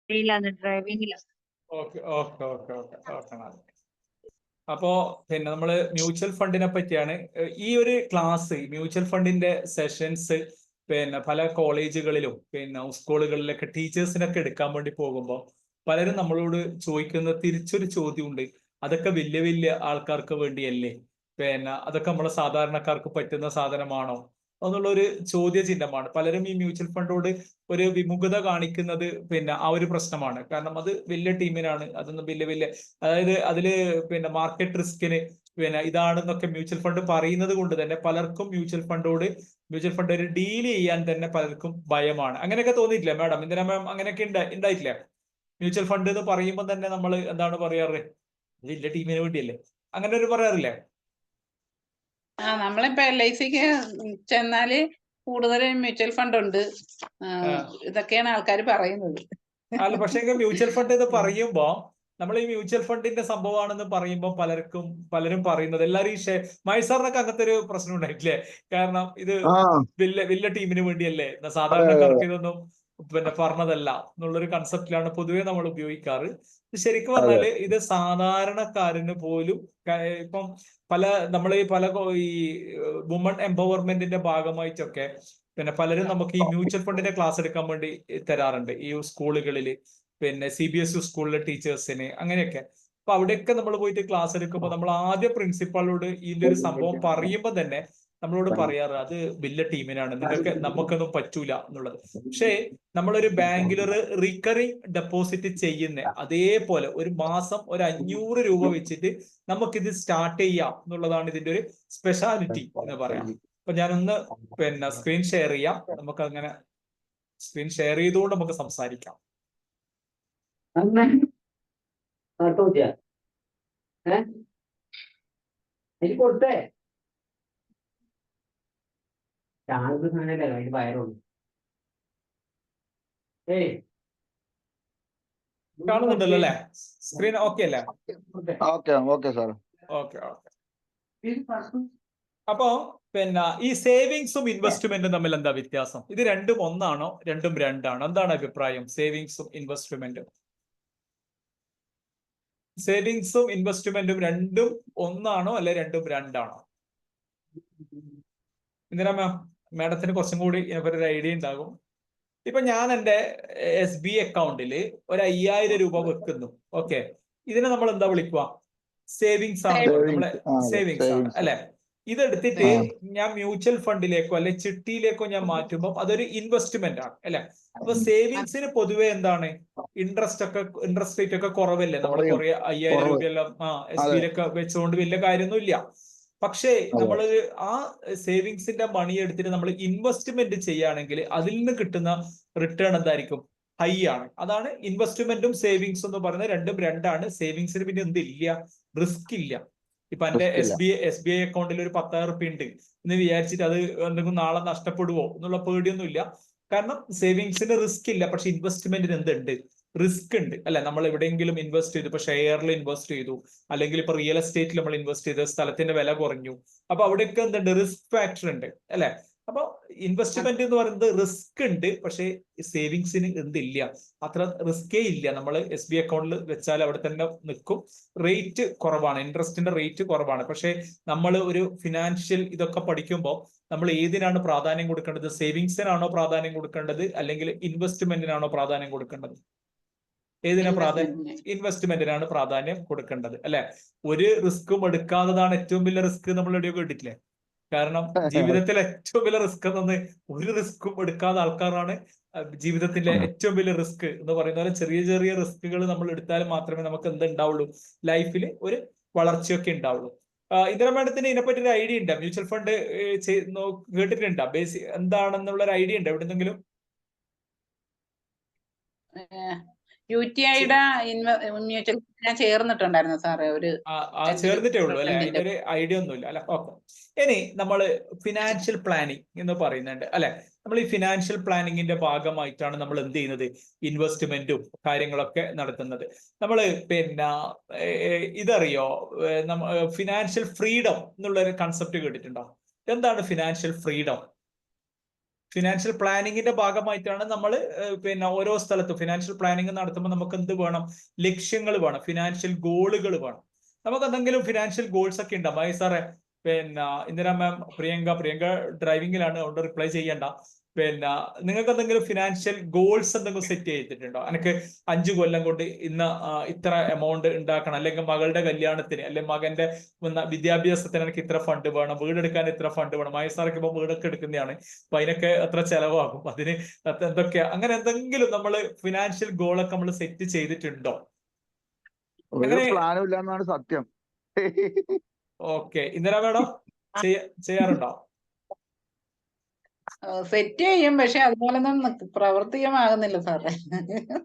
ഡ്രൈവിംഗിലാണ്. Okay okay okay okay okay. അപ്പോ പിന്നെ നമ്മള് മ്യൂച്വൽ ഫണ്ടിനെ പറ്റിയാണ് ഈ ഒരു ക്ലാസ്. മ്യൂച്വൽ ഫണ്ടിന്റെ സെഷൻസ് പിന്നെ പല കോളേജുകളിലും പിന്നെ സ്കൂളുകളിലൊക്കെ ടീച്ചേഴ്സിനൊക്കെ എടുക്കാൻ വേണ്ടി പോകുമ്പോൾ പലരും നമ്മളോട് ചോദിക്കുന്ന തിരിച്ചൊരു ചോദ്യമുണ്ട്. അതൊക്കെ വലിയ വലിയ ആൾക്കാർക്ക് വേണ്ടിയല്ലേ? പിന്നെ അതൊക്കെ നമ്മളെ സാധാരണക്കാർക്ക് പറ്റുന്ന സാധനമാണോ എന്നുള്ളൊരു ചോദ്യചിഹ്നമാണ്. പലരും ഈ മ്യൂച്വൽ ഫണ്ടോട് ഒരു വിമുഖത കാണിക്കുന്നത് പിന്നെ ആ ഒരു പ്രശ്നമാണ്. കാരണം അത് വലിയ ടീമിനാണ്, അതൊന്നും വലിയ വലിയ അതായത് അതില് പിന്നെ മാർക്കറ്റ് റിസ്കിന് പിന്നെ ഇതാണെന്നൊക്കെ മ്യൂച്വൽ ഫണ്ട് പറയുന്നത് കൊണ്ട് തന്നെ പലർക്കും മ്യൂച്വൽ ഫണ്ട് ഒരു ഡീൽ ചെയ്യാൻ തന്നെ പലർക്കും ഭയമാണ്. അങ്ങനെയൊക്കെ തോന്നിയിട്ടില്ലേ മാഡം? ഇന്ദിരാ മാം അങ്ങനെയൊക്കെ ഉണ്ടായിട്ടില്ലേ? മ്യൂച്വൽ ഫണ്ട് എന്ന് പറയുമ്പോൾ തന്നെ നമ്മൾ എന്താണ് പറയാറ്? വലിയ ടീമിന് വേണ്ടിയല്ലേ, അങ്ങനെ ഒരു പറയാറില്ലേ? നമ്മളിപ്പോ LICക്ക് ചെന്നാല് കൂടുതൽ മ്യൂച്വൽ ഫണ്ട് ഉണ്ട്, ഇതൊക്കെയാണ് ആൾക്കാർ പറയുന്നത്. അല്ല, പക്ഷേ മ്യൂച്വൽ ഫണ്ട് എന്ന് പറയുമ്പോ നമ്മൾ ഈ മ്യൂച്വൽ ഫണ്ടിന്റെ സംഭവമാണെന്ന് പറയുമ്പോൾ പലരും പറയുന്നത് എല്ലാവരും ഈ മൈസാറിനൊക്കെ അങ്ങനത്തെ ഒരു പ്രശ്നം ഉണ്ടായിട്ടില്ലേ? കാരണം ഇത് വലിയ ടീമിന് വേണ്ടിയല്ലേ, സാധാരണക്കാർക്ക് ഇതൊന്നും പിന്നെ പറഞ്ഞതല്ല എന്നുള്ളൊരു കൺസെപ്റ്റിലാണ് പൊതുവെ നമ്മൾ ഉപയോഗിക്കാറ്. ശരിക്കും പറഞ്ഞാല് ഇത് സാധാരണക്കാരന് പോലും ഇപ്പം നമ്മൾ ഈ വുമൺ എംപവർമെന്റിന്റെ ഭാഗമായിട്ടൊക്കെ പിന്നെ പലരും നമുക്ക് ഈ മ്യൂച്വൽ ഫണ്ടിന്റെ ക്ലാസ് എടുക്കാൻ വേണ്ടി തരാറുണ്ട് ഈ സ്കൂളുകളിൽ, പിന്നെ CBSE സ്കൂളിലെ ടീച്ചേഴ്സിന് അങ്ങനെയൊക്കെ. അപ്പൊ അവിടെയൊക്കെ നമ്മൾ പോയിട്ട് ക്ലാസ് എടുക്കുമ്പോൾ നമ്മൾ ആദ്യം പ്രിൻസിപ്പാളിനോട് ഇതിന്റെ ഒരു സംഭവം പറയുമ്പോൾ തന്നെ നമ്മളോട് പറയാറ് അത് വലിയ ടീമിനാണ്, നമുക്കൊന്നും പറ്റൂല എന്നുള്ളത്. പക്ഷേ നമ്മളൊരു ബാങ്കിൽ ഒരു റിക്കറിംഗ് ഡെപ്പോസിറ്റ് ചെയ്യുന്ന അതേപോലെ ഒരു മാസം ഒരു 500 രൂപ വെച്ചിട്ട് നമുക്കിത് സ്റ്റാർട്ട് ചെയ്യാം എന്നുള്ളതാണ് ഇതിന്റെ ഒരു സ്പെഷ്യാലിറ്റി എന്ന് പറയാം. അപ്പൊ ഞാനൊന്ന് പിന്നെ സ്ക്രീൻ ഷെയർ ചെയ്യാം. നമുക്ക് അങ്ങനെ സ്ക്രീൻ ഷെയർ ചെയ്തുകൊണ്ട് നമുക്ക് സംസാരിക്കാം. കാണുന്നുണ്ടല്ലോ അല്ലേ? സ്ക്രീൻ ഓക്കെ അല്ലേ? Okay sir. ഓക്കെ. അപ്പോ പിന്നെ ഈ സേവിങ്സും ഇൻവെസ്റ്റ്മെന്റും തമ്മിൽ എന്താ വ്യത്യാസം? ഇത് രണ്ടും ഒന്നാണോ രണ്ടും രണ്ടാണോ? എന്താണ് അഭിപ്രായം? സേവിങ്സും ഇൻവെസ്റ്റ്മെന്റും രണ്ടും ഒന്നാണോ അല്ലെ രണ്ടും രണ്ടാണോ? ഇന്ദിരാ മാഡത്തിന് കുറച്ചും കൂടി ഒരു ഐഡിയ ഉണ്ടാകും. ഇപ്പൊ ഞാൻ എൻ്റെ SBI അക്കൗണ്ടിൽ ഒരു 5000 രൂപ വെക്കുന്നു. ഓക്കെ, ഇതിനെ നമ്മൾ എന്താ വിളിക്കുക? സേവിങ്സ് ആണ്. നമ്മളെ സേവിങ്സ് ആണ് അല്ലെ? ഇതെടുത്തിട്ട് ഞാൻ മ്യൂച്വൽ ഫണ്ടിലേക്കോ അല്ലെ ചിട്ടിയിലേക്കോ ഞാൻ മാറ്റുമ്പോൾ അതൊരു ഇൻവെസ്റ്റ്മെന്റ് ആണ് അല്ലെ? അപ്പൊ സേവിങ്സിന് പൊതുവെ എന്താണ് ഇൻട്രസ്റ്റ് റേറ്റ് ഒക്കെ കുറവല്ലേ? നമ്മൾ കുറെ 5000 രൂപയെല്ലാം SBIയിലൊക്കെ വെച്ചുകൊണ്ട് വലിയ കാര്യമൊന്നുമില്ല. പക്ഷേ നമ്മൾ ആ സേവിങ്സിന്റെ മണി എടുത്തിട്ട് നമ്മൾ ഇൻവെസ്റ്റ്മെന്റ് ചെയ്യുകയാണെങ്കിൽ അതിൽ നിന്ന് കിട്ടുന്ന റിട്ടേൺ എന്തായിരിക്കും? ഹൈ ആണ്. അതാണ് ഇൻവെസ്റ്റ്മെന്റും സേവിങ്സും എന്ന് പറയുന്നത് രണ്ടും രണ്ടാണ്. സേവിങ്സിന് പിന്നെ എന്തില്ല? റിസ്ക് ഇല്ല. ഇപ്പൊ എന്റെ SBI അക്കൗണ്ടിൽ ഒരു 10,000 റുപ്യ ഉണ്ട് എന്ന് വിചാരിച്ചിട്ട് അത് എന്തെങ്കിലും നാളെ നഷ്ടപ്പെടുവോ എന്നുള്ള പേടിയൊന്നും ഇല്ല. കാരണം സേവിങ്സിന് റിസ്ക് ഇല്ല. പക്ഷെ ഇൻവെസ്റ്റ്മെന്റിന് എന്തുണ്ട്? റിസ്ക് ഉണ്ട് അല്ലെ? നമ്മൾ എവിടെയെങ്കിലും ഇൻവെസ്റ്റ് ചെയ്തു, ഇപ്പൊ ഷെയറിൽ ഇൻവെസ്റ്റ് ചെയ്തു, അല്ലെങ്കിൽ ഇപ്പൊ റിയൽ എസ്റ്റേറ്റിൽ നമ്മൾ ഇൻവെസ്റ്റ് ചെയ്ത് സ്ഥലത്തിന്റെ വില കുറഞ്ഞു, അപ്പൊ അവിടെയൊക്കെ എന്തുണ്ട്? റിസ്ക് ഫാക്ടർ ഉണ്ട് അല്ലെ? അപ്പൊ ഇൻവെസ്റ്റ്മെന്റ് എന്ന് പറയുന്നത് റിസ്ക് ഉണ്ട്, പക്ഷേ സേവിങ്സിന് എന്തില്ല? അത്ര റിസ്കേ ഇല്ല. നമ്മൾ SBI അക്കൗണ്ടിൽ വെച്ചാൽ അവിടെ തന്നെ നിൽക്കും. റേറ്റ് കുറവാണ്, ഇൻട്രസ്റ്റിന്റെ റേറ്റ് കുറവാണ്. പക്ഷേ നമ്മൾ ഒരു ഫിനാൻഷ്യൽ ഇതൊക്കെ പഠിക്കുമ്പോൾ നമ്മൾ ഏതിനാണ് പ്രാധാന്യം കൊടുക്കേണ്ടത്? സേവിങ്സിനാണോ പ്രാധാന്യം കൊടുക്കേണ്ടത് അല്ലെങ്കിൽ ഇൻവെസ്റ്റ്മെന്റിനാണോ പ്രാധാന്യം കൊടുക്കേണ്ടത്? ഇൻവെസ്റ്റ്മെന്റിനാണ് പ്രാധാന്യം കൊടുക്കേണ്ടത് അല്ലെ? ഒരു റിസ്ക്കും എടുക്കാത്തതാണ് ഏറ്റവും വലിയ റിസ്ക്. നമ്മൾ എവിടെയൊക്കെ ഇട്ടിട്ടില്ലേ? കാരണം ജീവിതത്തിൽ ഏറ്റവും വലിയ റിസ്ക് എന്നൊന്ന് ഒരു റിസ്ക്കും എടുക്കാത്ത ആൾക്കാരാണ് ജീവിതത്തിലെ ഏറ്റവും വലിയ റിസ്ക് എന്ന് പറയുന്ന പോലെ ചെറിയ ചെറിയ റിസ്കുകൾ നമ്മൾ എടുത്താൽ മാത്രമേ നമുക്ക് എന്തുണ്ടാവുള്ളൂ? ലൈഫിൽ ഒരു വളർച്ചയൊക്കെ ഉണ്ടാവുള്ളൂ. ഇന്ദിരാ മാഡത്തിന് ഇതിനെപ്പറ്റി ഒരു ഐഡിയ ഉണ്ടോ? മ്യൂച്വൽ ഫണ്ട് കേട്ടിട്ടുണ്ടോ? ബേസിക് എന്താണെന്നുള്ള ഒരു ഐഡിയ ഉണ്ടോ എവിടെന്നെങ്കിലും? UTIയുടെ മ്യൂച്വൽ ഞാൻ ചേർന്നിട്ടുണ്ടായിരുന്നു സാറേ. ചേർന്നിട്ടേ ഉള്ളൂ അല്ലെ? അതിന്റെ ഒരു ഐഡിയ ഒന്നുമില്ല അല്ലെ? ഓക്കെ. ഇനി നമ്മൾ ഫിനാൻഷ്യൽ പ്ലാനിങ് എന്ന് പറയുന്നുണ്ട് അല്ലെ? നമ്മൾ ഈ ഫിനാൻഷ്യൽ പ്ലാനിങ്ങിന്റെ ഭാഗമായിട്ടാണ് നമ്മൾ എന്ത് ചെയ്യുന്നത്? ഇൻവെസ്റ്റ്മെന്റും കാര്യങ്ങളൊക്കെ നടത്തുന്നത്. നമ്മൾ പിന്നെ ഇതറിയോ? ഫിനാൻഷ്യൽ ഫ്രീഡം എന്നുള്ള ഒരു കൺസെപ്റ്റ് കേട്ടിട്ടുണ്ടോ? എന്താണ് ഫിനാൻഷ്യൽ ഫ്രീഡം? ഫിനാൻഷ്യൽ പ്ലാനിങ്ങിന്റെ ഭാഗമായിട്ടാണ് നമ്മൾ പിന്നെ ഓരോ സ്ഥലത്തും ഫിനാൻഷ്യൽ പ്ലാനിങ് നടത്തുമ്പോൾ നമുക്ക് എന്ത് വേണം? ലക്ഷ്യങ്ങൾ വേണം, ഫിനാൻഷ്യൽ ഗോളുകൾ വേണം. നമുക്ക് എന്തെങ്കിലും ഫിനാൻഷ്യൽ ഗോൾസ് ഒക്കെ ഉണ്ടാവും. മായി സാറേ, പിന്നെ ഇന്ദിര മാം, പ്രിയങ്ക ഡ്രൈവിംഗിലാണ്, അതുകൊണ്ട് റിപ്ലൈ ചെയ്യണ്ട. പിന്നെ നിങ്ങൾക്ക് എന്തെങ്കിലും ഫിനാൻഷ്യൽ ഗോൾസ് എന്തെങ്കിലും സെറ്റ് ചെയ്തിട്ടുണ്ടോ? എനിക്ക് 5 കൊല്ലം കൊണ്ട് ഇന്ന് ഇത്ര എമൗണ്ട് ഉണ്ടാക്കണം, അല്ലെങ്കിൽ മകളുടെ കല്യാണത്തിന്, അല്ലെങ്കിൽ മകന്റെ വിദ്യാഭ്യാസത്തിന് എനിക്ക് ഇത്ര ഫണ്ട് വേണം, വീടെടുക്കാൻ ഇത്ര ഫണ്ട് വേണം. മായി സാർക്ക് ഇപ്പൊ വീടൊക്കെ എടുക്കുന്നതാണ്, അപ്പൊ അതിനൊക്കെ എത്ര ചെലവാകും, അതിന് എന്തൊക്കെയാ, അങ്ങനെ എന്തെങ്കിലും നമ്മൾ ഫിനാൻഷ്യൽ ഗോളൊക്കെ നമ്മൾ സെറ്റ് ചെയ്തിട്ടുണ്ടോ? ഒരു പ്ലാനും ഇല്ല എന്നാണ് സത്യം. ഓക്കെ, ഇന്ദിര മേഡം ചെയ്യാറുണ്ടോ? സെറ്റ് ചെയ്യും, പക്ഷെ അതുപോലൊന്നും പ്രവർത്തികമാകുന്നില്ല സാറേ.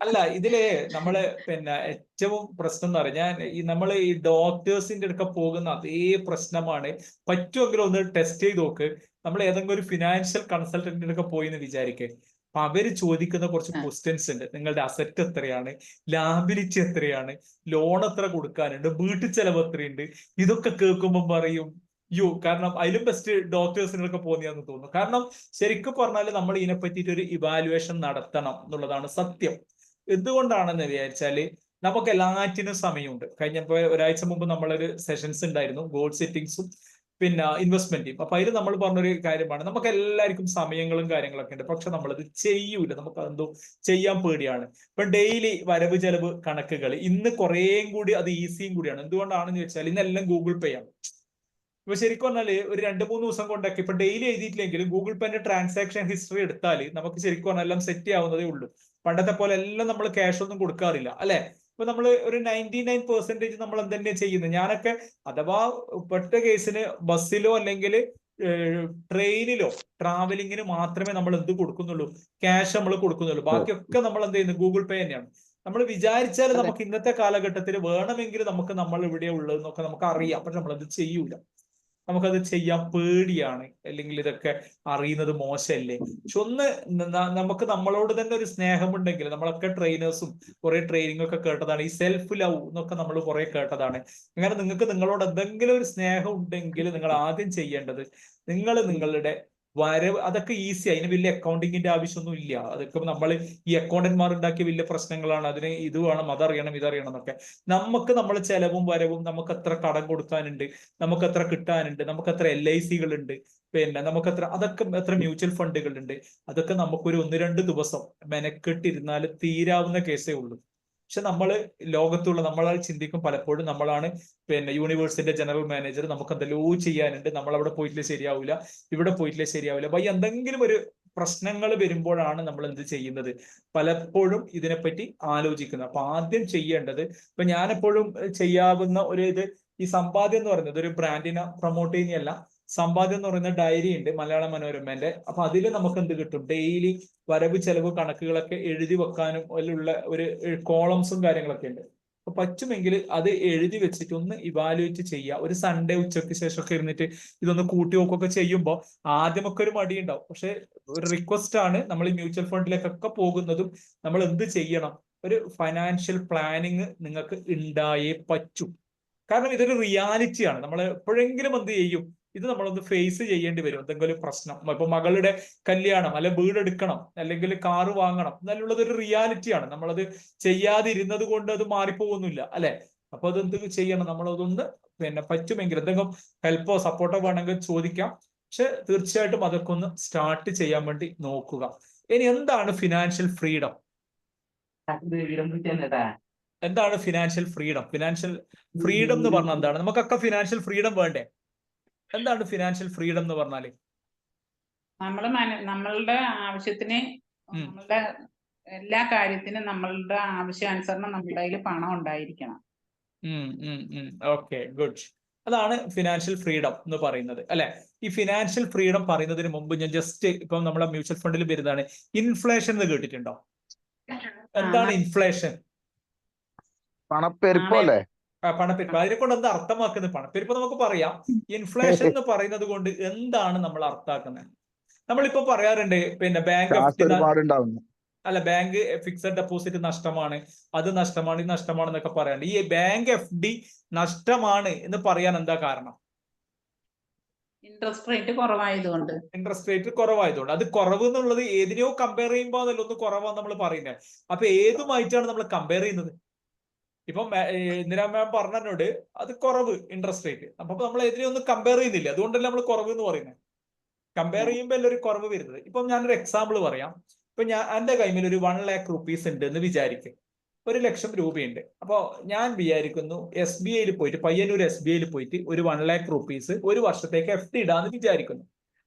അല്ല, ഇതില് നമ്മള് പിന്നെ ഏറ്റവും പ്രശ്നം എന്ന് പറഞ്ഞാൽ നമ്മൾ ഈ ഡോക്ടേഴ്സിന്റെ അടുക്ക പോകുന്ന അതേ പ്രശ്നമാണ്. പറ്റുമെങ്കിലും ഒന്ന് ടെസ്റ്റ് ചെയ്ത് നോക്ക്. നമ്മൾ ഏതെങ്കിലും ഒരു ഫിനാൻഷ്യൽ കൺസൾട്ടന്റിന്റെ അടുക്ക പോയി എന്ന് വിചാരിക്കേ, അപ്പൊ അവര് ചോദിക്കുന്ന കുറച്ച് ക്വസ്റ്റ്യൻസ് ഉണ്ട്. നിങ്ങളുടെ അസറ്റ് എത്രയാണ്, ലാബിലിറ്റി എത്രയാണ്, ലോൺ എത്ര കൊടുക്കാനുണ്ട്, വീട്ടു ചെലവ് എത്രയുണ്ട്. ഇതൊക്കെ കേൾക്കുമ്പോൾ പറയും കാരണം അതിലും ബെസ്റ്റ് ഡോക്ടേഴ്സിനൊക്കെ പോകുന്നതെന്ന് തോന്നുന്നു. കാരണം ശരിക്കും പറഞ്ഞാൽ നമ്മൾ ഇതിനെ പറ്റിയിട്ട് ഒരു ഇവാലുവേഷൻ നടത്തണം എന്നുള്ളതാണ് സത്യം. എന്തുകൊണ്ടാണെന്ന് വിചാരിച്ചാല് നമുക്ക് എല്ലാറ്റിനും സമയമുണ്ട്. കഴിഞ്ഞപ്പോ ഒരാഴ്ച മുമ്പ് നമ്മളൊരു സെഷൻസ് ഉണ്ടായിരുന്നു, ഗോൾ സെറ്റിംഗ്സും പിന്നെ ഇൻവെസ്റ്റ്മെന്റും. അപ്പൊ അതിൽ നമ്മൾ പറഞ്ഞൊരു കാര്യമാണ്, നമുക്ക് എല്ലാവർക്കും സമയങ്ങളും കാര്യങ്ങളൊക്കെ ഉണ്ട്, പക്ഷെ നമ്മളത് ചെയ്യൂല. നമുക്ക് അതെന്തോ ചെയ്യാൻ പേടിയാണ്. ഇപ്പൊ ഡെയിലി വരവ് ചെലവ് കണക്കുകൾ ഇന്ന് കുറേയും കൂടി അത് ഈസിയും കൂടിയാണ്. എന്തുകൊണ്ടാണെന്ന് വെച്ചാൽ ഇന്നെല്ലാം ഗൂഗിൾ പേ ആണ്. ഇപ്പൊ ശരിക്കും പറഞ്ഞാല് ഒരു 2-3 ദിവസം കൊണ്ടൊക്കെ ഇപ്പൊ ഡെയിലി എഴുതിയിട്ടില്ലെങ്കിലും ഗൂഗിൾ പേന്റെ ട്രാൻസാക്ഷൻ ഹിസ്റ്ററി എടുത്താൽ നമുക്ക് ശരിക്കും പറഞ്ഞാൽ എല്ലാം സെറ്റ് ആവുന്നതേ ഉള്ളൂ. പണ്ടത്തെ പോലെ എല്ലാം നമ്മൾ ക്യാഷ് ഒന്നും കൊടുക്കാറില്ല, അല്ലെ? ഇപ്പൊ നമ്മൾ ഒരു 99% നമ്മൾ എന്തെന്നെ ചെയ്യുന്നത്. ഞാനൊക്കെ അഥവാ പെട്ട കേസിന് ബസ്സിലോ അല്ലെങ്കിൽ ട്രെയിനിലോ ട്രാവലിങ്ങിന് മാത്രമേ നമ്മൾ എന്ത് കൊടുക്കുന്നുള്ളൂ, ക്യാഷ് നമ്മൾ കൊടുക്കുന്നുള്ളൂ. ബാക്കിയൊക്കെ നമ്മൾ എന്ത് ചെയ്യുന്നു, ഗൂഗിൾ പേ തന്നെയാണ്. നമ്മൾ വിചാരിച്ചാൽ നമുക്ക് ഇന്നത്തെ കാലഘട്ടത്തിൽ വേണമെങ്കിൽ നമുക്ക് നമ്മൾ ഇവിടെ ഉള്ളതെന്നൊക്കെ നമുക്ക് അറിയാം, പക്ഷെ നമ്മളത് ചെയ്യൂല. നമുക്കത് ചെയ്യാൻ പേടിയാണ്, അല്ലെങ്കിൽ ഇതൊക്കെ അറിയുന്നത് മോശമല്ലേ. പക്ഷെ ഒന്ന് നമുക്ക് നമ്മളോട് തന്നെ ഒരു സ്നേഹമുണ്ടെങ്കിൽ, നമ്മളൊക്കെ ട്രെയിനേഴ്സും കുറെ ട്രെയിനിങ് ഒക്കെ കേട്ടതാണ്, ഈ സെൽഫ് ലവ് എന്നൊക്കെ നമ്മൾ കുറെ കേട്ടതാണ്. അങ്ങനെ നിങ്ങൾക്ക് നിങ്ങളോട് എന്തെങ്കിലും ഒരു സ്നേഹം ഉണ്ടെങ്കിൽ നിങ്ങൾ ആദ്യം ചെയ്യേണ്ടത് നിങ്ങളുടെ വരവ്, അതൊക്കെ ഈസി. അതിന് വലിയ അക്കൗണ്ടിങ്ങിന്റെ ആവശ്യമൊന്നും ഇല്ല. അതൊക്കെ നമ്മൾ ഈ അക്കൗണ്ടന്മാർ ഉണ്ടാക്കിയ വലിയ പ്രശ്നങ്ങളാണ്. അതിന് ഇത് വേണം, അതറിയണം, ഇതറിയണം എന്നൊക്കെ. നമുക്ക് നമ്മളെ ചെലവും വരവും, നമുക്ക് എത്ര കടം കൊടുക്കാനുണ്ട്, നമുക്ക് എത്ര കിട്ടാനുണ്ട്, നമുക്ക് എത്ര LICകൾ ഉണ്ട്, പിന്നെ നമുക്ക് അതൊക്കെ എത്ര മ്യൂച്വൽ ഫണ്ടുകൾ ഉണ്ട്, അതൊക്കെ നമുക്കൊരു 1-2 ദിവസം മെനക്കെട്ടിരുന്നാൽ തീരാവുന്ന കേസേ ഉള്ളൂ. പക്ഷെ ലോകത്തുള്ള നമ്മളാൽ ചിന്തിക്കും പലപ്പോഴും നമ്മളാണ് പിന്നെ യൂണിവേഴ്സിന്റെ ജനറൽ മാനേജർ, നമുക്ക് എന്തെല്ലോ ചെയ്യാനുണ്ട്, നമ്മൾ അവിടെ പോയിട്ടില്ലേ ശരിയാവില്ല, ഇവിടെ പോയിട്ടില്ലേ ശരിയാവില്ല. അപ്പൊ എന്തെങ്കിലും ഒരു പ്രശ്നങ്ങൾ വരുമ്പോഴാണ് നമ്മൾ എന്ത് ചെയ്യുന്നത്, പലപ്പോഴും ഇതിനെപ്പറ്റി ആലോചിക്കുന്നത്. അപ്പൊ ആദ്യം ചെയ്യേണ്ടത്, ഇപ്പൊ ഞാനെപ്പോഴും ചെയ്യാവുന്ന ഒരു ഈ സമ്പാദ്യം എന്ന് പറയുന്നത് ഒരു ബ്രാൻഡിനെ പ്രൊമോട്ട് ചെയ്യുന്നതല്ല. സമ്പാദ്യം എന്ന് പറയുന്ന ഡയറി ഉണ്ട് മലയാള മനോരമന്റെ. അപ്പൊ അതിൽ നമുക്ക് എന്ത് കിട്ടും, ഡെയിലി വരവ് ചെലവ് കണക്കുകളൊക്കെ എഴുതി വെക്കാനും അതിലുള്ള ഒരു കോളംസും കാര്യങ്ങളൊക്കെ ഉണ്ട്. അപ്പൊ പറ്റുമെങ്കിൽ അത് എഴുതി വെച്ചിട്ട് ഒന്ന് ഇവാലുവേറ്റ് ചെയ്യുക. ഒരു സൺഡേ ഉച്ചയ്ക്ക് ശേഷമൊക്കെ ഇരുന്നിട്ട് ഇതൊന്ന് കൂട്ടി നോക്കുകയൊക്കെ ചെയ്യുമ്പോൾ ആദ്യമൊക്കെ ഒരു മടി ഉണ്ടാവും. പക്ഷെ ഒരു റിക്വസ്റ്റ് ആണ്, നമ്മൾ ഈ മ്യൂച്വൽ ഫണ്ടിലേക്കൊക്കെ പോകുന്നതും നമ്മൾ എന്ത് ചെയ്യണം, ഒരു ഫൈനാൻഷ്യൽ പ്ലാനിങ് നിങ്ങൾക്ക് ഉണ്ടായേ പറ്റൂ. കാരണം ഇതൊരു റിയാലിറ്റിയാണ്. നമ്മൾ എപ്പോഴെങ്കിലും എന്ത് ചെയ്യും, ഇത് നമ്മളൊന്ന് ഫേസ് ചെയ്യേണ്ടി വരും. എന്തെങ്കിലും പ്രശ്നം, ഇപ്പൊ മകളുടെ കല്യാണം, അല്ലെ വീടെടുക്കണം, അല്ലെങ്കിൽ കാറ് വാങ്ങണം എന്നുള്ളത് ഒരു റിയാലിറ്റിയാണ്. നമ്മളത് ചെയ്യാതിരുന്നത് കൊണ്ട് അത് മാറിപ്പോകുന്നില്ല, അല്ലെ? അപ്പൊ അതെന്ത് ചെയ്യണം, നമ്മളതൊന്ന് പിന്നെ പറ്റുമെങ്കിൽ എന്തെങ്കിലും ഹെൽപ്പോ സപ്പോർട്ടോ വേണമെങ്കിൽ ചോദിക്കാം. പക്ഷെ തീർച്ചയായിട്ടും അതൊക്കെ ഒന്ന് സ്റ്റാർട്ട് ചെയ്യാൻ വേണ്ടി നോക്കുക. ഇനി എന്താണ് ഫിനാൻഷ്യൽ ഫ്രീഡം? എന്താണ് ഫിനാൻഷ്യൽ ഫ്രീഡം? ഫിനാൻഷ്യൽ ഫ്രീഡം എന്ന് പറഞ്ഞാൽ എന്താണ്? നമുക്കൊക്കെ ഫിനാൻഷ്യൽ ഫ്രീഡം വേണ്ടേ? എന്താണ് ഫിനാൻഷ്യൽ ഫ്രീഡം എന്ന് പറഞ്ഞാല്? നമ്മളുടെ ആവശ്യത്തിന്, നമ്മളുടെ എല്ലാ കാര്യത്തിനും നമ്മളുടെ ആവശ്യാനുസരണം നമ്മളുടെ കയ്യിൽ പണം ഉണ്ടായിരിക്കണം. Okay, good. അതാണ് ഫിനാൻഷ്യൽ ഫ്രീഡം എന്ന് പറയുന്നത്, അല്ലെ? ഈ ഫിനാൻഷ്യൽ ഫ്രീഡം പറയുന്നതിന് മുമ്പ് ഞാൻ ജസ്റ്റ് ഇപ്പം നമ്മളെ മ്യൂച്വൽ ഫണ്ടിൽ വരുന്നതാണ് ഇൻഫ്ലേഷൻ എന്ന് കേട്ടിട്ടുണ്ടോ? എന്താണ് ഇൻഫ്ലേഷൻ? പണപ്പെരുപ്പം അല്ലേ? പണപ്പെരുപ്പം. അതിനെ കൊണ്ട് എന്താ അർത്ഥമാക്കുന്നത്? പണപ്പെരുപ്പം നമുക്ക് പറയാം. ഇൻഫ്ലേഷൻ എന്ന് പറയുന്നത് കൊണ്ട് എന്താണ് നമ്മൾ അർത്ഥാക്കുന്നത്? നമ്മളിപ്പോ പറയാറുണ്ട് പിന്നെ ബാങ്ക് ഫിക്സഡ് ഡെപ്പോസിറ്റ് നഷ്ടമാണ്, അത് നഷ്ടമാണ്, ഇത് നഷ്ടമാണ് എന്നൊക്കെ പറയാറുണ്ട്. ഈ ബാങ്ക് FD നഷ്ടമാണ് എന്ന് പറയാൻ എന്താ കാരണം? ഇൻട്രസ്റ്റ് റേറ്റ് കുറവായതുകൊണ്ട്. ഇൻട്രസ്റ്റ് റേറ്റ് കുറവായതുകൊണ്ട്. അത് കുറവ് എന്നുള്ളത് ഏതിനെയോ കമ്പയർ ചെയ്യുമ്പോൾ അതല്ല ഒന്ന് കുറവാന്ന് നമ്മൾ പറയുന്നത്. അപ്പൊ ഏതുമായിട്ടാണ് നമ്മൾ കമ്പയർ ചെയ്യുന്നത്? ഇപ്പം ഇന്ദിരാ മാം പറഞ്ഞോട് അത് കുറവ് ഇൻട്രസ്റ്റ് റേറ്റ്. അപ്പൊ നമ്മൾ ഏതിനെ ഒന്നും കമ്പയർ ചെയ്യുന്നില്ല, അതുകൊണ്ടല്ലേ നമ്മൾ കുറവ് എന്ന് പറയുന്നത്. കമ്പയർ ചെയ്യുമ്പോൾ അല്ല ഒരു കുറവ് വരുന്നത്. ഇപ്പം ഞാനൊരു എക്സാമ്പിൾ പറയാം. ഇപ്പൊ എന്റെ കയ്യിൽ ഒരു 1 lakh rupees ഉണ്ട് എന്ന് വിചാരിക്കും. 1 ലക്ഷം രൂപയുണ്ട്. അപ്പോ ഞാൻ വിചാരിക്കുന്നു SBI പോയിട്ട്, പയ്യന്നൂർ SBI പോയിട്ട് ഒരു 1 lakh rupees ഒരു വർഷത്തേക്ക് FD ഇടാന്ന് വിചാരിക്കുന്നു.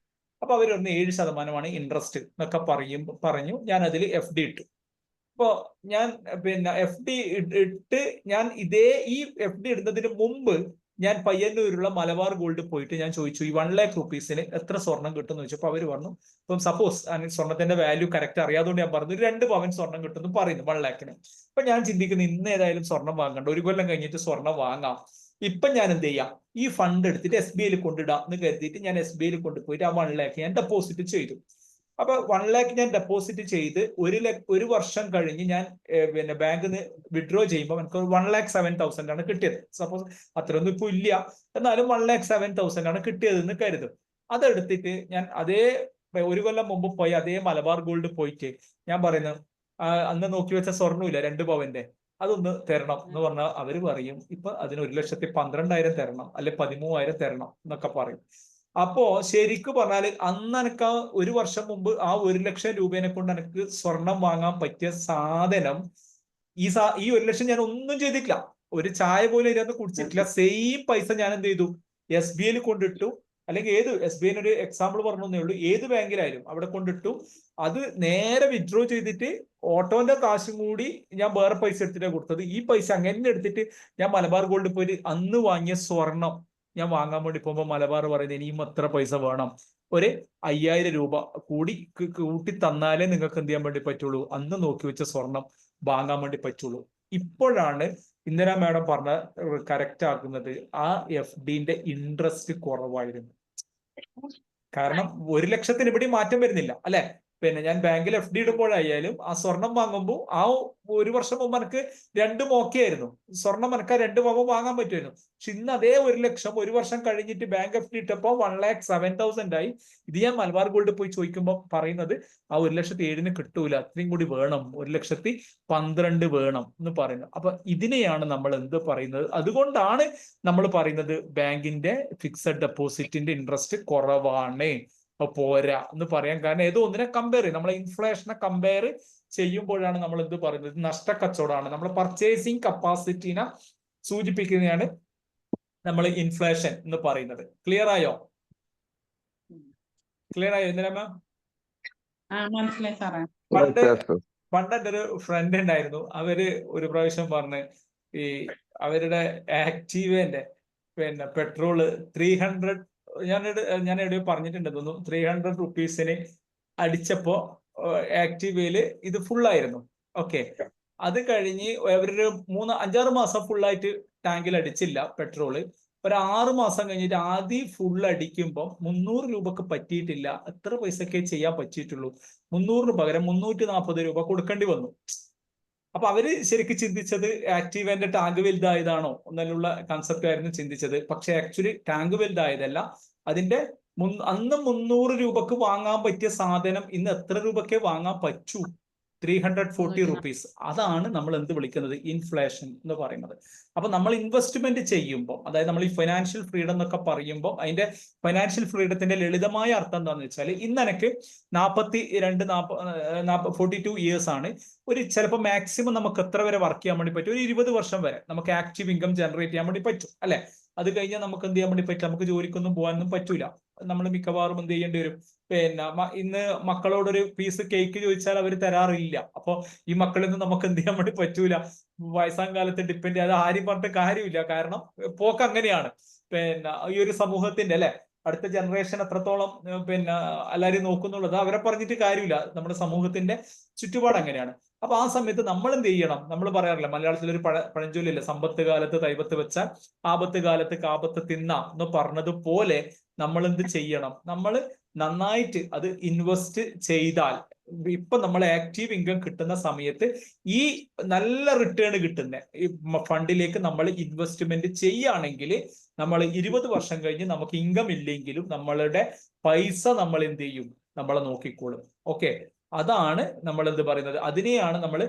അപ്പൊ അവർ ഒന്ന് 7% ഇൻട്രസ്റ്റ് എന്നൊക്കെ പറഞ്ഞു ഞാൻ അതിൽ FD ഇട്ടു. അപ്പോ ഞാൻ പിന്നെ FD ഇട്ട് ഞാൻ ഈ FD ഇടുന്നതിന് മുമ്പ് ഞാൻ പയ്യന്നൂരുള്ള മലബാർ ഗോൾഡ് പോയിട്ട് ഞാൻ ചോദിച്ചു ഈ 1 lakh rupees എത്ര സ്വർണം കിട്ടും എന്ന് ചോദിച്ചപ്പോൾ അവർ പറഞ്ഞു, ഇപ്പം സപ്പോസ് സ്വർണത്തിന്റെ വാല്യൂ കറക്റ്റ് അറിയാതുകൊണ്ട് ഞാൻ പറഞ്ഞു 2 പവൻ സ്വർണം കിട്ടുമെന്ന് പറയുന്നു 1 lakh. അപ്പൊ ഞാൻ ചിന്തിക്കുന്നു ഇന്ന് ഏതായാലും സ്വർണം വാങ്ങണ്ട, 1 കൊല്ലം കഴിഞ്ഞിട്ട് സ്വർണം വാങ്ങാം. ഇപ്പൊ ഞാൻ എന്ത് ചെയ്യാം, ഈ ഫണ്ട് എടുത്തിട്ട് SBI കൊണ്ടിടാം എന്ന് കരുതിയിട്ട് ഞാൻ SBI കൊണ്ടുപോയിട്ട് ആ 1 lakh ഞാൻ ഡെപ്പോസിറ്റ് ചെയ്തു. അപ്പൊ 1 lakh ഞാൻ ഡെപ്പോസിറ്റ് ചെയ്ത് 1 വർഷം കഴിഞ്ഞ് ഞാൻ പിന്നെ ബാങ്കിൽ നിന്ന് വിഡ്രോ ചെയ്യുമ്പോൾ എനിക്ക് 1,07,000 ആണ് കിട്ടിയത്. സപ്പോസ് അത്രയൊന്നും ഇപ്പൊ ഇല്ല, എന്നാലും 1,07,000 ആണ് കിട്ടിയതെന്ന് കരുതും. അതെടുത്തിട്ട് ഞാൻ അതേ 1 കൊല്ലം മുമ്പ് പോയി അതേ മലബാർ ഗോൾഡ് പോയിട്ട് ഞാൻ പറയുന്നു അന്ന് നോക്കി വെച്ച സ്വർണ്ണമില്ല 2 പവന്റെ, അതൊന്ന് തരണം എന്ന് പറഞ്ഞാൽ അവര് പറയും ഇപ്പൊ അതിന് 1,12,000 തരണം, അല്ലെ 13,000 തരണം എന്നൊക്കെ പറയും. അപ്പോ ശരിക്കും പറഞ്ഞാല് അന്ന് എനിക്ക് 1 വർഷം മുമ്പ് ആ 1 ലക്ഷം രൂപേനെ കൊണ്ട് എനിക്ക് സ്വർണം വാങ്ങാൻ പറ്റിയ സാധനം ഈ 1 ലക്ഷം ഞാൻ ഒന്നും ചെയ്തിട്ടില്ല, ഒരു ചായ പോലും ഇതിനകത്ത് കുടിച്ചിട്ടില്ല. സെയിം പൈസ ഞാൻ എന്ത് ചെയ്തു, SBI കൊണ്ടിട്ടു. അല്ലെങ്കിൽ ഏത് SBI ഒരു എക്സാമ്പിൾ പറഞ്ഞേ ഉള്ളൂ, ഏത് ബാങ്കിലായാലും അവിടെ കൊണ്ടിട്ടു. അത് നേരെ വിഡ്രോ ചെയ്തിട്ട് ഓട്ടോന്റെ കാശും കൂടി ഞാൻ വേറെ പൈസ എടുത്തിട്ടാണ് കൊടുത്തത്. ഈ പൈസ അങ്ങനെ എടുത്തിട്ട് ഞാൻ മലബാർ ഗോൾഡ് പോയിട്ട് അന്ന് വാങ്ങിയ സ്വർണം ഞാൻ വാങ്ങാൻ വേണ്ടി പോകുമ്പോൾ മലബാർ പറയുന്നത് ഇനിയും എത്ര പൈസ വേണം, ഒരു 5,000 രൂപ കൂട്ടി തന്നാലേ നിങ്ങൾക്ക് എന്ത് ചെയ്യാൻ വേണ്ടി പറ്റുള്ളൂ, അന്ന് നോക്കി വെച്ച സ്വർണം വാങ്ങാൻ വേണ്ടി പറ്റുള്ളൂ. ഇപ്പോഴാണ് ഇന്ദിരാ മാഡം പറഞ്ഞ കറക്റ്റ് ആക്കുന്നത്. ആ FDന്റെ ഇൻട്രസ്റ്റ് കുറവായിരുന്നു. കാരണം 1 ലക്ഷത്തിന് ഇവിടെ മാറ്റം വരുന്നില്ല അല്ലെ. പിന്നെ ഞാൻ ബാങ്കിൽ FD ഇടുമ്പോഴായാലും ആ സ്വർണം വാങ്ങുമ്പോൾ ആ 1 വർഷം മുമ്പ് എനിക്ക് 2 ഓക്കെ ആയിരുന്നു, സ്വർണം എനിക്ക് 2 പവൻ വാങ്ങാൻ പറ്റുമായിരുന്നു. പക്ഷെ ഇന്ന് അതേ 1 ലക്ഷം 1 വർഷം കഴിഞ്ഞിട്ട് ബാങ്ക് FD ഇട്ടപ്പോൾ 1,07,000 ആയി. ഇത് ഞാൻ മലബാർ ഗോൾഡ് പോയി ചോദിക്കുമ്പോൾ പറയുന്നത് ആ 1,07,000 കിട്ടൂല, അത്രയും കൂടി വേണം, 1,12,000 വേണം എന്ന് പറയുന്നത്. അപ്പൊ ഇതിനെയാണ് നമ്മൾ എന്ത് പറയുന്നത്, അതുകൊണ്ടാണ് നമ്മൾ പറയുന്നത് ബാങ്കിന്റെ ഫിക്സഡ് ഡെപ്പോസിറ്റിന്റെ ഇൻട്രസ്റ്റ് കുറവാണ്, പോരാ എന്ന് പറയാൻ കാരണം ഏതോ ഒന്നിനെ കമ്പയർ ചെയ്യും. നമ്മളെ ഇൻഫ്ലേഷനെ കമ്പയർ ചെയ്യുമ്പോഴാണ് നമ്മൾ എന്ത് പറയുന്നത്, നഷ്ടക്കച്ചവടമാണ്. നമ്മൾ പർച്ചേസിങ് കപ്പാസിറ്റിനെ സൂചിപ്പിക്കുന്നതാണ് നമ്മൾ ഇൻഫ്ലേഷൻ എന്ന് പറയുന്നത്. ക്ലിയർ ആയോ? ക്ലിയർ ആയോ ഇന്ദിരാ മാം? പണ്ട് എൻ്റെ ഒരു ഫ്രണ്ട് ഉണ്ടായിരുന്നു, അവര് ഒരു പ്രാവശ്യം പറഞ്ഞ് ഈ അവരുടെ ആക്റ്റീവേന്റെ പിന്നെ പെട്രോള് 300 ഞാൻ എവിടെയോ പറഞ്ഞിട്ടുണ്ട് തോന്നുന്നു, 300 rupees അടിച്ചപ്പോ ആക്റ്റീവയില് ഇത് ഫുള്ളായിരുന്നു. ഓക്കെ, അത് കഴിഞ്ഞ് അവരൊരു 3-5-6 മാസം ഫുള്ളായിട്ട് ടാങ്കിൽ അടിച്ചില്ല പെട്രോള്. ഒരു 6 മാസം കഴിഞ്ഞിട്ട് ആദ്യം ഫുൾ അടിക്കുമ്പോൾ 300 രൂപക്ക് പറ്റിയിട്ടില്ല. എത്ര പൈസക്കേ ചെയ്യാൻ പറ്റിയിട്ടുള്ളൂ, 300 പകരം 340 രൂപ കൊടുക്കേണ്ടി വന്നു. അപ്പൊ അവര് ശരിക്കും ചിന്തിച്ചത് ആക്റ്റീവേന്റെ ടാങ്ക് വലുതായതാണോ എന്നുള്ള കൺസെപ്റ്റ് ആയിരുന്നു ചിന്തിച്ചത്. പക്ഷെ ആക്ച്വലി ടാങ്ക് വലുതായതല്ല, അതിന്റെ അന്ന് 300 രൂപക്ക് വാങ്ങാൻ പറ്റിയ സാധനം ഇന്ന് എത്ര രൂപക്കേ വാങ്ങാൻ പറ്റൂ, 340 rupees. അതാണ് നമ്മൾ എന്ത് വിളിക്കുന്നത്, ഇൻഫ്ലേഷൻ എന്ന് പറയുന്നത്. അപ്പൊ നമ്മൾ ഇൻവെസ്റ്റ്മെന്റ് ചെയ്യുമ്പോൾ, അതായത് നമ്മൾ ഈ ഫൈനാൻഷ്യൽ ഫ്രീഡം എന്നൊക്കെ പറയുമ്പോൾ അതിന്റെ ഫൈനാൻഷ്യൽ ഫ്രീഡത്തിന്റെ ലളിതമായ അർത്ഥം എന്താണെന്ന് വെച്ചാൽ, ഇന്ന് എനിക്ക് 42 ഇയേഴ്സ് ആണ്. ഒരു ചിലപ്പോൾ മാക്സിമം നമുക്ക് എത്ര വരെ വർക്ക് ചെയ്യാൻ വേണ്ടി പറ്റും, ഒരു 20 വർഷം വരെ നമുക്ക് ആക്റ്റീവ് ഇൻകം ജനറേറ്റ് ചെയ്യാൻ വേണ്ടി പറ്റും അല്ലെ. അത് കഴിഞ്ഞാൽ നമുക്ക് എന്ത് ചെയ്യാൻ വേണ്ടി പറ്റും, നമുക്ക് ജോലിക്കൊന്നും പോകാനൊന്നും പറ്റൂല. നമ്മൾ മിക്കവാറും എന്ത് ചെയ്യേണ്ടി വരും, പിന്നെ ഇന്ന് മക്കളോടൊരു പീസ് കേക്ക് ചോദിച്ചാൽ അവർ തരാറില്ല. അപ്പൊ ഈ മക്കളിൽ നിന്ന് നമുക്ക് എന്ത് ചെയ്യാൻ വേണ്ടി പറ്റൂല, വയസ്സാം കാലത്ത് ഡിപ്പെൻഡ് ചെയ്യാതെ ആരും പറഞ്ഞിട്ട് കാര്യമില്ല. കാരണം പോക്ക് അങ്ങനെയാണ്. പിന്നെ ഈ ഒരു സമൂഹത്തിന്റെ അല്ലെ അടുത്ത ജനറേഷൻ എത്രത്തോളം പിന്നെ എല്ലാവരും നോക്കുന്നുള്ളത് അവരെ പറഞ്ഞിട്ട് കാര്യമില്ല, നമ്മുടെ സമൂഹത്തിന്റെ ചുറ്റുപാട് അങ്ങനെയാണ്. അപ്പൊ ആ സമയത്ത് നമ്മൾ എന്ത് ചെയ്യണം, നമ്മൾ പറയാറില്ല മലയാളത്തിൽ ഒരു പഴഞ്ചൊല്ലില്ല, സമ്പത്ത് കാലത്ത് തൈപത്ത് വെച്ച ആപത്ത് കാലത്ത് കാപത്ത് തിന്ന എന്ന് പറഞ്ഞതുപോലെ നമ്മൾ എന്ത് ചെയ്യണം, നമ്മൾ നന്നായിട്ട് അത് ഇൻവെസ്റ്റ് ചെയ്താൽ ഇപ്പൊ നമ്മൾ ആക്റ്റീവ് ഇൻകം കിട്ടുന്ന സമയത്ത് ഈ നല്ല റിട്ടേൺ കിട്ടുന്ന ഈ ഫണ്ടിലേക്ക് നമ്മൾ ഇൻവെസ്റ്റ്മെന്റ് ചെയ്യുകയാണെങ്കിൽ നമ്മൾ 20 വർഷം കഴിഞ്ഞ് നമുക്ക് ഇൻകം ഇല്ലെങ്കിലും നമ്മളുടെ പൈസ നമ്മൾ എന്ത് ചെയ്യും, നമ്മളെ നോക്കിക്കോളും. ഓക്കെ, അതാണ് നമ്മൾ എന്ത് പറയുന്നത്, അതിനെയാണ് നമ്മൾ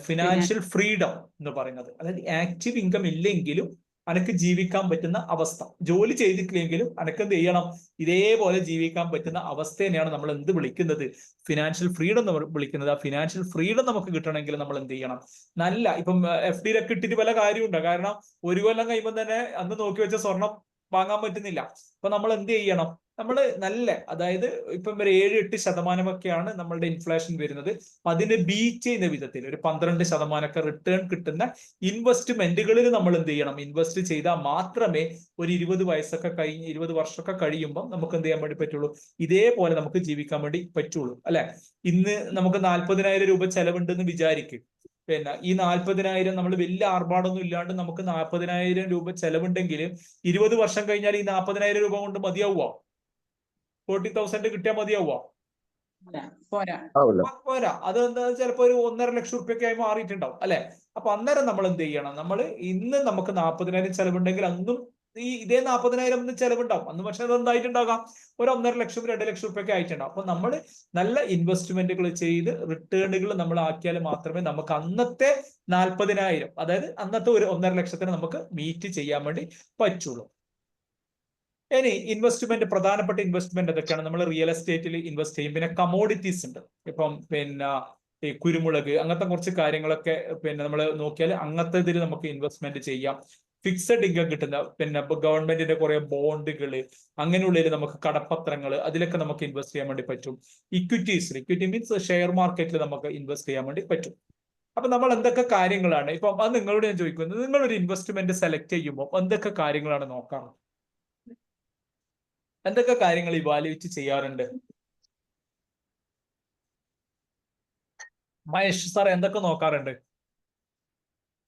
ഫിനാൻഷ്യൽ ഫ്രീഡം എന്ന് പറയുന്നത്. അതായത് ആക്റ്റീവ് ഇൻകം ഇല്ലെങ്കിലും അനക്ക് ജീവിക്കാൻ പറ്റുന്ന അവസ്ഥ, ജോലി ചെയ്തിട്ടില്ലെങ്കിലും അനക്ക് എന്ത് ചെയ്യണം, ഇതേപോലെ ജീവിക്കാൻ പറ്റുന്ന അവസ്ഥേനെയാണ് നമ്മൾ എന്ത് വിളിക്കുന്നത്, ഫിനാൻഷ്യൽ ഫ്രീഡം എന്ന് വിളിക്കുന്നത്. ആ ഫിനാൻഷ്യൽ ഫ്രീഡം നമുക്ക് കിട്ടണമെങ്കിൽ നമ്മൾ എന്ത് ചെയ്യണം, നല്ല ഇപ്പം FD യിലൊക്കെ ഇട്ടിട്ട് പല കാര്യമുണ്ട്. കാരണം 1 കൊല്ലം കഴിയുമ്പോൾ തന്നെ അന്ന് നോക്കി വെച്ച സ്വർണം വാങ്ങാൻ പറ്റുന്നില്ല. അപ്പൊ നമ്മൾ എന്ത് ചെയ്യണം, നമ്മൾ നല്ല, അതായത് ഇപ്പം ഒരു 7-8% നമ്മളുടെ ഇൻഫ്ലേഷൻ വരുന്നത്. അതിനെ ബീറ്റ് ചെയ്യുന്ന വിധത്തിൽ ഒരു 12% റിട്ടേൺ കിട്ടുന്ന ഇൻവെസ്റ്റ്മെന്റുകളിൽ നമ്മൾ എന്ത് ചെയ്യണം, ഇൻവെസ്റ്റ് ചെയ്താൽ മാത്രമേ ഒരു 20 വയസ്സൊക്കെ കഴിഞ്ഞ് 20 വർഷമൊക്കെ കഴിയുമ്പോൾ നമുക്ക് എന്ത് ചെയ്യാൻ വേണ്ടി പറ്റുള്ളൂ, ഇതേപോലെ നമുക്ക് ജീവിക്കാൻ വേണ്ടി പറ്റുള്ളൂ. അല്ലെ, ഇന്ന് നമുക്ക് 40,000 രൂപ ചെലവുണ്ടെന്ന് വിചാരിക്കും. ഈ 40,000 നമ്മൾ വലിയ ആർഭാടൊന്നും ഇല്ലാണ്ട് നമുക്ക് 40,000 രൂപ ചെലവുണ്ടെങ്കിൽ 20 വർഷം കഴിഞ്ഞാൽ ഈ 40,000 രൂപ കൊണ്ട് മതിയാവുക? 40,000 കിട്ടിയാൽ മതിയാവുക? പോരാ. അത് എന്താ, ചിലപ്പോ ഒരു 1.5 ലക്ഷം റുപ്യൊക്കെ ആയി മാറിയിട്ടുണ്ടാവും. അല്ലെ, അപ്പൊ അന്നേരം നമ്മൾ എന്ത് ചെയ്യണം, നമ്മൾ ഇന്ന് നമുക്ക് 40,000 ചെലവുണ്ടെങ്കിൽ അന്നും ഇതേ 40,000 ചെലവുണ്ടാവും അന്ന്. പക്ഷെ അത് എന്തായിട്ടുണ്ടാകാം, ഒരു 1.5 ലക്ഷം 2 ലക്ഷം റുപ്യൊക്കെ ആയിട്ടുണ്ടാവും. അപ്പൊ നമ്മൾ നല്ല ഇൻവെസ്റ്റ്മെന്റുകൾ ചെയ്ത് റിട്ടേണുകൾ നമ്മൾ ആക്കിയാൽ മാത്രമേ നമുക്ക് അന്നത്തെ 40,000, അതായത് അന്നത്തെ ഒരു 1.5 ലക്ഷത്തിന് നമുക്ക് മീറ്റ് ചെയ്യാൻ വേണ്ടി പറ്റുള്ളൂ. ഇനി ഇൻവെസ്റ്റ്മെന്റ്, പ്രധാനപ്പെട്ട ഇൻവെസ്റ്റ്മെന്റ് ഏതൊക്കെയാണ്? നമ്മൾ റിയൽ എസ്റ്റേറ്റിൽ ഇൻവെസ്റ്റ് ചെയ്യും. പിന്നെ കമോഡിറ്റീസ് ഉണ്ട്. ഇപ്പം ഈ കുരുമുളക്, അങ്ങനത്തെ കുറച്ച് കാര്യങ്ങളൊക്കെ നമ്മൾ നോക്കിയാൽ അങ്ങനത്തെ ഇതിൽ നമുക്ക് ഇൻവെസ്റ്റ്മെന്റ് ചെയ്യാം. ഫിക്സഡ് ഇൻകം കിട്ടുന്ന ഗവൺമെന്റിന്റെ കുറെ ബോണ്ടുകള്, അങ്ങനെയുള്ളതിൽ നമുക്ക് കടപ്പത്രങ്ങൾ, അതിലൊക്കെ നമുക്ക് ഇൻവെസ്റ്റ് ചെയ്യാൻ വേണ്ടി പറ്റും. ഇക്വിറ്റി മീൻസ് ഷെയർ മാർക്കറ്റിൽ നമുക്ക് ഇൻവെസ്റ്റ് ചെയ്യാൻ വേണ്ടി പറ്റും. അപ്പൊ നമ്മൾ എന്തൊക്കെ കാര്യങ്ങളാണ് ഇപ്പൊ, അത് നിങ്ങളോട് ഞാൻ ചോദിക്കുന്നത്, നിങ്ങളൊരു ഇൻവെസ്റ്റ്മെന്റ് സെലക്ട് ചെയ്യുമ്പോൾ എന്തൊക്കെ കാര്യങ്ങളാണ് നോക്കാറ്? എന്തൊക്കെ കാര്യങ്ങൾ ഇവാലുവേറ്റ് ചെയ്യാറുണ്ട്? മഹേഷ് സാർ എന്തൊക്കെ നോക്കാറുണ്ട്?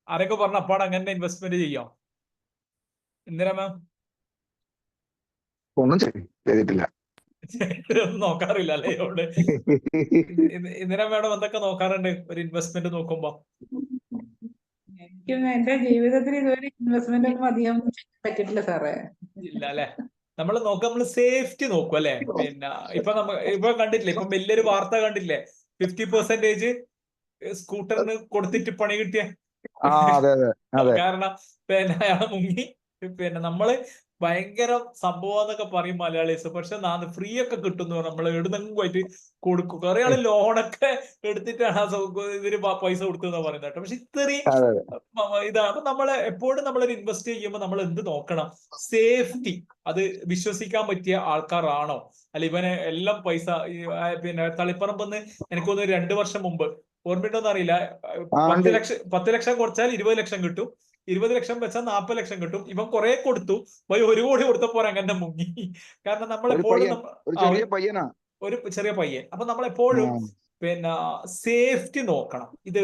ആരൊക്കെ പറഞ്ഞ അപ്പാട് അങ്ങനെ ഇൻവെസ്റ്റ്മെന്റ് ചെയ്യാം? ഇന്ദിര മാം ഒന്നും ചെയ്തിട്ടില്ല. നോക്കാറില്ല അല്ലേ? ഇവിടെ ഇന്ദിര മാഡം എന്തൊക്കെ നോക്കാറുണ്ട് ഒരു ഇൻവെസ്റ്റ്മെന്റ് നോക്കുമ്പോ? എനിക്ക് എന്റെ ജീവിതത്തിൽ ഇതുവരെ ഇൻവെസ്റ്റ്മെന്റ് ഒന്നും അധികം പറ്റിയിട്ടില്ല സാറേ. ഇല്ല അല്ലെ, നമ്മൾ സേഫ്റ്റി നോക്കും അല്ലെ. ഇപ്പൊ കണ്ടിട്ടില്ലേ, ഇപ്പൊ വലിയൊരു വാർത്ത കണ്ടില്ലേ, 50% സ്കൂട്ടറിന് കൊടുത്തിട്ട് പണി കിട്ടിയ. കാരണം അയാളെ മുങ്ങി. നമ്മള് ഭയങ്കര സംഭവം എന്നൊക്കെ പറയും മലയാളീസ്. പക്ഷെ ഫ്രീ ഒക്കെ കിട്ടുന്നു, നമ്മൾ എവിടുന്നെങ്കിലും പോയിട്ട് കൊടുക്കും. കുറെ ആള് ലോണൊക്കെ എടുത്തിട്ടാണ് ഇതിന് പൈസ കൊടുത്തെന്ന് പറയുന്നത് കേട്ടോ. പക്ഷെ ഇത്രയും ഇതാണ്. അപ്പൊ നമ്മള് എപ്പോഴും നമ്മളൊരു ഇൻവെസ്റ്റ് ചെയ്യുമ്പോൾ നമ്മൾ എന്ത് നോക്കണം, സേഫ്റ്റി. അത് വിശ്വസിക്കാൻ പറ്റിയ ആൾക്കാരാണോ, അല്ല ഇവനെ എല്ലാം പൈസ തളിപ്പറമ്പെന്ന് എനിക്ക് തോന്നുന്നു 2 വർഷം മുമ്പ്, ഓർമ്മയുണ്ടോന്ന് അറിയില്ല, 10 ലക്ഷം കുറച്ചാൽ 20 ലക്ഷം കിട്ടും, 20 ലക്ഷം വെച്ചാൽ 40 ലക്ഷം കിട്ടും. ഇവൻ കുറെ കൊടുത്തു, 1 കോടി കൊടുത്തപ്പോൾ അങ്ങനെ മുങ്ങി. കാരണം നമ്മളെപ്പോഴും ഒരു ചെറിയ പയ്യൻ. അപ്പൊ നമ്മളെപ്പോഴും സേഫ്റ്റി നോക്കണം. ഇത്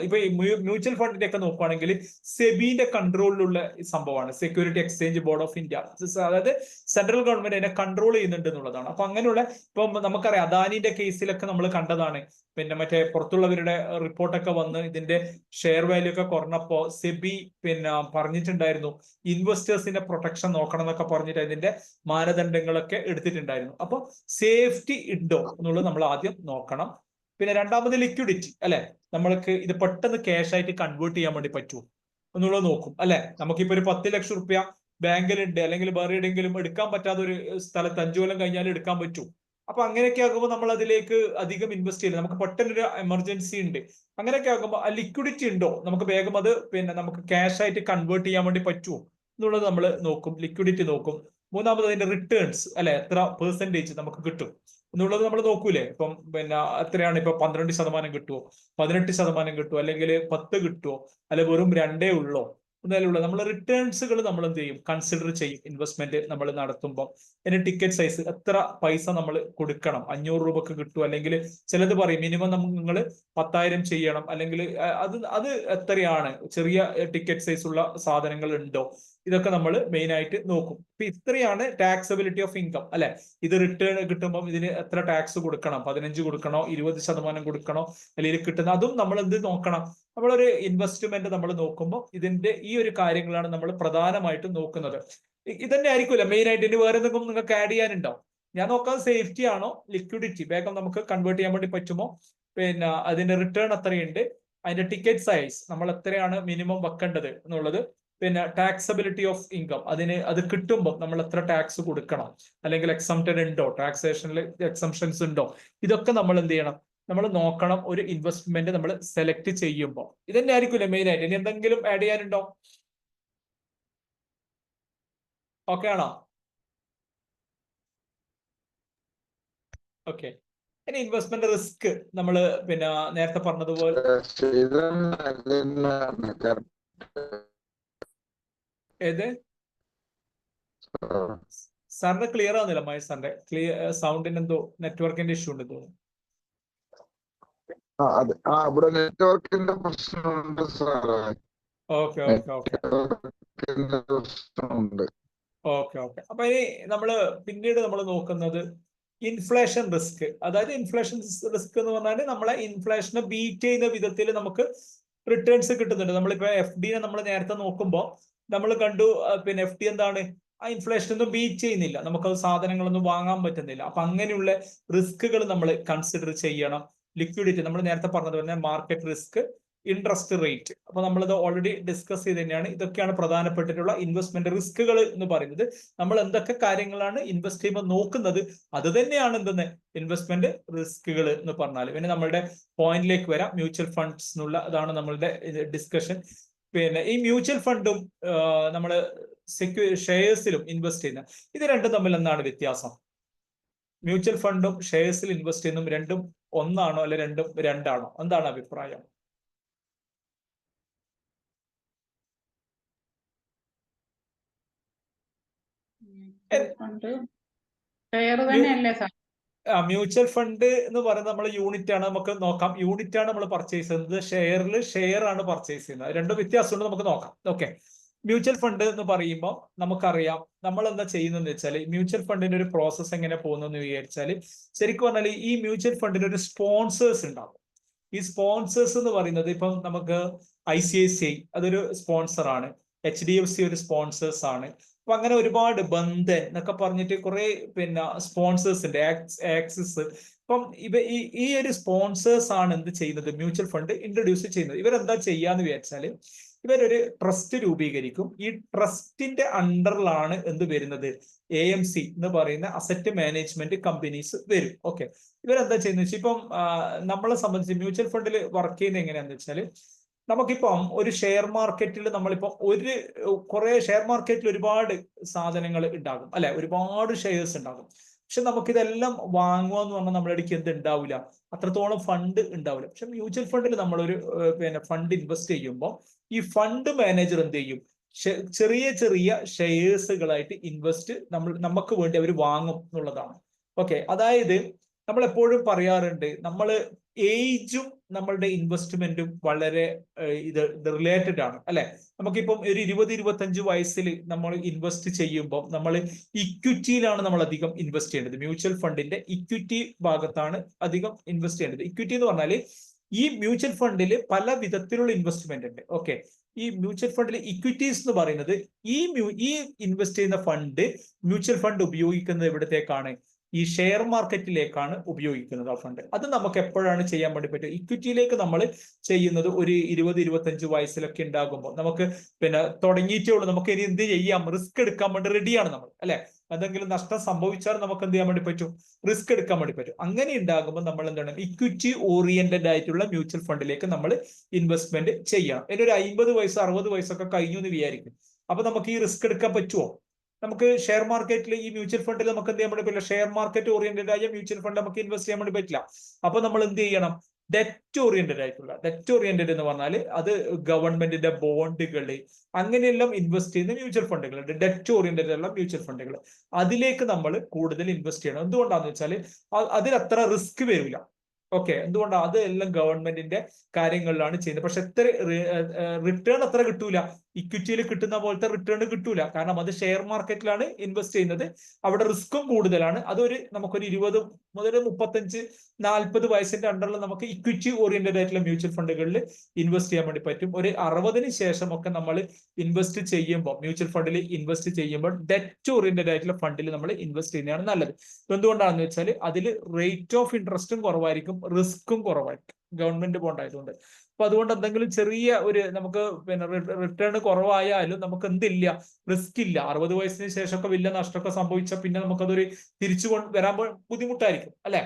ഇപ്പൊ മ്യൂച്വൽ ഫണ്ടിന്റെ ഒക്കെ നോക്കുകയാണെങ്കിൽ സെബിന്റെ കൺട്രോളിലുള്ള സംഭവമാണ് security exchange board of India. അതായത് സെൻട്രൽ ഗവൺമെന്റ് അതിനെ കൺട്രോൾ ചെയ്യുന്നുണ്ട് എന്നുള്ളതാണ്. അപ്പൊ അങ്ങനെയുള്ള ഇപ്പം നമുക്കറിയാം, അദാനിന്റെ കേസിലൊക്കെ നമ്മൾ കണ്ടതാണ്. മറ്റേ പുറത്തുള്ളവരുടെ റിപ്പോർട്ടൊക്കെ വന്ന് ഇതിന്റെ ഷെയർ വാല്യൂ ഒക്കെ കുറഞ്ഞപ്പോ സെബി പറഞ്ഞിട്ടുണ്ടായിരുന്നു ഇൻവെസ്റ്റേഴ്സിന്റെ പ്രൊട്ടക്ഷൻ നോക്കണം എന്നൊക്കെ പറഞ്ഞിട്ട് അതിന്റെ മാനദണ്ഡങ്ങളൊക്കെ എടുത്തിട്ടുണ്ടായിരുന്നു. അപ്പൊ സേഫ്റ്റി ഉണ്ടോ എന്നുള്ളത് നമ്മൾ ആദ്യം നോക്കണം. പിന്നെ രണ്ടാമത് ലിക്വിഡിറ്റി അല്ലെ, നമ്മൾക്ക് ഇത് പെട്ടെന്ന് ക്യാഷ് ആയിട്ട് കൺവേർട്ട് ചെയ്യാൻ വേണ്ടി പറ്റുമോ എന്നുള്ളത് നോക്കും അല്ലെ. നമുക്കിപ്പോ ഒരു 10 ലക്ഷം റുപ്യ ബാങ്കിലുണ്ട്, അല്ലെങ്കിൽ വേറെ എവിടെയെങ്കിലും എടുക്കാൻ പറ്റാത്ത ഒരു സ്ഥലത്ത് 5 കൊല്ലം കഴിഞ്ഞാൽ എടുക്കാൻ പറ്റും. അപ്പൊ അങ്ങനെയൊക്കെ ആകുമ്പോൾ നമ്മൾ അതിലേക്ക് അധികം ഇൻവെസ്റ്റ് ചെയ്യില്ല. നമുക്ക് പെട്ടെന്നൊരു എമർജൻസി ഉണ്ട്, അങ്ങനെയൊക്കെ ആകുമ്പോൾ ആ ലിക്വിഡിറ്റി ഉണ്ടോ, നമുക്ക് വേഗം അത് നമുക്ക് ക്യാഷ് ആയിട്ട് കൺവേർട്ട് ചെയ്യാൻ വേണ്ടി പറ്റുമോ എന്നുള്ളത് നമ്മൾ നോക്കും, ലിക്വിഡിറ്റി നോക്കും. മൂന്നാമത് അതിന്റെ റിട്ടേൺസ് അല്ലെ, എത്ര പെർസെന്റേജ് നമുക്ക് കിട്ടും എന്നുള്ളത് നമ്മൾ നോക്കൂലേ. ഇപ്പം എത്രയാണ്, ഇപ്പൊ 12% കിട്ടുമോ, 18% കിട്ടുമോ, അല്ലെങ്കിൽ 10 കിട്ടുമോ, അല്ലെ വെറും 2 ഉള്ളോ എന്നാലുള്ള നമ്മൾ റിട്ടേൺസുകൾ നമ്മൾ എന്ത് ചെയ്യും, കൺസിഡർ ചെയ്യും ഇൻവെസ്റ്റ്മെന്റ് നമ്മൾ നടത്തുമ്പോൾ. അതിന് ടിക്കറ്റ് സൈസ്, എത്ര പൈസ നമ്മൾ കൊടുക്കണം, 500 രൂപക്ക് കിട്ടുമോ, അല്ലെങ്കിൽ ചിലത് പറയും മിനിമം നിങ്ങൾ 10,000 ചെയ്യണം, അല്ലെങ്കിൽ അത് എത്രയാണ്, ചെറിയ ടിക്കറ്റ് സൈസ് ഉള്ള സാധനങ്ങൾ ഉണ്ടോ, ഇതൊക്കെ നമ്മൾ മെയിൻ ആയിട്ട് നോക്കും. ഇപ്പൊ ഇത്രയാണ് ടാക്സബിലിറ്റി ഓഫ് ഇൻകം അല്ലെ. ഇത് റിട്ടേൺ കിട്ടുമ്പോൾ ഇതിന് എത്ര ടാക്സ് കൊടുക്കണം, 15 കൊടുക്കണോ, 20% കൊടുക്കണോ, അല്ലെങ്കിൽ കിട്ടുന്ന അതും നമ്മൾ എന്ത് നോക്കണം. നമ്മളൊരു ഇൻവെസ്റ്റ്മെന്റ് നമ്മൾ നോക്കുമ്പോൾ ഇതിന്റെ ഈ ഒരു കാര്യങ്ങളാണ് നമ്മൾ പ്രധാനമായിട്ടും നോക്കുന്നത്. ഇതന്നെ ആയിരിക്കില്ല മെയിൻ ആയിട്ട്. ഇനി വേറെ എന്തെങ്കിലും നിങ്ങൾക്ക് ആഡ് ചെയ്യാനുണ്ടോ? ഞാൻ നോക്കാം സേഫ്റ്റി ആണോ, ലിക്വിഡിറ്റി വേഗം നമുക്ക് കൺവേർട്ട് ചെയ്യാൻ വേണ്ടി പറ്റുമോ, പിന്നെ അതിന്റെ റിട്ടേൺ എത്രയുണ്ട്, അതിന്റെ ടിക്കറ്റ് സൈസ് നമ്മൾ എത്രയാണ് മിനിമം വെക്കേണ്ടത് എന്നുള്ളത്, പിന്നെ ടാക്സബിലിറ്റി ഓഫ് ഇൻകം അത് കിട്ടുമ്പോൾ നമ്മൾ എത്ര ടാക്സ് കൊടുക്കണം, അല്ലെങ്കിൽ എക്സംപ്റ്റഡ് ഉണ്ടോ, ടാക്സേഷനിൽ എക്സംഷൻസ് ഉണ്ടോ, ഇതൊക്കെ നമ്മൾ എന്ത് ചെയ്യണം, നമ്മൾ നോക്കണം ഒരു ഇൻവെസ്റ്റ്മെന്റ് നമ്മൾ സെലക്ട് ചെയ്യുമ്പോൾ. ഇതന്നെ ആയിരിക്കില്ലേ മെയിൻ ആയിട്ട്. ഇനി എന്തെങ്കിലും ആഡ് ചെയ്യാനുണ്ടോ? ഓക്കെ ആണോ? ഓക്കെ. ഇനി ഇൻവെസ്റ്റ്മെന്റ് റിസ്ക് നമ്മൾ പിന്നെ നേരത്തെ പറഞ്ഞതുപോലെ ഏത് സാറിന്റെ ക്ലിയർ ആവുന്നില്ല. മഹേഷ് സാറിന്റെ സൗണ്ടിന് എന്തോ നെറ്റ്വർക്കിന്റെ ഇഷ്യൂ ഉണ്ട് തോന്നുന്നു. ഇവിടെ നെറ്റ്വർക്കിന്റെ പ്രശ്നമുണ്ട് സാറേ. ഓക്കെ ഓക്കെ ഓക്കെ പ്രശ്നമുണ്ട്. Okay okay. അപ്പൊ ഇനി നമ്മള് പിന്നീട് നമ്മൾ നോക്കുന്നത് ഇൻഫ്ലേഷൻ റിസ്ക്. അതായത് ഇൻഫ്ലേഷൻ റിസ്ക് എന്ന് പറഞ്ഞാൽ നമ്മളെ ഇൻഫ്ലേഷനെ ബീറ്റ് ചെയ്യുന്ന വിധത്തിൽ നമുക്ക് റിട്ടേൺസ് കിട്ടുന്നുണ്ട്. നമ്മളിപ്പോ FD നമ്മൾ നേരത്തെ നോക്കുമ്പോൾ നമ്മൾ കണ്ടു, പിന്നെ FD എന്താണ്, ആ ഇൻഫ്ലേഷൻ ഒന്നും ബീറ്റ് ചെയ്യുന്നില്ല, നമുക്കത് സാധനങ്ങളൊന്നും വാങ്ങാൻ പറ്റുന്നില്ല. അപ്പൊ അങ്ങനെയുള്ള റിസ്കുകൾ നമ്മൾ കൺസിഡർ ചെയ്യണം. ലിക്വിഡിറ്റി നമ്മൾ നേരത്തെ പറഞ്ഞതുപോലെ മാർക്കറ്റ് റിസ്ക്, ഇൻട്രസ്റ്റ് റേറ്റ്. അപ്പൊ നമ്മളിത് ഓൾറെഡി ഡിസ്കസ് ചെയ്ത് തന്നെയാണ്. ഇതൊക്കെയാണ് പ്രധാനപ്പെട്ടിട്ടുള്ള ഇൻവെസ്റ്റ്മെന്റ് റിസ്കുകൾ എന്ന് പറയുന്നത്. നമ്മൾ എന്തൊക്കെ കാര്യങ്ങളാണ് ഇൻവെസ്റ്റ് ചെയ്യുമ്പോൾ നോക്കുന്നത് അത് തന്നെയാണ് എന്തെന്ന് ഇൻവെസ്റ്റ്മെന്റ് റിസ്കുകൾ എന്ന് പറഞ്ഞാൽ. പിന്നെ നമ്മളുടെ പോയിന്റിലേക്ക് വരാം, മ്യൂച്വൽ ഫണ്ട്സ് എന്നുള്ള അതാണ് നമ്മളുടെ ഡിസ്കഷൻ. പിന്നെ ഈ മ്യൂച്വൽ ഫണ്ടും നമ്മൾ ഷെയർസിലും ഇൻവെസ്റ്റ് ചെയ്യുന്ന ഇത് രണ്ടും തമ്മിൽ എന്താണ് വ്യത്യാസം? മ്യൂച്വൽ ഫണ്ടും ഷെയർസിൽ ഇൻവെസ്റ്റ് ചെയ്യുന്നതും രണ്ടും ഒന്നാണോ അല്ലെ രണ്ടും രണ്ടാണോ? എന്താണ് അഭിപ്രായം? മ്യൂച്വൽ ഫണ്ട് എന്ന് പറയുന്നത് നമ്മൾ യൂണിറ്റ് ആണ്, നമുക്ക് നോക്കാം. യൂണിറ്റ് ആണ് നമ്മൾ പർച്ചേസ് ചെയ്യുന്നത്, ഷെയറിൽ ഷെയർ ആണ് പർച്ചേസ് ചെയ്യുന്നത്. രണ്ടും വ്യത്യാസമുണ്ട്, നമുക്ക് നോക്കാം. ഓക്കെ. മ്യൂച്വൽ ഫണ്ട് എന്ന് പറയുമ്പോൾ നമുക്കറിയാം നമ്മൾ എന്താ ചെയ്യുന്നതെന്ന് വെച്ചാൽ മ്യൂച്വൽ ഫണ്ടിന്റെ ഒരു പ്രോസസ്സ് എങ്ങനെ പോകുന്നതെന്ന് വിചാരിച്ചാൽ, ശരിക്കും പറഞ്ഞാൽ ഈ മ്യൂച്വൽ ഫണ്ടിന് ഒരു സ്പോൺസേഴ്സ് ഉണ്ടാവും. ഈ സ്പോൺസേഴ്സ് എന്ന് പറയുന്നത് ഇപ്പം നമുക്ക് ICICI അതൊരു സ്പോൺസറാണ്, HDFC ഒരു സ്പോൺസേഴ്സ് ആണ്. അപ്പൊ അങ്ങനെ ഒരുപാട് ബന്ധൻ എന്നൊക്കെ പറഞ്ഞിട്ട് കുറെ പിന്നെ സ്പോൺസേഴ്സ് ഉണ്ട്, ആക്സിസ്. അപ്പം ഈ ഒരു സ്പോൺസേഴ്സ് ആണ് എന്ത് ചെയ്യുന്നത്, മ്യൂച്വൽ ഫണ്ട് ഇൻട്രൊഡ്യൂസ് ചെയ്യുന്നത്. ഇവരെന്താ ചെയ്യാന്ന് വിചാരിച്ചാല് ഇവരൊരു ട്രസ്റ്റ് രൂപീകരിക്കും. ഈ ട്രസ്റ്റിന്റെ അണ്ടറിലാണ് എന്ത് വരുന്നത്, AMC എന്ന് പറയുന്ന അസറ്റ് മാനേജ്മെന്റ് കമ്പനീസ് വരും. ഓക്കെ. ഇവരെന്താ ചെയ്യുന്നത് വെച്ചാൽ ഇപ്പം നമ്മളെ സംബന്ധിച്ച് മ്യൂച്വൽ ഫണ്ടിൽ വർക്ക് ചെയ്യുന്നത് എങ്ങനെയാന്ന് വെച്ചാൽ, നമുക്കിപ്പം ഒരു ഷെയർ മാർക്കറ്റിൽ നമ്മളിപ്പം കുറെ ഷെയർ മാർക്കറ്റിൽ ഒരുപാട് സാധനങ്ങൾ ഉണ്ടാകും അല്ലെ, ഒരുപാട് ഷെയർസ് ഉണ്ടാകും. പക്ഷെ നമുക്കിതെല്ലാം വാങ്ങുക എന്ന് പറഞ്ഞാൽ നമ്മുടെ ഇടയ്ക്ക് എന്ത് ഉണ്ടാവില്ല, അത്രത്തോളം ഫണ്ട് ഉണ്ടാവില്ല. പക്ഷെ മ്യൂച്വൽ ഫണ്ടിൽ നമ്മളൊരു പിന്നെ ഫണ്ട് ഇൻവെസ്റ്റ് ചെയ്യുമ്പോൾ ഈ ഫണ്ട് മാനേജർ എന്ത് ചെയ്യും, ചെറിയ ചെറിയ ഷെയർസുകളായിട്ട് ഇൻവെസ്റ്റ് നമുക്ക് വേണ്ടി അവർ വാങ്ങും എന്നുള്ളതാണ്. ഓക്കെ. അതായത് നമ്മൾ എപ്പോഴും പറയാറുണ്ട്, നമ്മൾ ഏജും നമ്മളുടെ ഇൻവെസ്റ്റ്മെന്റും വളരെ ഇത് റിലേറ്റഡ് ആണ് അല്ലെ. നമുക്കിപ്പം ഒരു 20-25 വയസ്സിൽ നമ്മൾ ഇൻവെസ്റ്റ് ചെയ്യുമ്പോൾ നമ്മൾ ഇക്വിറ്റിയിലാണ് നമ്മൾ അധികം ഇൻവെസ്റ്റ് ചെയ്യേണ്ടത്. മ്യൂച്വൽ ഫണ്ടിന്റെ ഇക്വിറ്റി ഭാഗത്താണ് അധികം ഇൻവെസ്റ്റ് ചെയ്യേണ്ടത്. ഇക്വിറ്റി എന്ന് പറഞ്ഞാൽ ഈ മ്യൂച്വൽ ഫണ്ടിൽ പല വിധത്തിലുള്ള ഇൻവെസ്റ്റ്മെന്റ് ഉണ്ട്. ഓക്കെ. ഈ മ്യൂച്വൽ ഫണ്ടിൽ ഇക്വിറ്റീസ് എന്ന് പറയുന്നത് ഈ ഇൻവെസ്റ്റ് ചെയ്യുന്ന ഫണ്ട് മ്യൂച്വൽ ഫണ്ട് ഉപയോഗിക്കുന്നത് എവിടത്തേക്കാണ്, ഈ ഷെയർ മാർക്കറ്റിലേക്കാണ് ഉപയോഗിക്കുന്നത് ആ ഫണ്ട്. അത് നമുക്ക് എപ്പോഴാണ് ചെയ്യാൻ വേണ്ടി പറ്റുക, ഇക്വിറ്റിയിലേക്ക് നമ്മൾ ചെയ്യുന്നത് ഒരു 20-25 വയസ്സിലൊക്കെ ഉണ്ടാകുമ്പോൾ. നമുക്ക് പിന്നെ തുടങ്ങിയിട്ടേ ഉള്ളൂ, നമുക്ക് ഇനി എന്ത് ചെയ്യാം, റിസ്ക് എടുക്കാൻ വേണ്ടി റെഡിയാണ് നമ്മൾ അല്ലെ. എന്തെങ്കിലും നഷ്ടം സംഭവിച്ചാൽ നമുക്ക് എന്ത് ചെയ്യാൻ വേണ്ടി പറ്റും, റിസ്ക് എടുക്കാൻ വേണ്ടി പറ്റും. അങ്ങനെ ഉണ്ടാകുമ്പോൾ നമ്മൾ എന്താണ്, ഇക്വിറ്റി ഓറിയന്റഡ് ആയിട്ടുള്ള മ്യൂച്വൽ ഫണ്ടിലേക്ക് നമ്മൾ ഇൻവെസ്റ്റ്മെന്റ് ചെയ്യണം. ഒരു 50 വയസ്സ് 60 വയസ്സൊക്കെ കഴിഞ്ഞു എന്ന് വിചാരിക്കും. അപ്പൊ നമുക്ക് ഈ റിസ്ക് എടുക്കാൻ പറ്റുമോ? നമുക്ക് ഷെയർ മാർക്കറ്റിൽ ഈ മ്യൂച്വൽ ഫണ്ടിൽ നമുക്ക് എന്ത് ചെയ്യാൻ വേണ്ടി പറ്റില്ല, ഷെയർ മാർക്കറ്റ് ഓറിയന്റഡ് ആയ മ്യൂച്വൽ ഫണ്ട് നമുക്ക് ഇൻവെസ്റ്റ് ചെയ്യാൻ വേണ്ടി പറ്റില്ല. അപ്പൊ നമ്മൾ എന്ത് ചെയ്യണം, ഡെറ്റ് ഓറിയന്റഡ് ആയിട്ടുള്ള, ഡെറ്റ് ഓറിയന്റഡ് എന്ന് പറഞ്ഞാൽ അത് ഗവൺമെന്റിന്റെ ബോണ്ടുകൾ അങ്ങനെയെല്ലാം ഇൻവെസ്റ്റ് ചെയ്യുന്ന മ്യൂച്വൽ ഫണ്ടുകളുണ്ട്. ഡെറ്റ് ഓറിയന്റഡ് ഉള്ള മ്യൂച്വൽ ഫണ്ടുകൾ, അതിലേക്ക് നമ്മൾ കൂടുതൽ ഇൻവെസ്റ്റ് ചെയ്യണം. എന്തുകൊണ്ടാന്ന് വെച്ചാൽ അതിൽ അത്ര റിസ്ക് വരില്ല. ഓക്കെ, എന്തുകൊണ്ടാണ് അത് എല്ലാം ഗവൺമെന്റിന്റെ കാര്യങ്ങളിലാണ് ചെയ്യുന്നത്. പക്ഷെ റിട്ടേൺ അത്ര കിട്ടൂല, ഇക്വിറ്റിയിൽ കിട്ടുന്ന പോലത്തെ റിട്ടേൺ കിട്ടൂല. കാരണം അത് ഷെയർ മാർക്കറ്റിലാണ് ഇൻവെസ്റ്റ് ചെയ്യുന്നത്, അവിടെ റിസ്ക്കും കൂടുതലാണ്. അതൊരു നമുക്കൊരു 20 മുതൽ 35-40 വയസ്സിന്റെ അണ്ടറിൽ നമുക്ക് ഇക്വിറ്റി ഓറിയന്റഡ് ആയിട്ടുള്ള മ്യൂച്വൽ ഫണ്ടുകളിൽ ഇൻവെസ്റ്റ് ചെയ്യാൻ വേണ്ടി പറ്റും. ഒരു 60-ന് ശേഷം ഒക്കെ നമ്മൾ ഇൻവെസ്റ്റ് ചെയ്യുമ്പോൾ, മ്യൂച്വൽ ഫണ്ടിൽ ഇൻവെസ്റ്റ് ചെയ്യുമ്പോൾ ഡെറ്റ് ഓറിയന്റഡ് ആയിട്ടുള്ള ഫണ്ടിൽ നമ്മൾ ഇൻവെസ്റ്റ് ചെയ്യുന്നതാണ് നല്ലത്. എന്തുകൊണ്ടാണെന്ന് വെച്ചാൽ അതിൽ റേറ്റ് ഓഫ് ഇൻട്രസ്റ്റും കുറവായിരിക്കും, റിസ്ക്കും കുറവായിരിക്കും, ഗവൺമെന്റ് ബോണ്ട് ആയതുകൊണ്ട്. അപ്പൊ അതുകൊണ്ട് എന്തെങ്കിലും ചെറിയ ഒരു നമുക്ക് പിന്നെ റിട്ടേൺ കുറവായാലും നമുക്ക് എന്തില്ല, റിസ്ക് ഇല്ല. 60 വയസ്സിന് ശേഷമൊക്കെ വലിയ നഷ്ടമൊക്കെ സംഭവിച്ചാൽ പിന്നെ നമുക്കതൊരു തിരിച്ചു വരാൻ ബുദ്ധിമുട്ടായിരിക്കും അല്ലെ.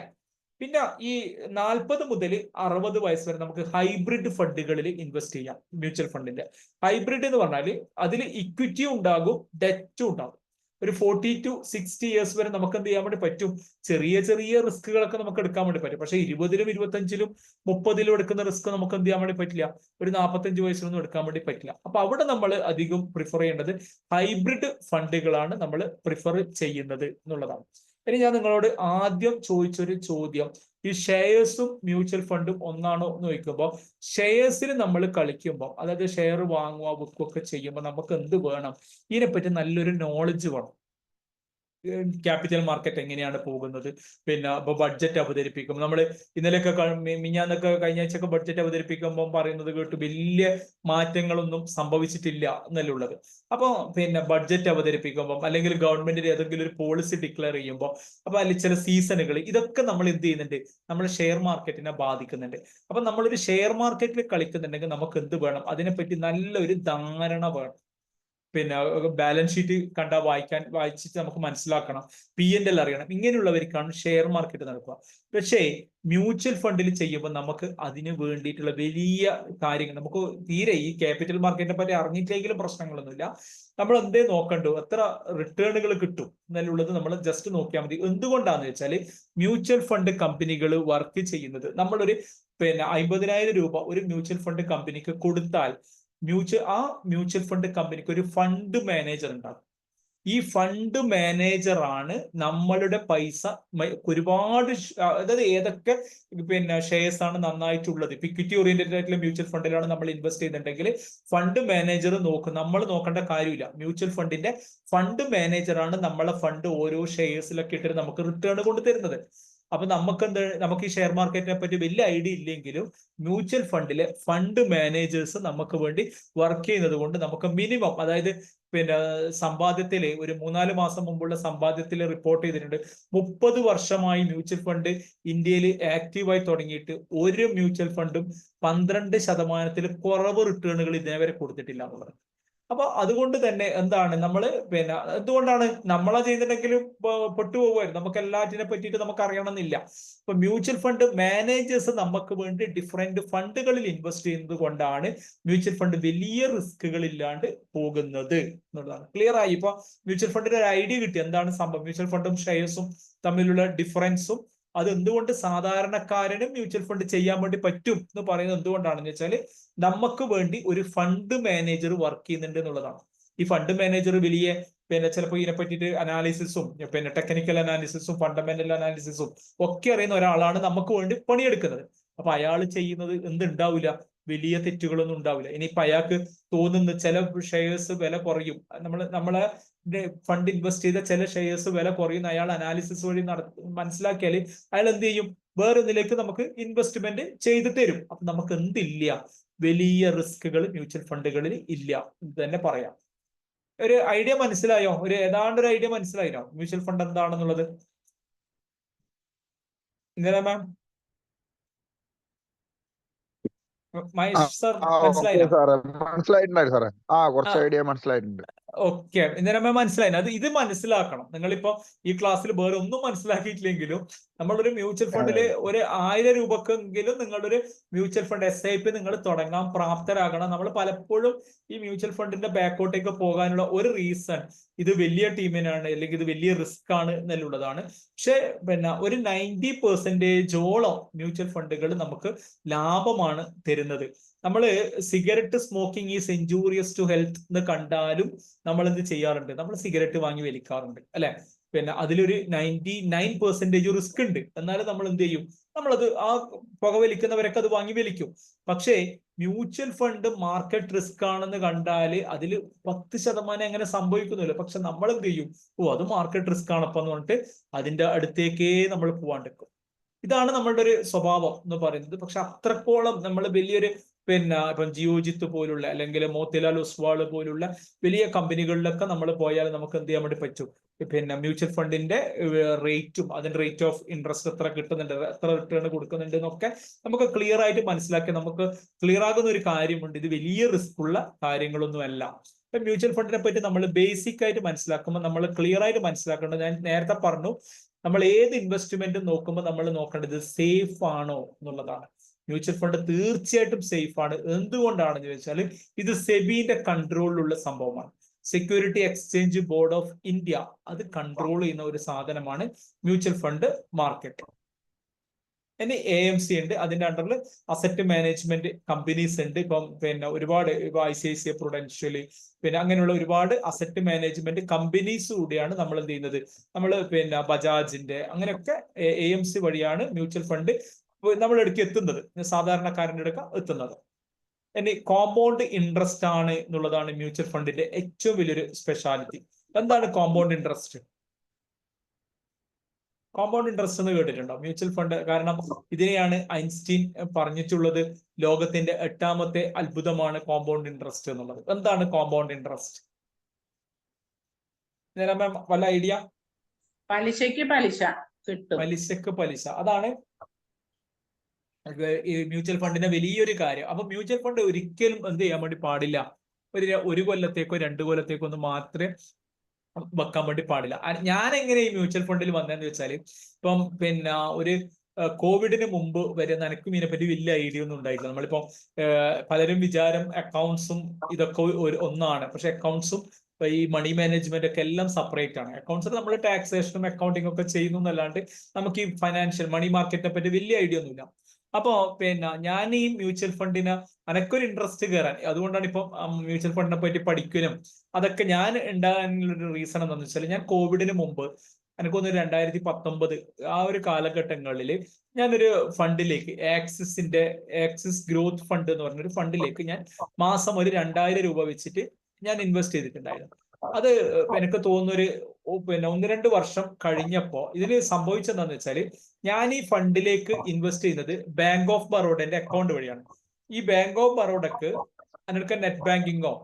പിന്നെ ഈ 40 മുതൽ 60 വയസ്സ് വരെ നമുക്ക് ഹൈബ്രിഡ് ഫണ്ടുകളിൽ ഇൻവെസ്റ്റ് ചെയ്യാം. മ്യൂച്വൽ ഫണ്ടിന്റെ ഹൈബ്രിഡ് എന്ന് പറഞ്ഞാൽ അതിൽ ഇക്വിറ്റി ഉണ്ടാകും, ഡെറ്റും ഉണ്ടാകും. ഒരു 40 to 60 ഇയേഴ്സ് വരെ നമുക്ക് എന്ത് ചെയ്യാൻ വേണ്ടി പറ്റും, ചെറിയ ചെറിയ റിസ്കുകളൊക്കെ നമുക്ക് എടുക്കാൻ വേണ്ടി പറ്റും. പക്ഷെ 20-ലും 25-ലും 30-ലും എടുക്കുന്ന റിസ്ക് നമുക്ക് എന്ത് ചെയ്യാൻ വേണ്ടി പറ്റില്ല, ഒരു 45 വയസ്സിലൊന്നും എടുക്കാൻ വേണ്ടി പറ്റില്ല. അപ്പൊ അവിടെ നമ്മൾ അധികം പ്രിഫർ ചെയ്യേണ്ടത് ഹൈബ്രിഡ് ഫണ്ടുകളാണ് നമ്മൾ പ്രിഫർ ചെയ്യുന്നത് എന്നുള്ളതാണ്. ഇനി ഞാൻ നിങ്ങളോട് ആദ്യം ചോദിച്ചൊരു ചോദ്യം, ഈ ഷെയർസും മ്യൂച്വൽ ഫണ്ടും ഒന്നാണോ എന്ന് ചോദിക്കുമ്പോൾ, ഷെയർസിൽ നമ്മൾ കളിക്കുമ്പോൾ, അതായത് ഷെയർ വാങ്ങുക വിൽക്കുകയൊക്കെ ചെയ്യുമ്പോൾ നമുക്ക് എന്ത് വേണം, ഇതിനെപ്പറ്റി നല്ലൊരു നോളജ് വേണം. ക്യാപിറ്റൽ മാർക്കറ്റ് എങ്ങനെയാണ് പോകുന്നത്, പിന്നെ ബഡ്ജറ്റ് അവതരിപ്പിക്കും. നമ്മൾ ഇന്നലെയൊക്കെ മിഞ്ഞാന്നൊക്കെ കഴിഞ്ഞ ആഴ്ചയൊക്കെ ബഡ്ജറ്റ് അവതരിപ്പിക്കുമ്പോൾ പറയുന്നത് കേട്ട് വലിയ മാറ്റങ്ങളൊന്നും സംഭവിച്ചിട്ടില്ല എന്നുള്ളത്. അപ്പൊ പിന്നെ ബഡ്ജറ്റ് അവതരിപ്പിക്കുമ്പോൾ അല്ലെങ്കിൽ ഗവൺമെന്റിന്റെ ഏതെങ്കിലും ഒരു പോളിസി ഡിക്ലെയർ ചെയ്യുമ്പോൾ, അപ്പൊ അതിൽ ചില സീസണുകൾ, ഇതൊക്കെ നമ്മൾ എന്ത് ചെയ്യുന്നുണ്ട്, നമ്മൾ ഷെയർ മാർക്കറ്റിനെ ബാധിക്കുന്നുണ്ട്. അപ്പൊ നമ്മളൊരു ഷെയർ മാർക്കറ്റിൽ കളിക്കുന്നുണ്ടെങ്കിൽ നമുക്ക് എന്ത് വേണം, അതിനെപ്പറ്റി നല്ലൊരു ധാരണ വേണം. പിന്നെ ബാലൻസ് ഷീറ്റ് വായിച്ചിട്ട് നമുക്ക് മനസ്സിലാക്കണം, P&L അറിയണം. ഇങ്ങനെയുള്ളവർക്കാണ് ഷെയർ മാർക്കറ്റ് നടക്കുക. പക്ഷേ മ്യൂച്വൽ ഫണ്ടിൽ ചെയ്യുമ്പോൾ നമുക്ക് അതിന് വേണ്ടിയിട്ടുള്ള വലിയ കാര്യങ്ങൾ, നമുക്ക് തീരെ ഈ ക്യാപിറ്റൽ മാർക്കറ്റിനെ പറ്റി അറിഞ്ഞിട്ടില്ലെങ്കിലും പ്രശ്നങ്ങളൊന്നുമില്ല. നമ്മൾ എന്തേ നോക്കണ്ടു, എത്ര റിട്ടേണുകൾ കിട്ടും എന്നുള്ളത് നമ്മൾ ജസ്റ്റ് നോക്കിയാൽ മതി. എന്തുകൊണ്ടാന്ന് വെച്ചാൽ മ്യൂച്വൽ ഫണ്ട് കമ്പനികൾ വർക്ക് ചെയ്യുന്നത്, നമ്മളൊരു പിന്നെ 50,000 രൂപ ഒരു മ്യൂച്വൽ ഫണ്ട് കമ്പനിക്ക് കൊടുത്താൽ മ്യൂച്വൽ ഫണ്ട് കമ്പനിക്ക് ഒരു ഫണ്ട് മാനേജർ ഉണ്ടാകും. ഈ ഫണ്ട് മാനേജറാണ് നമ്മളുടെ പൈസ ഒരുപാട്, അതായത് ഏതൊക്കെ പിന്നെ ഷെയർസ് ആണ് നന്നായിട്ടുള്ളത്. ഇപ്പൊ ഇക്വിറ്റി ഓറിയന്റഡ് ആയിട്ടുള്ള മ്യൂച്വൽ ഫണ്ടിലാണ് നമ്മൾ ഇൻവെസ്റ്റ് ചെയ്യുന്നുണ്ടെങ്കിൽ ഫണ്ട് മാനേജർ നോക്കും, നമ്മൾ നോക്കേണ്ട കാര്യമില്ല. മ്യൂച്വൽ ഫണ്ടിന്റെ ഫണ്ട് മാനേജറാണ് നമ്മളെ ഫണ്ട് ഓരോ ഷെയർസിലൊക്കെ ഇട്ടിട്ട് നമുക്ക് റിട്ടേൺ കൊണ്ട് തരുന്നത്. അപ്പൊ നമുക്ക് ഈ ഷെയർ മാർക്കറ്റിനെ പറ്റി വലിയ ഐഡിയ ഇല്ലെങ്കിലും മ്യൂച്വൽ ഫണ്ടിലെ ഫണ്ട് മാനേജേഴ്സ് നമുക്ക് വേണ്ടി വർക്ക് ചെയ്യുന്നത് കൊണ്ട് നമുക്ക് മിനിമം, അതായത് പിന്നെ സമ്പാദ്യത്തില് ഒരു 3-4 മാസം മുമ്പുള്ള സമ്പാദ്യത്തിൽ റിപ്പോർട്ട് ചെയ്തിട്ടുണ്ട്, 30 വർഷമായി മ്യൂച്വൽ ഫണ്ട് ഇന്ത്യയിൽ ആക്റ്റീവായി തുടങ്ങിയിട്ട് ഒരു മ്യൂച്വൽ ഫണ്ടും 12% കുറവ് റിട്ടേണുകൾ ഇതേവരെ കൊടുത്തിട്ടില്ല എന്നുള്ളത്. അപ്പൊ അതുകൊണ്ട് തന്നെ എന്താണ് നമ്മള് പിന്നെ എന്തുകൊണ്ടാണ് നമ്മളാ ചെയ്തിട്ടുണ്ടെങ്കിലും പെട്ടുപോകുമായിരുന്നു, നമുക്ക് എല്ലാറ്റിനെ പറ്റിയിട്ട് നമുക്ക് അറിയണമെന്നില്ല. ഇപ്പൊ മ്യൂച്വൽ ഫണ്ട് മാനേജേഴ്സ് നമുക്ക് വേണ്ടി ഡിഫറെന്റ് ഫണ്ടുകളിൽ ഇൻവെസ്റ്റ് ചെയ്യുന്നത് കൊണ്ടാണ് മ്യൂച്വൽ ഫണ്ട് വലിയ റിസ്കുകൾ ഇല്ലാണ്ട് പോകുന്നത് എന്നുള്ളതാണ്. ക്ലിയർ ആയി? ഇപ്പൊ മ്യൂച്വൽ ഫണ്ടിന്റെ ഒരു ഐഡിയ കിട്ടി എന്താണ് സംഭവം, മ്യൂച്വൽ ഫണ്ടും ഷെയർസും തമ്മിലുള്ള ഡിഫറൻസും, അത് എന്തുകൊണ്ട് സാധാരണക്കാരനും മ്യൂച്വൽ ഫണ്ട് ചെയ്യാൻ വേണ്ടി പറ്റും എന്ന് പറയുന്നത് എന്തുകൊണ്ടാണെന്ന് വെച്ചാൽ നമുക്ക് വേണ്ടി ഒരു ഫണ്ട് മാനേജർ വർക്ക് ചെയ്യുന്നുണ്ട് എന്നുള്ളതാണ്. ഈ ഫണ്ട് മാനേജർ വലിയ പിന്നെ ചിലപ്പോൾ ഇതിനെ പറ്റിയിട്ട് അനാലിസിസും പിന്നെ ടെക്നിക്കൽ അനാലിസിസും ഫണ്ടമെന്റൽ അനാലിസിസും ഒക്കെ അറിയുന്ന ഒരാളാണ് നമുക്ക് വേണ്ടി പണിയെടുക്കുന്നത്. അപ്പൊ അയാൾ ചെയ്യുന്നത് എന്തുണ്ടാവില്ല, വലിയ തെറ്റുകളൊന്നും ഉണ്ടാവില്ല. ഇനിയിപ്പൊ അയാൾക്ക് തോന്നുന്ന ചില ഷെയർസ് വില കുറയും, നമ്മളെ ഫണ്ട് ഇൻവെസ്റ്റ് ചെയ്ത ചില ഷെയർസ് വില കുറയുന്ന അയാൾ അനാലിസിസ് വഴി മനസ്സിലാക്കിയാൽ അയാൾ എന്ത് ചെയ്യും, വേറൊന്നിലേക്ക് നമുക്ക് ഇൻവെസ്റ്റ്മെന്റ് ചെയ്തു തരും. അപ്പൊ നമുക്ക് എന്തില്ല, വലിയ റിസ്കുകൾ മ്യൂച്വൽ ഫണ്ടുകളിൽ ഇല്ല എന്ന് തന്നെ പറയാം. ഒരു ഐഡിയ മനസ്സിലായോ? ഏതാണ്ട് ഒരു ഐഡിയ മനസ്സിലായോ മ്യൂച്വൽ ഫണ്ട് എന്താണെന്നുള്ളത്? ഇന്നലെ മാം മഹേഷ് സർ മനസ്സിലായില്ല? മനസ്സിലായിട്ടുണ്ടായിരുന്നു സാറേ. കുറച്ച് ഐഡിയ മനസ്സിലായിട്ടുണ്ട്. ഓക്കെ, ഇന്നലെ മാം മനസ്സിലായി. ഇത് മനസ്സിലാക്കണം. നിങ്ങളിപ്പോ ഈ ക്ലാസ്സിൽ വേറെ ഒന്നും മനസ്സിലാക്കിയിട്ടില്ലെങ്കിലും നമ്മളൊരു മ്യൂച്വൽ ഫണ്ടില് ഒരു 1000 രൂപക്കെങ്കിലും നിങ്ങളൊരു മ്യൂച്വൽ ഫണ്ട് SIP നിങ്ങൾ തുടങ്ങാൻ പ്രാപ്തരാകണം. നമ്മൾ പലപ്പോഴും ഈ മ്യൂച്വൽ ഫണ്ടിന്റെ ബാക്കോട്ടേക്ക് പോകാനുള്ള ഒരു റീസൺ ഇത് വലിയ ടീമിനാണ് അല്ലെങ്കിൽ ഇത് വലിയ റിസ്ക് ആണ് എന്നുള്ളതാണ്. പക്ഷെ പിന്നെ ഒരു 90% മ്യൂച്വൽ ഫണ്ടുകൾ നമുക്ക് ലാഭമാണ് തരുന്നത്. നമ്മള് cigarette smoking is injurious to health എന്ന് കണ്ടാലും നമ്മൾ എന്ത് ചെയ്യാറുണ്ട്, നമ്മൾ സിഗരറ്റ് വാങ്ങി വലിക്കാറുണ്ട് അല്ലെ. പിന്നെ അതിലൊരു 99% റിസ്ക് ഉണ്ട്, എന്നാലും നമ്മൾ എന്ത് ചെയ്യും, നമ്മളത് ആ പുക വലിക്കുന്നവരൊക്കെ അത് വാങ്ങി വലിക്കും. പക്ഷേ മ്യൂച്വൽ ഫണ്ട് മാർക്കറ്റ് റിസ്ക് ആണെന്ന് കണ്ടാൽ അതിൽ 10% അങ്ങനെ സംഭവിക്കുന്നില്ല. പക്ഷെ നമ്മൾ എന്ത് ചെയ്യും? അത് മാർക്കറ്റ് റിസ്ക് ആണപ്പം എന്ന് പറഞ്ഞിട്ട് അതിന്റെ അടുത്തേക്കേ നമ്മൾ പോവാണ്ടിരിക്കും. ഇതാണ് നമ്മളുടെ ഒരു സ്വഭാവം എന്ന് പറയുന്നത്. പക്ഷെ അത്രത്തോളം നമ്മൾ വലിയൊരു ഇപ്പം ജിയോജിത്ത് പോലുള്ള അല്ലെങ്കിൽ മോത്തിലാൽ ഒസ്വാൾ പോലുള്ള വലിയ കമ്പനികളിലൊക്കെ നമ്മൾ പോയാൽ നമുക്ക് എന്ത് ചെയ്യാൻ വേണ്ടി പറ്റും? മ്യൂച്വൽ ഫണ്ടിന്റെ റേറ്റും അതിന്റെ റേറ്റ് ഓഫ് ഇൻട്രസ്റ്റ് എത്ര കിട്ടുന്നുണ്ട്, എത്ര റിട്ടേൺ കൊടുക്കുന്നുണ്ട് എന്നൊക്കെ നമുക്ക് ക്ലിയർ ആയിട്ട് മനസ്സിലാക്കി നമുക്ക് ക്ലിയർ ആകുന്ന ഒരു കാര്യമുണ്ട്. ഇത് വലിയ റിസ്ക് ഉള്ള കാര്യങ്ങളൊന്നുമല്ല. ഇപ്പൊ മ്യൂച്വൽ ഫണ്ടിനെ പറ്റി നമ്മൾ ബേസിക് ആയിട്ട് മനസ്സിലാക്കുമ്പോൾ നമ്മൾ ക്ലിയർ ആയിട്ട് മനസ്സിലാക്കേണ്ടത്, ഞാൻ നേരത്തെ പറഞ്ഞു, നമ്മൾ ഏത് ഇൻവെസ്റ്റ്മെന്റും നോക്കുമ്പോൾ നമ്മൾ നോക്കേണ്ടത് സേഫ് ആണോ എന്നുള്ളതാണ്. മ്യൂച്വൽ ഫണ്ട് തീർച്ചയായിട്ടും സേഫ് ആണ്. എന്തുകൊണ്ടാണെന്ന് ചോദിച്ചാൽ ഇത് സെബിന്റെ കൺട്രോളിലുള്ള സംഭവമാണ്. Security exchange board of India അത് കൺട്രോൾ ചെയ്യുന്ന ഒരു സാധനമാണ് മ്യൂച്വൽ ഫണ്ട് മാർക്കറ്റ്. ഇനി AMC ഉണ്ട്, അതിന്റെ അണ്ടറിൽ അസറ്റ് മാനേജ്മെന്റ് കമ്പനീസ് ഉണ്ട്. ഇപ്പം ഒരുപാട് ICICI പ്രൊഡൻഷ്യൽ അങ്ങനെയുള്ള ഒരുപാട് അസറ്റ് മാനേജ്മെന്റ് കമ്പനീസ് കൂടിയാണ് നമ്മൾ എന്ത് ചെയ്യുന്നത്, നമ്മൾ ബജാജിന്റെ അങ്ങനെയൊക്കെ AMC വഴിയാണ് മ്യൂച്വൽ ഫണ്ട് നമ്മൾ അടുക്ക് എത്തുന്നത്, സാധാരണക്കാരൻ്റെ അടുക്ക എത്തുന്നത്. ഇനി കോമ്പൗണ്ട് ഇൻട്രസ്റ്റ് ആണ് എന്നുള്ളതാണ് മ്യൂച്വൽ ഫണ്ടിന്റെ ഏറ്റവും വലിയൊരു സ്പെഷ്യാലിറ്റി. എന്താണ് കോമ്പൗണ്ട് ഇൻട്രസ്റ്റ്? കോമ്പൗണ്ട് ഇൻട്രസ്റ്റ് എന്ന് കേട്ടിട്ടുണ്ടോ മ്യൂച്വൽ ഫണ്ട്? കാരണം ഇതിനെയാണ് ഐൻസ്റ്റീൻ പറഞ്ഞിട്ടുള്ളത് ലോകത്തിന്റെ 8ാമത്തെ അത്ഭുതമാണ് കോമ്പൗണ്ട് ഇൻട്രസ്റ്റ് എന്നുള്ളത്. എന്താണ് കോമ്പൗണ്ട് ഇൻട്രസ്റ്റ്? വല്ല ഐഡിയ? പലിശയ്ക്ക് പലിശ കിട്ടും. പലിശക്ക് പലിശ, അതാണ് ഈ മ്യൂച്വൽ ഫണ്ടിന്റെ വലിയൊരു കാര്യം. അപ്പൊ മ്യൂച്വൽ ഫണ്ട് ഒരിക്കലും എന്ത് ചെയ്യാൻ വേണ്ടി പാടില്ല, ഒരു കൊല്ലത്തേക്കോ 2 കൊല്ലത്തേക്കോ ഒന്നും മാത്രമേ വെക്കാൻ വേണ്ടി പാടില്ല. ഞാൻ എങ്ങനെ ഈ മ്യൂച്വൽ ഫണ്ടിൽ വന്നതെന്ന് വെച്ചാല്, ഇപ്പം ഒരു കോവിഡിന് മുമ്പ് വരെ എനിക്കും ഇതിനെപ്പറ്റി വലിയ ഐഡിയ ഒന്നും ഉണ്ടായിട്ടില്ല. നമ്മളിപ്പോ പലരും വിചാരം അക്കൗണ്ട്സും ഇതൊക്കെ ഒന്നാണ്. പക്ഷെ അക്കൗണ്ട്സും ഈ മണി മാനേജ്മെന്റ് ഒക്കെ എല്ലാം സെപ്പറേറ്റ് ആണ്. അക്കൗണ്ട്സിൽ നമ്മൾ ടാക്സേഷനും അക്കൗണ്ടിങ് ഒക്കെ ചെയ്യുന്നു എന്നല്ലാണ്ട് നമുക്ക് ഈ ഫൈനാൻഷ്യൽ മണി മാർക്കറ്റിനെ പറ്റി വലിയ ഐഡിയ ഒന്നുമില്ല. അപ്പോ ഞാൻ ഈ മ്യൂച്വൽ ഫണ്ടിന് എനക്കൊരു ഇൻട്രസ്റ്റ് കയറാൻ, അതുകൊണ്ടാണ് ഇപ്പം മ്യൂച്വൽ ഫണ്ടിനെ പറ്റി പഠിക്കലും അതൊക്കെ ഞാൻ ഉണ്ടാകാനുള്ളൊരു റീസൺ എന്താണെന്ന് വെച്ചാൽ, ഞാൻ കോവിഡിന് മുമ്പ് എനിക്കൊന്ന് 2019 ആ ഒരു കാലഘട്ടങ്ങളിൽ ഞാനൊരു ഫണ്ടിലേക്ക് ആക്സിസ് ഗ്രോത്ത് ഫണ്ട് എന്ന് പറഞ്ഞൊരു ഫണ്ടിലേക്ക് ഞാൻ മാസം ഒരു 2000 രൂപ വെച്ചിട്ട് ഞാൻ ഇൻവെസ്റ്റ് ചെയ്തിട്ടുണ്ടായിരുന്നു. അത് എനിക്ക് തോന്നുന്നൊരു 1-2 വർഷം കഴിഞ്ഞപ്പോ ഇതിൽ സംഭവിച്ചെന്താന്ന് വെച്ചാൽ, ഞാൻ ഈ ഫണ്ടിലേക്ക് ഇൻവെസ്റ്റ് ചെയ്യുന്നത് ബാങ്ക് ഓഫ് ബറോഡന്റെ അക്കൗണ്ട് വഴിയാണ്. ഈ ബാങ്ക് ഓഫ് ബറോഡക്ക് എനിക്ക് നെറ്റ് ബാങ്കിങ്ങോ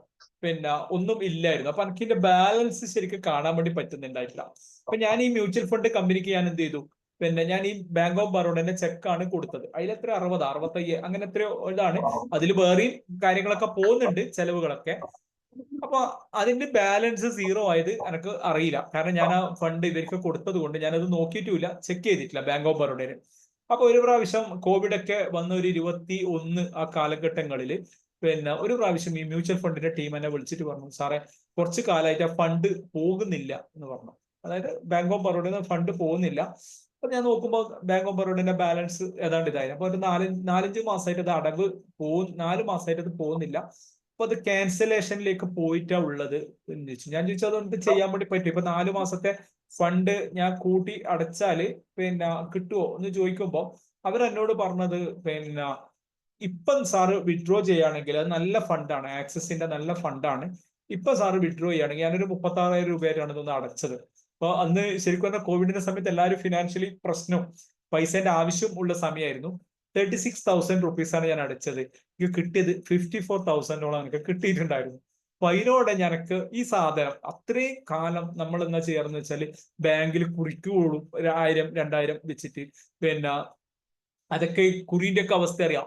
ഒന്നും ഇല്ലായിരുന്നു. അപ്പൊ എനിക്ക് ഇതിന്റെ ബാലൻസ് ശരിക്കും കാണാൻ വേണ്ടി പറ്റുന്നുണ്ടായിട്ടില്ല. അപ്പൊ ഞാൻ ഈ മ്യൂച്വൽ ഫണ്ട് കമ്പനിക്ക് ഞാൻ എന്ത് ചെയ്തു, ഞാൻ ഈ ബാങ്ക് ഓഫ് ബറോഡന്റെ ചെക്കാണ് കൊടുത്തത്. അതിലെത്ര 60, 65 അങ്ങനെ എത്രയോ ഇതാണ്. അതിൽ വേറെയും കാര്യങ്ങളൊക്കെ പോകുന്നുണ്ട്, ചെലവുകളൊക്കെ. അപ്പൊ അതിന്റെ ബാലൻസ് 0 ആയത് എനിക്ക് അറിയില്ല. കാരണം ഞാൻ ആ ഫണ്ട് ഇവർക്ക് കൊടുത്തത് കൊണ്ട് ഞാനത് നോക്കിയിട്ടുമില്ല, ചെക്ക് ചെയ്തിട്ടില്ല ബാങ്ക് ഓഫ് ബറോഡയിൽ. അപ്പൊ ഒരു പ്രാവശ്യം കോവിഡ് ഒക്കെ വന്ന ഒരു 21 ആ കാലഘട്ടങ്ങളിൽ ഒരു പ്രാവശ്യം ഈ മ്യൂച്വൽ ഫണ്ടിന്റെ ടീം എന്നെ വിളിച്ചിട്ട് പറഞ്ഞു, സാറേ കുറച്ച് കാലമായിട്ട് ആ ഫണ്ട് പോകുന്നില്ല എന്ന് പറഞ്ഞു. അതായത് ബാങ്ക് ഓഫ് ബറോഡയിൽ നിന്ന് ഫണ്ട് പോകുന്നില്ല. അപ്പൊ ഞാൻ നോക്കുമ്പോൾ ബാങ്ക് ഓഫ് ബറോഡയുടെ ബാലൻസ് ഏതാണ്ട് ഇതായിരുന്നു. അപ്പൊ ഒരു 4-5 മാസമായിട്ട് അത് 4 മാസമായിട്ട് അത് പോകുന്നില്ല. അപ്പൊ അത് ക്യാൻസലേഷനിലേക്ക് പോയിട്ടാ ഉള്ളത് എന്ന് ചോദിച്ചു. ഞാൻ ചോദിച്ചു അതൊന്നും ചെയ്യാൻ വേണ്ടി പറ്റും, ഇപ്പൊ 4 മാസത്തെ ഫണ്ട് ഞാൻ കൂട്ടി അടച്ചാല് കിട്ടുമോ എന്ന് ചോദിക്കുമ്പോൾ അവരെന്നോട് പറഞ്ഞത് ഇപ്പം സാറ് വിഡ്രോ ചെയ്യുകയാണെങ്കിൽ അത് നല്ല ഫണ്ടാണ്, ആക്സിസിന്റെ നല്ല ഫണ്ടാണ്. ഇപ്പൊ സാറ് വിഡ്രോ ചെയ്യുകയാണെങ്കിൽ ഞാനൊരു 36,000 രൂപയായിട്ടാണ് ഇതൊന്ന് അടച്ചത്. അപ്പൊ അന്ന് ശരിക്കും പറഞ്ഞാൽ കോവിഡിന്റെ സമയത്ത് എല്ലാവരും ഫിനാൻഷ്യലി പ്രശ്നവും പൈസന്റെ ആവശ്യം ഉള്ള സമയമായിരുന്നു. 36,000 റുപ്പീസാണ് ഞാൻ അടച്ചത്. എനിക്ക് കിട്ടിയത് 54,000 എനിക്ക് കിട്ടിയിട്ടുണ്ടായിരുന്നു. അപ്പൊ അതിനോടെ ഞങ്ങൾക്ക് ഈ സാധനം അത്രയും കാലം നമ്മൾ എന്താ ചെയ്യാറെന്ന് വെച്ചാൽ, ബാങ്കിൽ കുറിക്കുള്ളൂ 1000-2000 വെച്ചിട്ട്. അതൊക്കെ കുറിന്റെ ഒക്കെ അവസ്ഥ അറിയാം.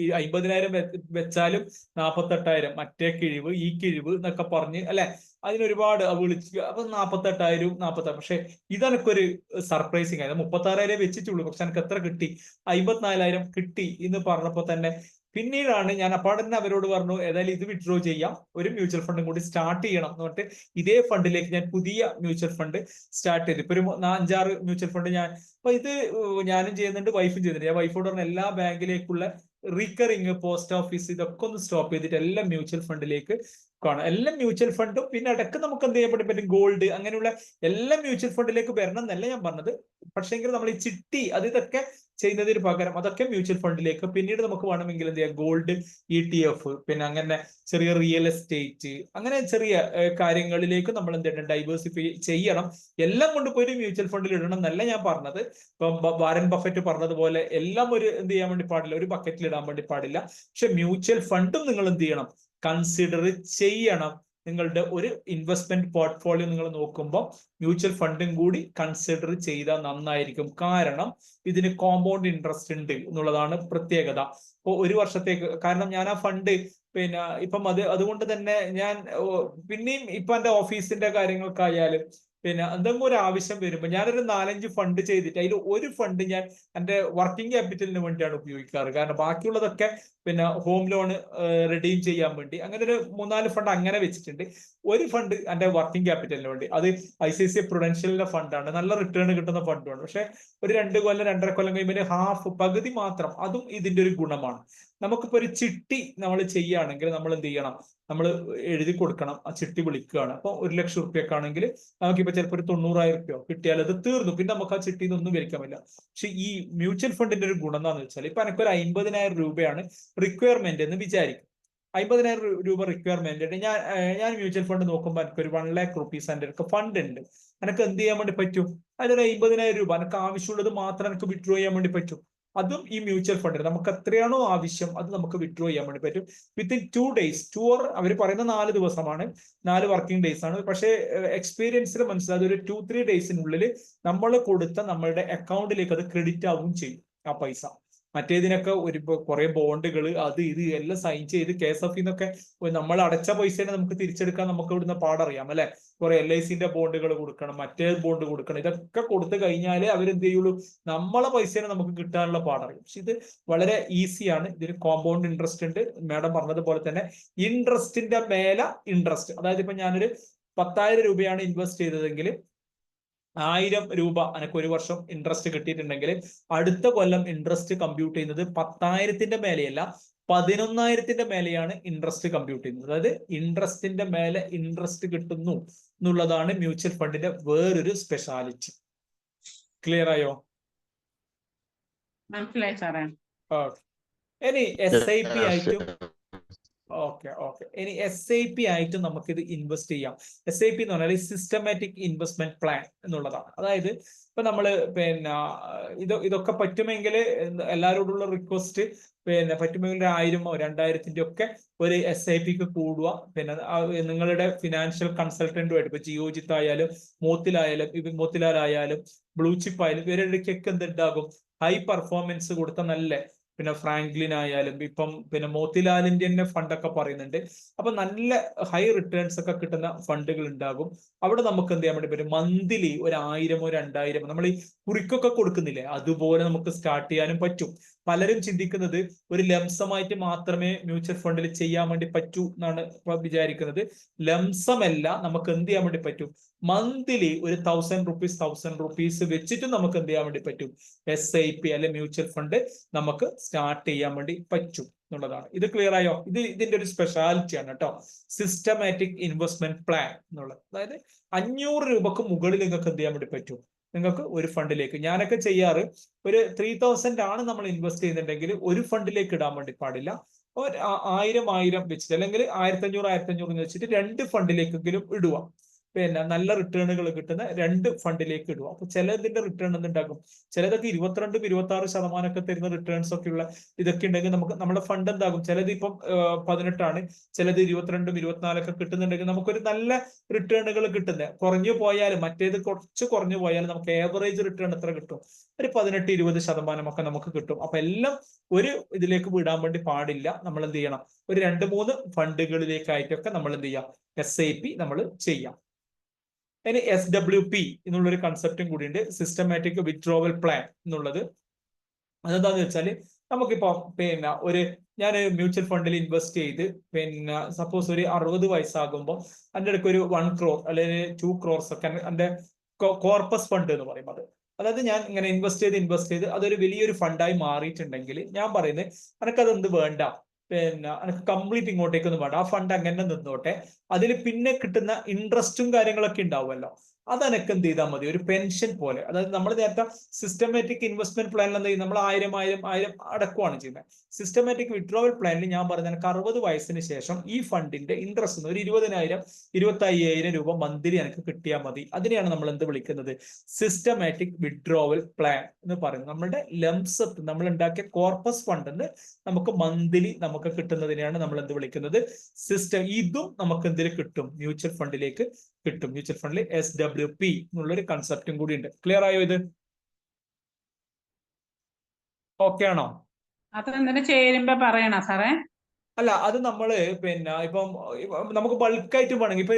ഈ 50,000 വെച്ചാലും 48,000 മറ്റേ കിഴിവ് ഈ കിഴിവ് എന്നൊക്കെ പറഞ്ഞ് അല്ലെ, അതിനൊരുപാട് വിളിച്ച്. അപ്പൊ 48,000 40,000. പക്ഷെ ഇതെനക്കൊരു സർപ്രൈസിങ് ആയത്. 36,000 വെച്ചിട്ടുള്ളൂ, പക്ഷെ എനിക്ക് എത്ര കിട്ടി? 54,000 കിട്ടി എന്ന് പറഞ്ഞപ്പോ തന്നെ പിന്നീടാണ് ഞാൻ അപ്പാടെ തന്നെ അവരോട് പറഞ്ഞു, ഏതായാലും ഇത് വിഡ്രോ ചെയ്യാം, ഒരു മ്യൂച്വൽ ഫണ്ടും കൂടി സ്റ്റാർട്ട് ചെയ്യണം എന്ന് പറഞ്ഞിട്ട് ഇതേ ഫണ്ടിലേക്ക് ഞാൻ പുതിയ മ്യൂച്വൽ ഫണ്ട് സ്റ്റാർട്ട് ചെയ്തു. ഇപ്പൊ ഒരു 5-6 മ്യൂച്വൽ ഫണ്ട് ഞാൻ അപ്പൊ ഇത് ഞാനും ചെയ്യുന്നുണ്ട്, വൈഫും ചെയ്യുന്നുണ്ട്. ഞാൻ വൈഫോട് പറഞ്ഞ എല്ലാ ബാങ്കിലേക്കുള്ള റീകറിങ് പോസ്റ്റ് ഓഫീസ് ഇതൊക്കെ ഒന്ന് സ്റ്റോപ്പ് ചെയ്തിട്ട് എല്ലാം മ്യൂച്വൽ ഫണ്ടിലേക്ക് കാണാം. എല്ലാം മ്യൂച്വൽ ഫണ്ടും പിന്നെ ഇടയ്ക്ക് നമുക്ക് എന്ത് ചെയ്യാൻ പറ്റും, ഗോൾഡ് അങ്ങനെയുള്ള എല്ലാം മ്യൂച്വൽ ഫണ്ടിലേക്ക് വരണം എന്നല്ല ഞാൻ പറഞ്ഞത്. പക്ഷേങ്കിൽ നമ്മൾ ഈ ചിട്ടി ഇതൊക്കെ ചെയ്യുന്നതിന് പകരം അതൊക്കെ മ്യൂച്വൽ ഫണ്ടിലേക്ക്, പിന്നീട് നമുക്ക് വേണമെങ്കിൽ എന്ത് ചെയ്യാം, ഗോൾഡ് ETF, പിന്നെ അങ്ങനെ ചെറിയ റിയൽ എസ്റ്റേറ്റ്, അങ്ങനെ ചെറിയ കാര്യങ്ങളിലേക്ക് നമ്മൾ എന്ത് ചെയ്യണം, ഡൈവേഴ്സിഫൈ ചെയ്യണം. എല്ലാം കൊണ്ട് പോയി മ്യൂച്വൽ ഫണ്ടിൽ ഇടണം എന്നല്ല ഞാൻ പറഞ്ഞത്. ഇപ്പം വാരൻ ബഫറ്റ് പറഞ്ഞതുപോലെ എല്ലാം ഒരു എന്ത് ചെയ്യാൻ വേണ്ടി പാടില്ല, ഒരു ബക്കറ്റിൽ ഇടാൻ വേണ്ടി പാടില്ല. പക്ഷെ മ്യൂച്വൽ ഫണ്ടും നിങ്ങൾ എന്ത് ചെയ്യണം, കൺസിഡർ ചെയ്യണം. നിങ്ങളുടെ ഒരു ഇൻവെസ്റ്റ്മെന്റ് പോർട്ട്ഫോളിയോ നിങ്ങൾ നോക്കുമ്പോൾ മ്യൂച്വൽ ഫണ്ടും കൂടി കൺസിഡർ ചെയ്താൽ നന്നായിരിക്കും. കാരണം ഇതിന് കോമ്പൗണ്ട് ഇൻട്രസ്റ്റ് ഉണ്ട് എന്നുള്ളതാണ് പ്രത്യേകത. ഇപ്പോൾ ഒരു വർഷത്തേക്ക്, കാരണം ഞാൻ ആ ഫണ്ട് പിന്നെ ഇപ്പം അതുകൊണ്ട് തന്നെ ഞാൻ പിന്നെയും ഇപ്പൊ എന്റെ ഓഫീസിന്റെ കാര്യങ്ങൾക്കായാലും പിന്നെ എന്തെങ്കിലും ഒരു ആവശ്യം വരുമ്പോൾ ഞാനൊരു 4-5 ഫണ്ട് ചെയ്തിട്ട് അതിൽ ഒരു ഫണ്ട് ഞാൻ എന്റെ വർക്കിംഗ് ക്യാപിറ്റലിന് വേണ്ടിയാണ് ഉപയോഗിക്കാറ്. കാരണം ബാക്കിയുള്ളതൊക്കെ പിന്നെ ഹോം ലോൺ റിഡീം ചെയ്യാൻ വേണ്ടി അങ്ങനെ ഒരു 3-4 ഫണ്ട് അങ്ങനെ വെച്ചിട്ടുണ്ട്. ഒരു ഫണ്ട് എന്റെ വർക്കിംഗ് ക്യാപിറ്റലിന് വേണ്ടി, അത് ICICI Prudentialന്റെ ഫണ്ടാണ്, നല്ല റിട്ടേൺ കിട്ടുന്ന ഫണ്ടുമാണ്. പക്ഷെ ഒരു 2 കൊല്ലം 2.5 കൊല്ലം കഴിയുമ്പോൾ പകുതി മാത്രം. അതും ഇതിന്റെ ഒരു ഗുണമാണ്. നമുക്കിപ്പോ ഒരു ചിട്ടി നമ്മൾ ചെയ്യുകയാണെങ്കിൽ നമ്മൾ എന്ത് ചെയ്യണം, നമ്മൾ എഴുതി കൊടുക്കണം. ആ ചിട്ടി വിളിക്കുകയാണ്. അപ്പൊ 1 ലക്ഷം റുപ്യക്കാണെങ്കിൽ നമുക്കിപ്പോ ചിലപ്പോൾ ഒരു 90,000 റുപ്യ കിട്ടിയാൽ അത് തീർന്നു, പിന്നെ നമുക്ക് ആ ചിട്ടിയിൽ നിന്നൊന്നും വലിക്കാൻ പറ്റില്ല. പക്ഷെ ഈ മ്യൂച്വൽ ഫണ്ടിന്റെ ഒരു ഗുണം എന്താണെന്ന് വെച്ചാൽ, ഇപ്പൊ എനിക്കൊരു 50,000 രൂപയാണ് റിക്വയർമെന്റ് എന്ന് വിചാരിക്കും. 50,000 രൂപ റിക്വയർമെന്റ് ഞാൻ മ്യൂച്വൽ ഫണ്ട് നോക്കുമ്പോൾ എനിക്കൊരു 1 lakh rupees എൻ്റെ അടുത്ത് ഫണ്ട് ഉണ്ട്. എനിക്ക് എന്ത് ചെയ്യാൻ വേണ്ടി പറ്റും, അതിലൊരു 50,000 രൂപ എനിക്ക് ആവശ്യമുള്ളത് മാത്രം എനിക്ക് വിഡ്രോ ചെയ്യാൻ വേണ്ടി പറ്റും. അതും ഈ മ്യൂച്വൽ ഫണ്ടിൽ നമുക്ക് എത്രയാണോ ആവശ്യം അത് നമുക്ക് വിഡ്രോ ചെയ്യാൻ വേണ്ടി പറ്റും. വിത്തിൻ 2 days, 2 or അവർ പറയുന്ന 4 ദിവസമാണ്, 4 വർക്കിംഗ് ഡേയ്സ് ആണ്. പക്ഷേ എക്സ്പീരിയൻസിൽ മനസ്സിലായത് ഒരു 2-3 ഡേയ്സിനുള്ളിൽ നമ്മൾ കൊടുത്ത നമ്മളുടെ അക്കൗണ്ടിലേക്ക് അത് ക്രെഡിറ്റ് ആവുകയും ചെയ്യും ആ പൈസ. മറ്റേതിനൊക്കെ ഒരു കുറെ ബോണ്ടുകൾ അത് ഇത് എല്ലാം സൈൻ ചെയ്ത് KSF എന്നൊക്കെ നമ്മൾ അടച്ച പൈസ നമുക്ക് തിരിച്ചെടുക്കാൻ നമുക്ക് ഇവിടുന്ന് പാടറിയാം അല്ലെ. കുറെ LICന്റെ ബോണ്ടുകൾ കൊടുക്കണം, മറ്റേ ബോണ്ട് കൊടുക്കണം. ഇതൊക്കെ കൊടുത്തു കഴിഞ്ഞാലേ അവരെന്ത് ചെയ്യുള്ളൂ, നമ്മളെ പൈസേനെ നമുക്ക് കിട്ടാനുള്ള പാടറിയും. പക്ഷെ ഇത് വളരെ ഈസിയാണ്. ഇതിന് കോമ്പൗണ്ട് ഇൻട്രസ്റ്റ് ഉണ്ട്. മാഡം പറഞ്ഞതുപോലെ തന്നെ ഇൻട്രസ്റ്റിന്റെ മേലെ ഇൻട്രസ്റ്റ്. അതായത് ഇപ്പൊ ഞാനൊരു 10,000 രൂപയാണ് ഇൻവെസ്റ്റ് ചെയ്തതെങ്കിൽ 1000 രൂപ എനിക്ക് ഒരു വർഷം ഇൻട്രസ്റ്റ് കിട്ടിയിട്ടുണ്ടെങ്കിൽ അടുത്ത കൊല്ലം ഇൻട്രസ്റ്റ് കമ്പ്യൂട്ട് ചെയ്യുന്നത് 10,000ന്റെ മേലെയല്ല, 11,000ന്റെ മേലെയാണ് ഇൻട്രസ്റ്റ് കമ്പ്യൂട്ട് ചെയ്യുന്നത്. അതായത് ഇൻട്രസ്റ്റിന്റെ മേലെ ഇൻട്രസ്റ്റ് കിട്ടുന്നു എന്നുള്ളതാണ് മ്യൂച്വൽ ഫണ്ടിന്റെ വേറൊരു സ്പെഷ്യാലിറ്റി. ക്ലിയർ ആയോ? മനസ്സിലായി സാറേ. ഇനി SIP ആയിട്ടും ഓക്കെ. ഇനി SIP ആയിട്ട് നമുക്കിത് ഇൻവെസ്റ്റ് ചെയ്യാം. SIP എന്ന് പറഞ്ഞാൽ സിസ്റ്റമാറ്റിക് ഇൻവെസ്റ്റ്മെന്റ് പ്ലാൻ എന്നുള്ളതാണ്. അതായത് ഇപ്പൊ നമ്മള് പിന്നെ ഇതൊക്കെ പറ്റുമെങ്കിൽ എല്ലാവരോടുള്ള റിക്വസ്റ്റ് പിന്നെ പറ്റുമെങ്കിൽ 1000 or 2000 ഒക്കെ ഒരു SIPക്ക് കൂടുക. പിന്നെ നിങ്ങളുടെ ഫിനാൻഷ്യൽ കൺസൾട്ടന്റുമായിട്ട് ഇപ്പൊ ജിയോജിത്ത് ആയാലും മോത്തിലാലായാലും ബ്ലൂ ചിപ്പ് ആയാലും ഇവരുടെയൊക്കെ എന്തുണ്ടാകും, ഹൈ പെർഫോമൻസ് കൊടുത്ത നല്ല പിന്നെ ഫ്രാങ്ക്ലിൻ ആയാലും ഇപ്പം പിന്നെ മോത്തിലാലിന്റെ തന്നെ ഫണ്ടൊക്കെ പറയുന്നുണ്ട്. അപ്പൊ നല്ല ഹൈ റിട്ടേൺസ് ഒക്കെ കിട്ടുന്ന ഫണ്ടുകൾ ഉണ്ടാകും. അവിടെ നമുക്ക് എന്ത് ചെയ്യാൻ വേണ്ടി പറ്റും, മന്ത്ലി ഒരു 1000 or 2000 നമ്മൾ ഈ കുറിക്കൊക്കെ കൊടുക്കുന്നില്ലേ, അതുപോലെ നമുക്ക് സ്റ്റാർട്ട് ചെയ്യാനും പറ്റും. പലരും ചിന്തിക്കുന്നത് ഒരു ലംസമായിട്ട് മാത്രമേ മ്യൂച്വൽ ഫണ്ടിൽ ചെയ്യാൻ വേണ്ടി പറ്റൂ എന്നാണ് വിചാരിക്കുന്നത്. ലംസമല്ല, നമുക്ക് എന്ത് ചെയ്യാൻ വേണ്ടി പറ്റും, മന്ത്ലി ഒരു 1,000 rupees വെച്ചിട്ട് നമുക്ക് എന്ത് ചെയ്യാൻ വേണ്ടി പറ്റും, SIP അല്ലെ മ്യൂച്വൽ ഫണ്ട് നമുക്ക് സ്റ്റാർട്ട് ചെയ്യാൻ വേണ്ടി പറ്റും എന്നുള്ളതാണ്. ഇത് ക്ലിയർ ആയോ? ഇതിന്റെ ഒരു സ്പെഷ്യാലിറ്റി ആണ് കേട്ടോ, സിസ്റ്റമാറ്റിക് ഇൻവെസ്റ്റ്മെന്റ് പ്ലാൻ എന്നുള്ളത്. അതായത് 500 രൂപക്ക് മുകളിൽ നിങ്ങൾക്ക് എന്ത് ചെയ്യാൻ വേണ്ടി പറ്റും, നിങ്ങൾക്ക് ഒരു ഫണ്ടിലേക്ക്. ഞാനൊക്കെ ചെയ്യാറ് ഒരു 3,000 ആണ് നമ്മൾ ഇൻവെസ്റ്റ് ചെയ്യുന്നുണ്ടെങ്കിൽ ഒരു ഫണ്ടിലേക്ക് ഇടാൻ വേണ്ടി പാടില്ല, 1000 വെച്ചിട്ട് അല്ലെങ്കിൽ 1,500 വെച്ചിട്ട് 2 ഫണ്ടിലേക്കെങ്കിലും ഇടുക. പിന്നെ നല്ല റിട്ടേണുകൾ കിട്ടുന്ന 2 ഫണ്ടിലേക്ക് ഇടുക. അപ്പൊ ചിലതിന്റെ റിട്ടേൺ എന്തുണ്ടാകും, ചിലതൊക്കെ 22-26% ഒക്കെ തരുന്ന റിട്ടേൺസ് ഒക്കെ ഉള്ള ഇതൊക്കെ ഉണ്ടെങ്കിൽ നമുക്ക് നമ്മുടെ ഫണ്ട് എന്താകും, ചിലത് ഇപ്പം 18 ആണ്, ചിലത് 22-24 ഒക്കെ കിട്ടുന്നുണ്ടെങ്കിൽ നമുക്കൊരു നല്ല റിട്ടേണുകൾ കിട്ടുന്നത്. കുറഞ്ഞു പോയാലും മറ്റേത് കുറച്ച് കുറഞ്ഞു പോയാലും നമുക്ക് ഏവറേജ് റിട്ടേൺ എത്ര കിട്ടും, ഒരു 18-20% ഒക്കെ നമുക്ക് കിട്ടും. അപ്പൊ എല്ലാം ഒരു ഇതിലേക്ക് വിടാൻ വേണ്ടി പാടില്ല. നമ്മൾ എന്ത് ചെയ്യണം, ഒരു 2-3 ഫണ്ടുകളിലേക്കായിട്ടൊക്കെ നമ്മൾ എന്ത് ചെയ്യാം, SIP നമ്മൾ ചെയ്യാം. ഇനി SWP എന്നുള്ളൊരു കൺസെപ്റ്റും കൂടിയുണ്ട്, സിസ്റ്റമാറ്റിക് വിത്ഡ്രോവൽ പ്ലാൻ എന്നുള്ളത്. അതെന്താന്ന് വെച്ചാൽ നമുക്കിപ്പോ പിന്നെ ഞാൻ മ്യൂച്വൽ ഫണ്ടിൽ ഇൻവെസ്റ്റ് ചെയ്ത് പിന്നെ സപ്പോസ് ഒരു 60 വയസ്സാകുമ്പോൾ എൻ്റെ അടുക്ക് ഒരു 1 crore അല്ലെങ്കിൽ 2 crores ഒക്കെ എൻ്റെ കോർപ്പസ് ഫണ്ട് എന്ന് പറയും. അതായത് ഞാൻ ഇങ്ങനെ ഇൻവെസ്റ്റ് ചെയ്ത് അതൊരു വലിയൊരു ഫണ്ടായി മാറിയിട്ടുണ്ടെങ്കിൽ ഞാൻ പറയുന്നത് എനിക്കതെന്ത് വേണ്ട, പിന്നെ എനിക്ക് കംപ്ലീറ്റ് ഇങ്ങോട്ടേക്കൊന്നും വേണ്ട, ആ ഫണ്ട് അങ്ങനെ നിന്നോട്ടെ. അതിൽ പിന്നെ കിട്ടുന്ന ഇൻട്രസ്റ്റും കാര്യങ്ങളൊക്കെ ഉണ്ടാവുമല്ലോ, അതെനക്ക് എന്ത് ചെയ്താൽ മതി, ഒരു പെൻഷൻ പോലെ. അതായത് നമ്മൾ നേരത്തെ സിസ്റ്റമാറ്റിക് ഇൻവെസ്റ്റ്മെന്റ് പ്ലാനിൽ എന്ത് ചെയ്യും, നമ്മൾ 1000 അടക്കുകയാണ് ചെയ്യുന്നത്. സിസ്റ്റമാറ്റിക് വിഡ്രോവൽ പ്ലാനിൽ ഞാൻ പറഞ്ഞ എനിക്ക് 60 വയസ്സിന് ശേഷം ഈ ഫണ്ടിന്റെ ഇൻട്രസ്റ്റ് ഒരു 20,000 25,000 രൂപ മന്ത്ലി എനിക്ക് കിട്ടിയാൽ മതി. അതിനെയാണ് നമ്മൾ എന്ത് വിളിക്കുന്നത്, സിസ്റ്റമാറ്റിക് വിഡ്രോവൽ പ്ലാൻ എന്ന് പറയുന്നത്. നമ്മുടെ ലംസത്ത് നമ്മൾ ഉണ്ടാക്കിയ കോർപ്പസ് ഫണ്ടിന് നമുക്ക് മന്ത്ലി നമുക്ക് കിട്ടുന്നതിനെയാണ് നമ്മൾ എന്ത് വിളിക്കുന്നത്, ഇതും നമുക്ക് എന്തിൽ കിട്ടും, മ്യൂച്വൽ ഫണ്ടിലേക്ക് കിട്ടും. മ്യൂച്വൽ ഫണ്ടിൽ SWP എന്നുള്ളൊരു കൺസെപ്റ്റും കൂടി ഉണ്ട്. ക്ലിയർ ആയോ ഇത്? ഓക്കെ ആണോ? അതെന്തിനാ ചേരുമ്പോ പറയണോ സാറേ? അല്ല, അത് നമ്മള് ഇപ്പം നമുക്ക് ബൾക്കായിട്ട് വേണമെങ്കിൽ ഇപ്പൊ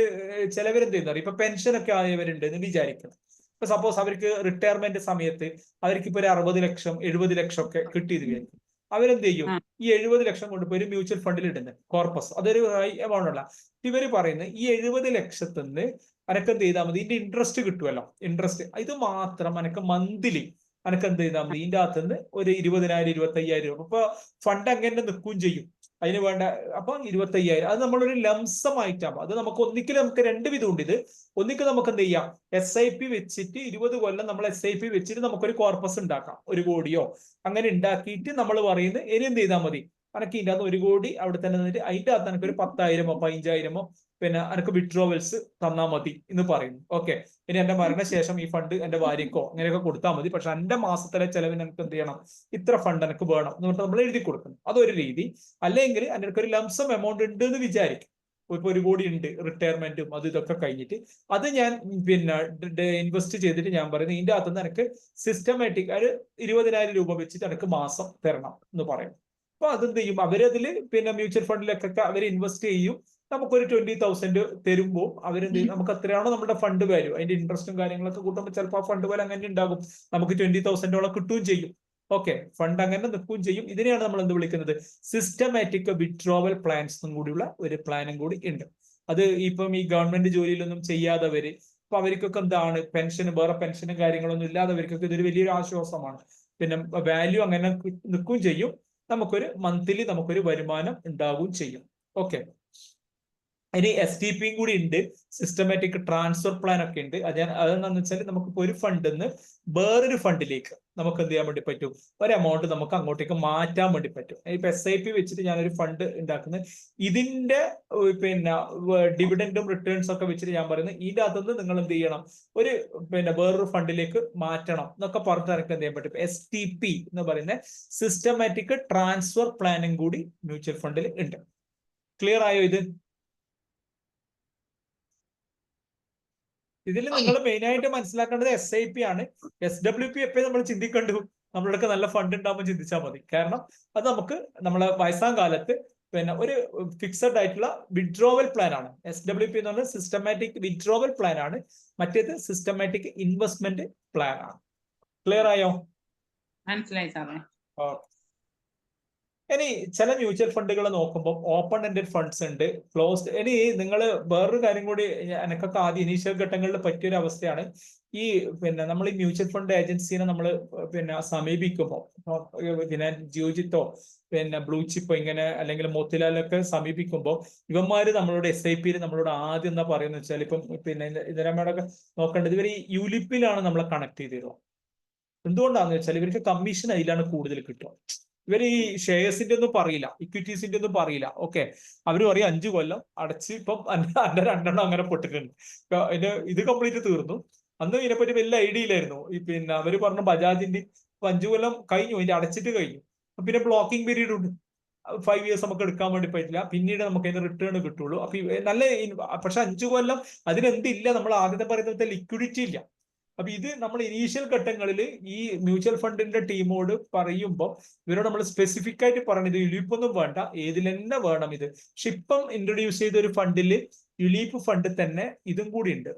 ചിലവരെന്ത് ചെയ്യുന്നത്, ഇപ്പൊ പെൻഷൻ ഒക്കെ ആയവരുണ്ട് എന്ന് വിചാരിക്കണം. ഇപ്പൊ സപ്പോസ് അവർക്ക് റിട്ടയർമെന്റ് സമയത്ത് അവർക്ക് ഇപ്പൊ ഒരു 60 ലക്ഷം 70 ലക്ഷം ഒക്കെ കിട്ടിയത് വിചാരിക്കും. അവരെന്ത് ചെയ്യും, ഈ 70 ലക്ഷം കൊണ്ടുപോയി ഒരു മ്യൂച്വൽ ഫണ്ടിൽ ഇടുന്നത്, കോർപ്പസ്. അതൊരു ഹൈ എമൗണ്ട് അല്ല. ഇവര് പറയുന്നത് ഈ 70 ലക്ഷത്തിന് അനക്ക് എന്ത് ചെയ്താൽ മതി, ഇതിന്റെ ഇൻട്രസ്റ്റ് കിട്ടുമല്ലോ, ഇൻട്രസ്റ്റ് ഇത് മാത്രം അനക്ക് മന്ത്ലി അനക്ക് എന്ത് ചെയ്താൽ മതി, ഇതിന്റെ അകത്തുനിന്ന് ഒരു 20,000 25,000 രൂപ. ഇപ്പൊ ഫണ്ട് അങ്ങനെ നിൽക്കുകയും ചെയ്യും. അതിന് വേണ്ട അപ്പൊ 25,000 അത് നമ്മളൊരു ലംസമായിട്ടാകും. അത് നമുക്ക് ഒന്നിക്കലും നമുക്ക് രണ്ട് വിധമുണ്ട്. ഇത് ഒന്നിക്കൽ നമുക്ക് എന്ത് ചെയ്യാം, SIP വെച്ചിട്ട് 20 കൊല്ലം നമ്മൾ SIP വെച്ചിട്ട് നമുക്കൊരു കോർപ്പസ് ഉണ്ടാക്കാം, 1 കോടിയോ അങ്ങനെ ഉണ്ടാക്കിയിട്ട് നമ്മൾ പറയുന്നത് ഇനി എന്ത് ചെയ്താൽ മതി, അനക്ക് ഇതിന്റെ അകത്ത് 1 കോടി അവിടെ തന്നെ നിന്നിട്ട് അതിന്റെ അകത്ത് എനിക്ക് ഒരു 10,000 15,000 എനിക്ക് വിഡ്രോവൽസ് തന്നാൽ മതി എന്ന് പറയുന്നു. ഓക്കെ, ഇനി എന്റെ മരണശേഷം ഈ ഫണ്ട് എന്റെ ഭാര്യക്കോ അങ്ങനെയൊക്കെ കൊടുത്താൽ മതി. പക്ഷെ എന്റെ മാസത്തിലെ ചെലവിന് എനിക്ക് എന്ത് ചെയ്യണം, ഇത്ര ഫണ്ട് എനിക്ക് വേണം എന്ന് പറഞ്ഞിട്ട് നമ്മൾ എഴുതി കൊടുക്കണം. അതൊരു രീതി. അല്ലെങ്കിൽ എനിക്ക് ഒരു ലംസം എമൗണ്ട് ഉണ്ട് എന്ന് വിചാരിക്കും. ഇപ്പൊ 1 കോടി ഉണ്ട്, റിട്ടയർമെന്റും അത് ഇതൊക്കെ കഴിഞ്ഞിട്ട് അത് ഞാൻ ഇൻവെസ്റ്റ് ചെയ്തിട്ട് ഞാൻ പറയുന്നത് ഇതിന്റെ അകത്തുനിന്ന് എനിക്ക് സിസ്റ്റമാറ്റിക് ഒരു 20,000 രൂപ വെച്ചിട്ട് എനിക്ക് മാസം തരണം എന്ന് പറയും. അപ്പൊ അതെന്ത് ചെയ്യും, അവരതില് മ്യൂച്വൽ ഫണ്ടിലൊക്കെ അവർ ഇൻവെസ്റ്റ് ചെയ്യും. നമുക്കൊരു 20,000 തരുമ്പോൾ അവരെന്ത് ചെയ്യും, നമുക്ക് എത്രയാണോ നമ്മുടെ ഫണ്ട് വാല്യൂ അതിന്റെ ഇൻട്രസ്റ്റും കാര്യങ്ങളൊക്കെ കൂട്ടുമ്പോൾ ചിലപ്പോൾ ആ ഫണ്ട് വാല്യൂ അങ്ങനെ ഉണ്ടാകും, നമുക്ക് 20,000 കിട്ടുകയും ചെയ്യും. ഓക്കെ, ഫണ്ട് അങ്ങനെ നിൽക്കുകയും ചെയ്യും. ഇതിനെയാണ് നമ്മൾ എന്ത് വിളിക്കുന്നത്, സിസ്റ്റമാറ്റിക് വിഡ്രോവൽ പ്ലാൻസ് എന്നും കൂടിയുള്ള ഒരു പ്ലാനും കൂടി ഉണ്ട്. അത് ഇപ്പം ഈ ഗവൺമെന്റ് ജോലിയിലൊന്നും ചെയ്യാത്തവര്, അപ്പൊ അവർക്കൊക്കെ എന്താണ് പെൻഷന് വേറെ പെൻഷനും കാര്യങ്ങളൊന്നും ഇല്ലാത്തവർക്കൊക്കെ ഇതൊരു വലിയൊരു ആശ്വാസമാണ്. വാല്യൂ അങ്ങനെ നിൽക്കുകയും ചെയ്യും, നമുക്കൊരു മന്ത്ലി നമുക്കൊരു വരുമാനം ഉണ്ടാവുകയും ചെയ്യും. ഓക്കെ, ഇനി STP കൂടി ഉണ്ട്, സിസ്റ്റമാറ്റിക് ട്രാൻസ്ഫർ പ്ലാൻ ഒക്കെ ഉണ്ട്. അതെന്താണെന്ന് വെച്ചാൽ നമുക്കിപ്പോ ഒരു ഫണ്ടിൽ നിന്ന് വേറൊരു ഫണ്ടിലേക്ക് നമുക്ക് എന്ത് ചെയ്യാൻ വേണ്ടി പറ്റും, ഒരു എമൗണ്ട് നമുക്ക് അങ്ങോട്ടേക്ക് മാറ്റാൻ വേണ്ടി പറ്റും. ഇപ്പൊ SIP വെച്ചിട്ട് ഞാനൊരു ഫണ്ട് ഉണ്ടാക്കുന്നത്, ഇതിന്റെ ഡിവിഡൻഡും റിട്ടേൺസ് ഒക്കെ വെച്ചിട്ട് ഞാൻ പറയുന്നത് ഇതിന്റെ അകത്തുനിന്ന് നിങ്ങൾ എന്ത് ചെയ്യണം, ഒരു വേറൊരു ഫണ്ടിലേക്ക് മാറ്റണം എന്നൊക്കെ പറഞ്ഞിട്ട് എനിക്ക് എന്ത് ചെയ്യാൻ പറ്റും. STP എന്ന് പറയുന്ന സിസ്റ്റമാറ്റിക് ട്രാൻസ്ഫർ പ്ലാനും കൂടി മ്യൂച്വൽ ഫണ്ടിൽ ഉണ്ട്. ക്ലിയർ ആയോ ഇത്? ഇതിൽ നിങ്ങൾ മെയിൻ ആയിട്ട് മനസ്സിലാക്കേണ്ടത് SIP ആണ്. SWP എപ്പോഴും നമ്മൾ ചിന്തിക്കണ്ടു, നമ്മളൊക്കെ നല്ല ഫണ്ട് ഉണ്ടാകുമ്പോൾ ചിന്തിച്ചാൽ മതി. കാരണം അത് നമുക്ക് നമ്മളെ വയസ്സാം കാലത്ത് ഒരു ഫിക്സഡ് ആയിട്ടുള്ള വിഡ്രോവൽ പ്ലാൻ ആണ്. SWP എന്ന് പറഞ്ഞാൽ സിസ്റ്റമാറ്റിക് വിഡ്രോവൽ പ്ലാൻ ആണ്, മറ്റേത് സിസ്റ്റമാറ്റിക് ഇൻവെസ്റ്റ്മെന്റ് പ്ലാൻ ആണ്. ക്ലിയർ ആയോ? മനസ്സിലായി സാറേ. ഇനി ചില മ്യൂച്വൽ ഫണ്ടുകൾ നോക്കുമ്പോൾ ഓപ്പൺ എൻഡഡ് ഫണ്ട്സ് ഉണ്ട്, ക്ലോസ്ഡ്. ഇനി നിങ്ങൾ വേറൊരു കാര്യം കൂടി എനിക്കൊക്കെ ആദ്യം ഇനീഷ്യൽ ഘട്ടങ്ങളിൽ പറ്റിയൊരു അവസ്ഥയാണ്. ഈ നമ്മൾ ഈ മ്യൂച്വൽ ഫണ്ട് ഏജൻസിനെ നമ്മൾ സമീപിക്കുമ്പോൾ ജിയോജിത്തോ ബ്ലൂ ചിപ്പോ ഇങ്ങനെ അല്ലെങ്കിൽ മോത്തിലാലൊക്കെ സമീപിക്കുമ്പോൾ ഇവന്മാര് നമ്മളോട് SIPയിൽ നമ്മളോട് ആദ്യം എന്താ പറയുന്നത് വെച്ചാൽ, ഇപ്പം ഇതിനമ്മയുടെ നോക്കേണ്ടത് ഇവർ ഈ യുലിപ്പിലാണ് നമ്മളെ കണക്ട് ചെയ്തിരുന്നത്. എന്തുകൊണ്ടാന്ന് വെച്ചാൽ ഇവർക്ക് കമ്മീഷൻ അതിലാണ് കൂടുതൽ കിട്ടുക. ഇവർ ഈ ഷെയർസിന്റെ ഒന്നും പറയില്ല, ഇക്വിറ്റീസിന്റെ ഒന്നും പറയില്ല. ഓക്കെ, അവർ പറയും 5 കൊല്ലം അടച്ച് ഇപ്പം അന്റെ 2 എണ്ണം അങ്ങനെ പൊട്ടിട്ടുണ്ട്, ഇത് കംപ്ലീറ്റ് തീർന്നു. അന്ന് ഇതിനെപ്പറ്റി വലിയ ഐഡിയ ഇല്ലായിരുന്നു. അവര് പറഞ്ഞു ബജാജിന്റെ 5 കൊല്ലം കഴിഞ്ഞു, ഇതിന്റെ അടച്ചിട്ട് കഴിഞ്ഞു. പിന്നെ ബ്ലോക്കിംഗ് പീരീഡ് ഉണ്ട്, 5 ഇയേഴ്സ് നമുക്ക് എടുക്കാൻ വേണ്ടി പറ്റില്ല, പിന്നീട് നമുക്ക് അതിന്റെ റിട്ടേൺ കിട്ടുള്ളൂ. അപ്പൊ നല്ല പക്ഷെ 5 കൊല്ലം അതിനെന്തില്ല, നമ്മൾ ആദ്യത്തെ പറയുന്നത് ലിക്വിഡിറ്റി ഇല്ല. അപ്പൊ ഇത് നമ്മൾ ഇനീഷ്യൽ ഘട്ടങ്ങളിൽ ഈ മ്യൂച്വൽ ഫണ്ടിന്റെ ടീമോട് പറയുമ്പോൾ ഇവരോട് നമ്മൾ സ്പെസിഫിക് ആയിട്ട് പറയണം, ഇത് യുലീപ്പൊന്നും വേണ്ട, ഏതിൽ തന്നെ വേണം ഇത്. പക്ഷെ ഇപ്പം ഇൻട്രൊഡ്യൂസ് ചെയ്ത ഒരു ഫണ്ടിൽ യുലീപ്പ് ഫണ്ട് തന്നെ ഇതും കൂടി ഉണ്ട്,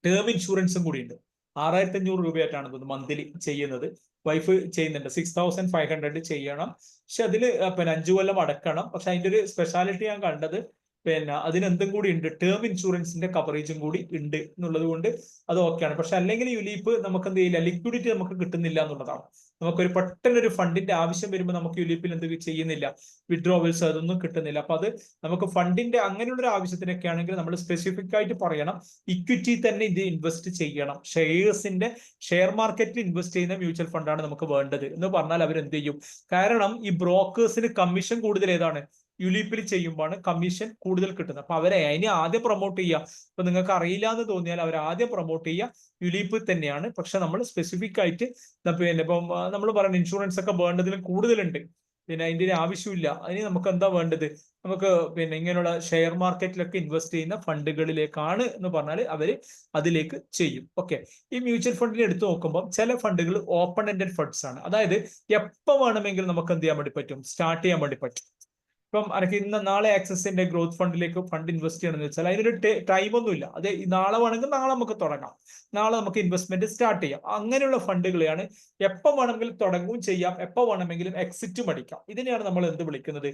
ടേം ഇൻഷുറൻസും കൂടി ഉണ്ട്. 6,500 രൂപയായിട്ടാണ് മന്ത്ലി ചെയ്യുന്നത്. വൈഫ് ചെയ്യുന്നുണ്ട്, 6,500 ചെയ്യണം. പക്ഷെ അതിൽ 5 കൊല്ലം അടക്കണം. പക്ഷെ അതിന്റെ ഒരു സ്പെഷ്യാലിറ്റി ഞാൻ കണ്ടത്, പിന്നെ അതിനെന്തും കൂടി ഉണ്ട്, ടേം ഇൻഷുറൻസിന്റെ കവറേജും കൂടി ഉണ്ട് എന്നുള്ളത് കൊണ്ട് അത് ഓക്കെയാണ്. പക്ഷെ അല്ലെങ്കിൽ യുലീപ്പ് നമുക്ക് എന്ത് ചെയ്യില്ല, ലിക്വിഡിറ്റി നമുക്ക് കിട്ടുന്നില്ല എന്നുള്ളതാണ്. നമുക്കൊരു പെട്ടെന്നൊരു ഫണ്ടിന്റെ ആവശ്യം വരുമ്പോൾ നമുക്ക് യുലീപ്പിൽ എന്ത് ചെയ്യുന്നില്ല, വിഡ്രോവൽസ് അതൊന്നും കിട്ടുന്നില്ല. അപ്പൊ അത് നമുക്ക് ഫണ്ടിന്റെ അങ്ങനെയുള്ള ഒരു ആവശ്യത്തിനൊക്കെ ആണെങ്കിൽ നമ്മൾ സ്പെസിഫിക് ആയിട്ട് പറയണം, ഇക്വിറ്റി തന്നെ ഇത് ഇൻവെസ്റ്റ് ചെയ്യണം, ഷെയർ മാർക്കറ്റിൽ ഇൻവെസ്റ്റ് ചെയ്യുന്ന മ്യൂച്വൽ ഫണ്ടാണ് നമുക്ക് വേണ്ടത് എന്ന് പറഞ്ഞാൽ അവരെന്ത് ചെയ്യും? കാരണം ഈ ബ്രോക്കേഴ്സിന് കമ്മീഷൻ കൂടുതൽ ഏതാണ്, യുലീപ്പിൽ ചെയ്യുമ്പോഴാണ് കമ്മീഷൻ കൂടുതൽ കിട്ടുന്നത്. അപ്പൊ അവരെ അതിനെ ആദ്യം പ്രൊമോട്ട് ചെയ്യുക. ഇപ്പൊ നിങ്ങൾക്ക് അറിയില്ല എന്ന് തോന്നിയാൽ അവർ ആദ്യം പ്രൊമോട്ട് ചെയ്യുക യുലീപ്പ് തന്നെയാണ്. പക്ഷെ നമ്മൾ സ്പെസിഫിക് ആയിട്ട് പിന്നെ ഇപ്പം നമ്മൾ പറയുന്ന ഇൻഷുറൻസ് ഒക്കെ വേണ്ടതിലും കൂടുതലുണ്ട്, പിന്നെ അതിന്റെ ഒരു ആവശ്യമില്ല. അതിന് നമുക്ക് എന്താ വേണ്ടത്, നമുക്ക് പിന്നെ ഇങ്ങനെയുള്ള ഷെയർ മാർക്കറ്റിലൊക്കെ ഇൻവെസ്റ്റ് ചെയ്യുന്ന ഫണ്ടുകളിലേക്കാണ് എന്ന് പറഞ്ഞാൽ അവര് അതിലേക്ക് ചെയ്യും. ഓക്കെ, ഈ മ്യൂച്വൽ ഫണ്ടിൽ എടുത്തു നോക്കുമ്പോൾ ചില ഫണ്ടുകൾ ഓപ്പൺ എൻഡഡ് ഫണ്ട്സ് ആണ്. അതായത് എപ്പോൾ വേണമെങ്കിലും നമുക്ക് എന്ത് ചെയ്യാൻ വേണ്ടി പറ്റും, സ്റ്റാർട്ട് ചെയ്യാൻ വേണ്ടി പറ്റും. ഇപ്പം എനിക്ക് നാളെ ആക്സിസിന്റെ ഗ്രോത്ത് ഫണ്ടിലേക്ക് ഫണ്ട് ഇൻവെസ്റ്റ് ചെയ്യണമെന്ന് വെച്ചാൽ അതിനൊരു ടൈം ഒന്നുമില്ല. അത് നാളെ വേണമെങ്കിൽ നാളെ നമുക്ക് തുടങ്ങാം, നാളെ നമുക്ക് ഇൻവെസ്റ്റ്മെന്റ് സ്റ്റാർട്ട് ചെയ്യാം. അങ്ങനെയുള്ള ഫണ്ടുകളെയാണ് എപ്പോൾ വേണമെങ്കിലും തുടങ്ങുകയും ചെയ്യാം, എപ്പോൾ വേണമെങ്കിലും എക്സിറ്റും അടിക്കാം. ഇതിനെയാണ് നമ്മൾ എന്ത് വിളിക്കുന്നത്,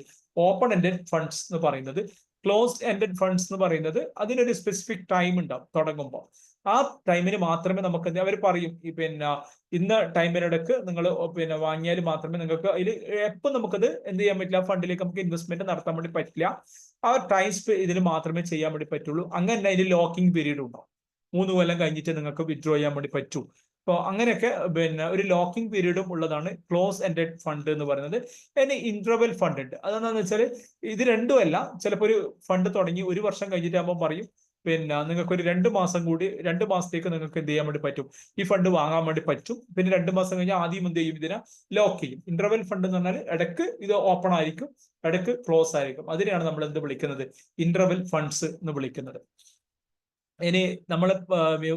ഓപ്പൺ എൻഡഡ് ഫണ്ട്സ് എന്ന് പറയുന്നത്. ക്ലോസ്ഡ് എൻഡഡ് ഫണ്ട്സ് എന്ന് പറയുന്നത് അതിനൊരു സ്പെസിഫിക് ടൈം ഉണ്ടാവും തുടങ്ങുമ്പോൾ. ആ ടൈമിന് മാത്രമേ നമുക്ക് അവർ പറയും പിന്നെ ഇന്ന ടൈമിനിടക്ക് നിങ്ങൾ പിന്നെ വാങ്ങിയാൽ മാത്രമേ നിങ്ങൾക്ക് അതിൽ എപ്പോൾ നമുക്കത് എന്ത് ചെയ്യാൻ പറ്റില്ല, ഫണ്ടിലേക്ക് നമുക്ക് ഇൻവെസ്റ്റ്മെന്റ് നടത്താൻ വേണ്ടി പറ്റില്ല. ആ ടൈം ഇതിന് മാത്രമേ ചെയ്യാൻ വേണ്ടി പറ്റുള്ളൂ. അങ്ങനെ അതിന് ലോക്കിംഗ് പീരീഡ് ഉണ്ടാവും, 3 കൊല്ലം കഴിഞ്ഞിട്ട് നിങ്ങൾക്ക് വിഡ്രോ ചെയ്യാൻ വേണ്ടി പറ്റൂ. അപ്പോൾ അങ്ങനെയൊക്കെ പിന്നെ ഒരു ലോക്കിംഗ് പീരീഡും ഉള്ളതാണ് ക്ലോസ് എൻഡഡ് ഫണ്ട് എന്ന് പറയുന്നത്. ഇനി ഇന്റർവെൽ ഫണ്ട് ഉണ്ട്. അതെന്താണെന്ന് വെച്ചാൽ ഇത് രണ്ടുമല്ല, ചിലപ്പോൾ ഒരു ഫണ്ട് തുടങ്ങി 1 വർഷം കഴിഞ്ഞിട്ടാകുമ്പോൾ പറയും പിന്നെ നിങ്ങൾക്ക് ഒരു 2 മാസം കൂടി, 2 മാസത്തേക്ക് നിങ്ങൾക്ക് എന്ത് ചെയ്യാൻ വേണ്ടി പറ്റും, ഈ ഫണ്ട് വാങ്ങാൻ വേണ്ടി പറ്റും. പിന്നെ 2 മാസം കഴിഞ്ഞാൽ ആദ്യം എന്ത് ചെയ്യും, ഇതിനെ ലോക്ക് ചെയ്യും. ഇന്റർവെൽ ഫണ്ട് എന്ന് പറഞ്ഞാൽ ഇടയ്ക്ക് ഇത് ഓപ്പൺ ആയിരിക്കും, ഇടയ്ക്ക് ക്ലോസ് ആയിരിക്കും. അതിനെയാണ് നമ്മൾ എന്ത് വിളിക്കുന്നത്, ഇന്റർവെൽ ഫണ്ട്സ് എന്ന് വിളിക്കുന്നത്. ഇനി നമ്മൾ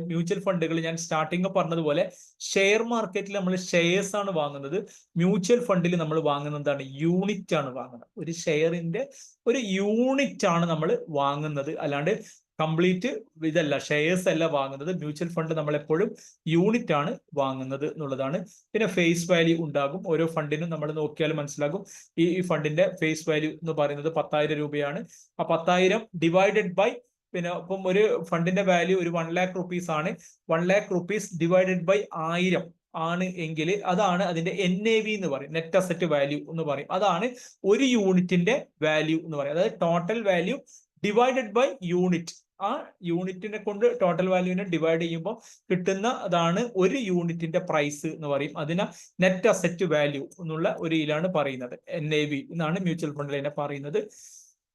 മ്യൂച്വൽ ഫണ്ടുകൾ ഞാൻ സ്റ്റാർട്ടിങ് പറഞ്ഞതുപോലെ ഷെയർ മാർക്കറ്റിൽ നമ്മൾ ഷെയർസ് ആണ് വാങ്ങുന്നത്. മ്യൂച്വൽ ഫണ്ടിൽ നമ്മൾ വാങ്ങുന്നത് എന്താണ്, യൂണിറ്റ് ആണ് വാങ്ങുന്നത്. ഒരു ഷെയറിന്റെ ഒരു യൂണിറ്റ് ആണ് നമ്മൾ വാങ്ങുന്നത്, അല്ലാണ്ട് കംപ്ലീറ്റ് ഇതല്ല, ഷെയർസ് അല്ല വാങ്ങുന്നത്. മ്യൂച്വൽ ഫണ്ട് നമ്മൾ എപ്പോഴും യൂണിറ്റ് ആണ് വാങ്ങുന്നത് എന്നുള്ളതാണ്. പിന്നെ ഫേസ് വാല്യൂ ഉണ്ടാകും. ഓരോ ഫണ്ടിനും നമ്മൾ നോക്കിയാൽ മനസ്സിലാകും. ഈ ഫണ്ടിന്റെ ഫേസ് വാല്യൂ എന്ന് പറയുന്നത് 10,000 രൂപയാണ്. ആ 10,000 ഡിവൈഡഡ് ബൈ, പിന്നെ ഇപ്പം ഒരു ഫണ്ടിന്റെ വാല്യൂ ഒരു 1 lakh rupees ആണ്. 1 lakh rupees ഡിവൈഡഡ് ബൈ 1000 ആണ് എങ്കിൽ അതാണ് അതിന്റെ NAV എന്ന് പറയും, നെറ്റ് അസറ്റ് വാല്യൂ എന്ന് പറയും. അതാണ് ഒരു യൂണിറ്റിന്റെ വാല്യൂ എന്ന് പറയും. അതായത് total value divided by unit. ആ യൂണിറ്റിനെ കൊണ്ട് ടോട്ടൽ വാല്യൂവിനെ ഡിവൈഡ് ചെയ്യുമ്പോൾ കിട്ടുന്ന അതാണ് ഒരു യൂണിറ്റിന്റെ പ്രൈസ് എന്ന് പറയും. അതിനെ നെറ്റ് അസറ്റ് വാല്യൂ എന്നുള്ള ഒരു ഇതിലാണ് പറയുന്നത്, NAV എന്നാണ് മ്യൂച്വൽ ഫണ്ടിൽ അതിനെ പറയുന്നത്.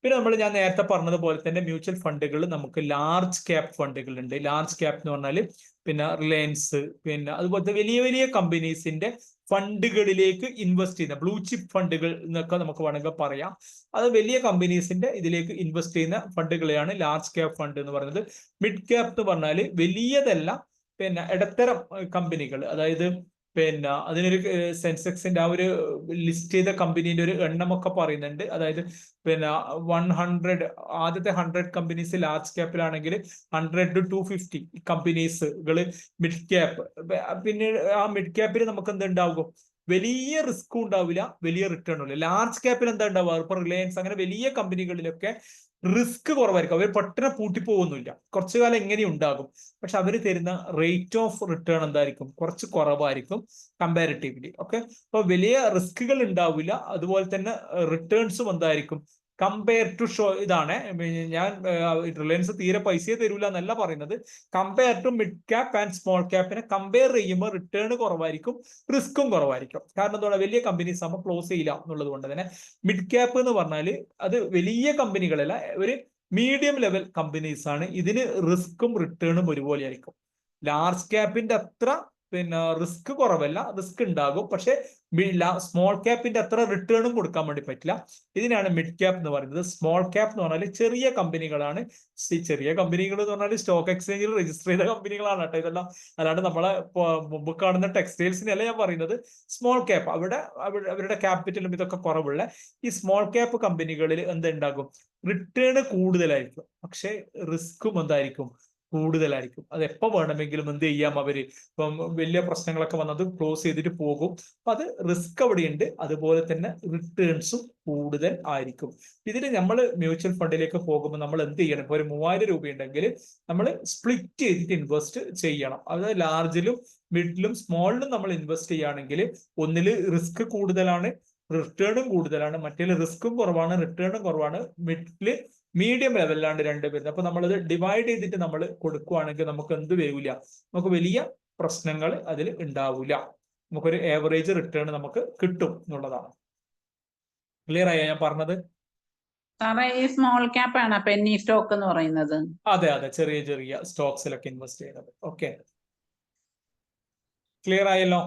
പിന്നെ ഞാൻ നേരത്തെ പറഞ്ഞതുപോലെ തന്നെ മ്യൂച്വൽ ഫണ്ടുകൾ നമുക്ക് ലാർജ് ക്യാപ് ഫണ്ടുകൾ ഉണ്ട്. ലാർജ് ക്യാപ് എന്ന് പറഞ്ഞാൽ പിന്നെ റിലയൻസ്, പിന്നെ അതുപോലത്തെ വലിയ വലിയ കമ്പനീസിന്റെ ഫണ്ടുകളിലേക്ക് ഇൻവെസ്റ്റ് ചെയ്യുന്ന ബ്ലൂ ചിപ്പ് ഫണ്ടുകൾ എന്നൊക്കെ നമുക്ക് വേണമെങ്കിൽ പറയാം. അത് വലിയ കമ്പനീസിന്റെ ഇതിലേക്ക് ഇൻവെസ്റ്റ് ചെയ്യുന്ന ഫണ്ടുകളെയാണ് ലാർജ് ക്യാപ് ഫണ്ട് എന്ന് പറയുന്നത്. മിഡ് ക്യാപ് എന്ന് പറഞ്ഞാൽ വലിയതല്ല, പിന്നെ ഇടത്തരം കമ്പനികൾ, അതായത് പിന്നെ അതിനൊരു സെൻസെക്സിന്റെ ആ ഒരു ലിസ്റ്റ് ചെയ്ത കമ്പനീന്റെ ഒരു എണ്ണമൊക്കെ പറയുന്നുണ്ട്. അതായത് പിന്നെ 100 ആദ്യത്തെ 100 കമ്പനീസ് ലാർജ് ക്യാപ്പിലാണെങ്കിൽ 100 to 250 കമ്പനീസുകൾ മിഡ് ക്യാപ്പ്. പിന്നെ ആ മിഡ് ക്യാപ്പിൽ നമുക്ക് എന്തുണ്ടാകും, വലിയ റിസ്ക് ഉണ്ടാവില്ല, വലിയ റിട്ടേൺ ഉള്ളു. ലാർജ് ക്യാപ്പിൽ എന്താ ഉണ്ടാവുക, ഇപ്പൊ റിലയൻസ് അങ്ങനെ വലിയ കമ്പനികളിലൊക്കെ റിസ്ക് കുറവായിരിക്കും. അവർ പെട്ടെന്ന് പൂട്ടിപ്പോകുന്നില്ല, കുറച്ചു കാലം എങ്ങനെ ഉണ്ടാകും. പക്ഷെ അവർ തരുന്ന റേറ്റ് ഓഫ് റിട്ടേൺ എന്തായിരിക്കും, കുറച്ച് കുറവായിരിക്കും കമ്പാരിറ്റീവ്ലി. ഓക്കെ, അപ്പൊ വലിയ റിസ്കുകൾ ഉണ്ടാവില്ല, അതുപോലെ തന്നെ റിട്ടേൺസും എന്തായിരിക്കും കമ്പയർ ടു ഇതാണ് ഞാൻ റിലയൻസ് തീരെ പൈസയെ തരൂല എന്നല്ല പറയുന്നത്. Compare to mid cap and small ക്യാപ്പിനെ കമ്പയർ ചെയ്യുമ്പോൾ റിട്ടേൺ കുറവായിരിക്കും, റിസ്ക്കും കുറവായിരിക്കും. കാരണം എന്താണ്, വലിയ കമ്പനീസ് ആകുമ്പോൾ ക്ലോസ് ചെയ്യില്ല എന്നുള്ളത് കൊണ്ട് തന്നെ. മിഡ് ക്യാപ്പ് എന്ന് പറഞ്ഞാൽ അത് വലിയ കമ്പനികളല്ല, ഒരു മീഡിയം ലെവൽ കമ്പനീസ് ആണ്. ഇതിന് റിസ്ക്കും റിട്ടേണും ഒരുപോലെ ആയിരിക്കും. ലാർജ് ക്യാപ്പിന്റെ അത്ര പിന്നെ റിസ്ക് കുറവല്ല, റിസ്ക് ഉണ്ടാകും, പക്ഷെ സ്മോൾ ക്യാപ്പിന്റെ അത്ര റിട്ടേണും കൊടുക്കാൻ വേണ്ടി പറ്റില്ല. ഇതിനാണ് മിഡ് ക്യാപ്പ് എന്ന് പറയുന്നത്. സ്മോൾ ക്യാപ്പ് എന്ന് പറഞ്ഞാൽ ചെറിയ കമ്പനികളാണ്. ചെറിയ കമ്പനികൾ എന്ന് പറഞ്ഞാൽ സ്റ്റോക്ക് എക്സ്ചേഞ്ചിൽ രജിസ്റ്റർ ചെയ്ത കമ്പനികളാണ് കേട്ടോ ഇതെല്ലാം. അല്ലാണ്ട് നമ്മളെ മുമ്പ് കാണുന്ന ടെക്സ്റ്റൈൽസിനല്ല ഞാൻ പറയുന്നത്. സ്മോൾ ക്യാപ്പ് അവരുടെ ക്യാപിറ്റലും ഇതൊക്കെ കുറവുള്ള ഈ സ്മോൾ ക്യാപ്പ് കമ്പനികളിൽ എന്തുണ്ടാകും, റിട്ടേൺ കൂടുതലായിരിക്കും, പക്ഷെ റിസ്ക്കും എന്തായിരിക്കും കൂടുതലായിരിക്കും. അത് എപ്പോൾ വേണമെങ്കിലും എന്ത് ചെയ്യാം, അവര് ഇപ്പം വലിയ പ്രശ്നങ്ങളൊക്കെ വന്നത് ക്ലോസ് ചെയ്തിട്ട് പോകും. അപ്പൊ അത് റിസ്ക് അവിടെയുണ്ട്. അതുപോലെ തന്നെ റിട്ടേൺസും കൂടുതൽ ആയിരിക്കും. ഇതിന് നമ്മൾ മ്യൂച്വൽ ഫണ്ടിലേക്ക് പോകുമ്പോൾ നമ്മൾ എന്ത് ചെയ്യണം? ഇപ്പൊ ഒരു 3000 രൂപ ഉണ്ടെങ്കിൽ നമ്മൾ സ്പ്ലിറ്റ് ചെയ്തിട്ട് ഇൻവെസ്റ്റ് ചെയ്യണം. അത് ലാർജിലും മിഡിലും സ്മോളിലും നമ്മൾ ഇൻവെസ്റ്റ് ചെയ്യുകയാണെങ്കിൽ ഒന്നിൽ റിസ്ക് കൂടുതലാണ്, റിട്ടേണും കൂടുതലാണ്, മറ്റേ റിസ്ക്കും കുറവാണ്, റിട്ടേണും കുറവാണ്, മിഡില് മീഡിയം ലെവലിലാണ് രണ്ടുപേരും. അപ്പൊ നമ്മളത് ഡിവൈഡ് ചെയ്തിട്ട് നമ്മൾ കൊടുക്കുകയാണെങ്കിൽ നമുക്ക് എന്ത് വരില്ല, നമുക്ക് വലിയ പ്രശ്നങ്ങൾ അതിൽ ഉണ്ടാവില്ല. നമുക്കൊരു ആവറേജ് റിട്ടേൺ നമുക്ക് കിട്ടും എന്നുള്ളതാണ്. ക്ലിയർ ആയോ ഞാൻ പറഞ്ഞത്? സാറേ ഈ സ്മോൾ ക്യാപ്പ് ആണ് പെന്നി സ്റ്റോക്ക് എന്ന് പറയുന്നത്. അതെ അതെ, ചെറിയ ചെറിയ സ്റ്റോക്സിലൊക്കെ ഇൻവെസ്റ്റ് ചെയ്യുന്നത്. ഓക്കെ, ക്ലിയർ ആയല്ലോ?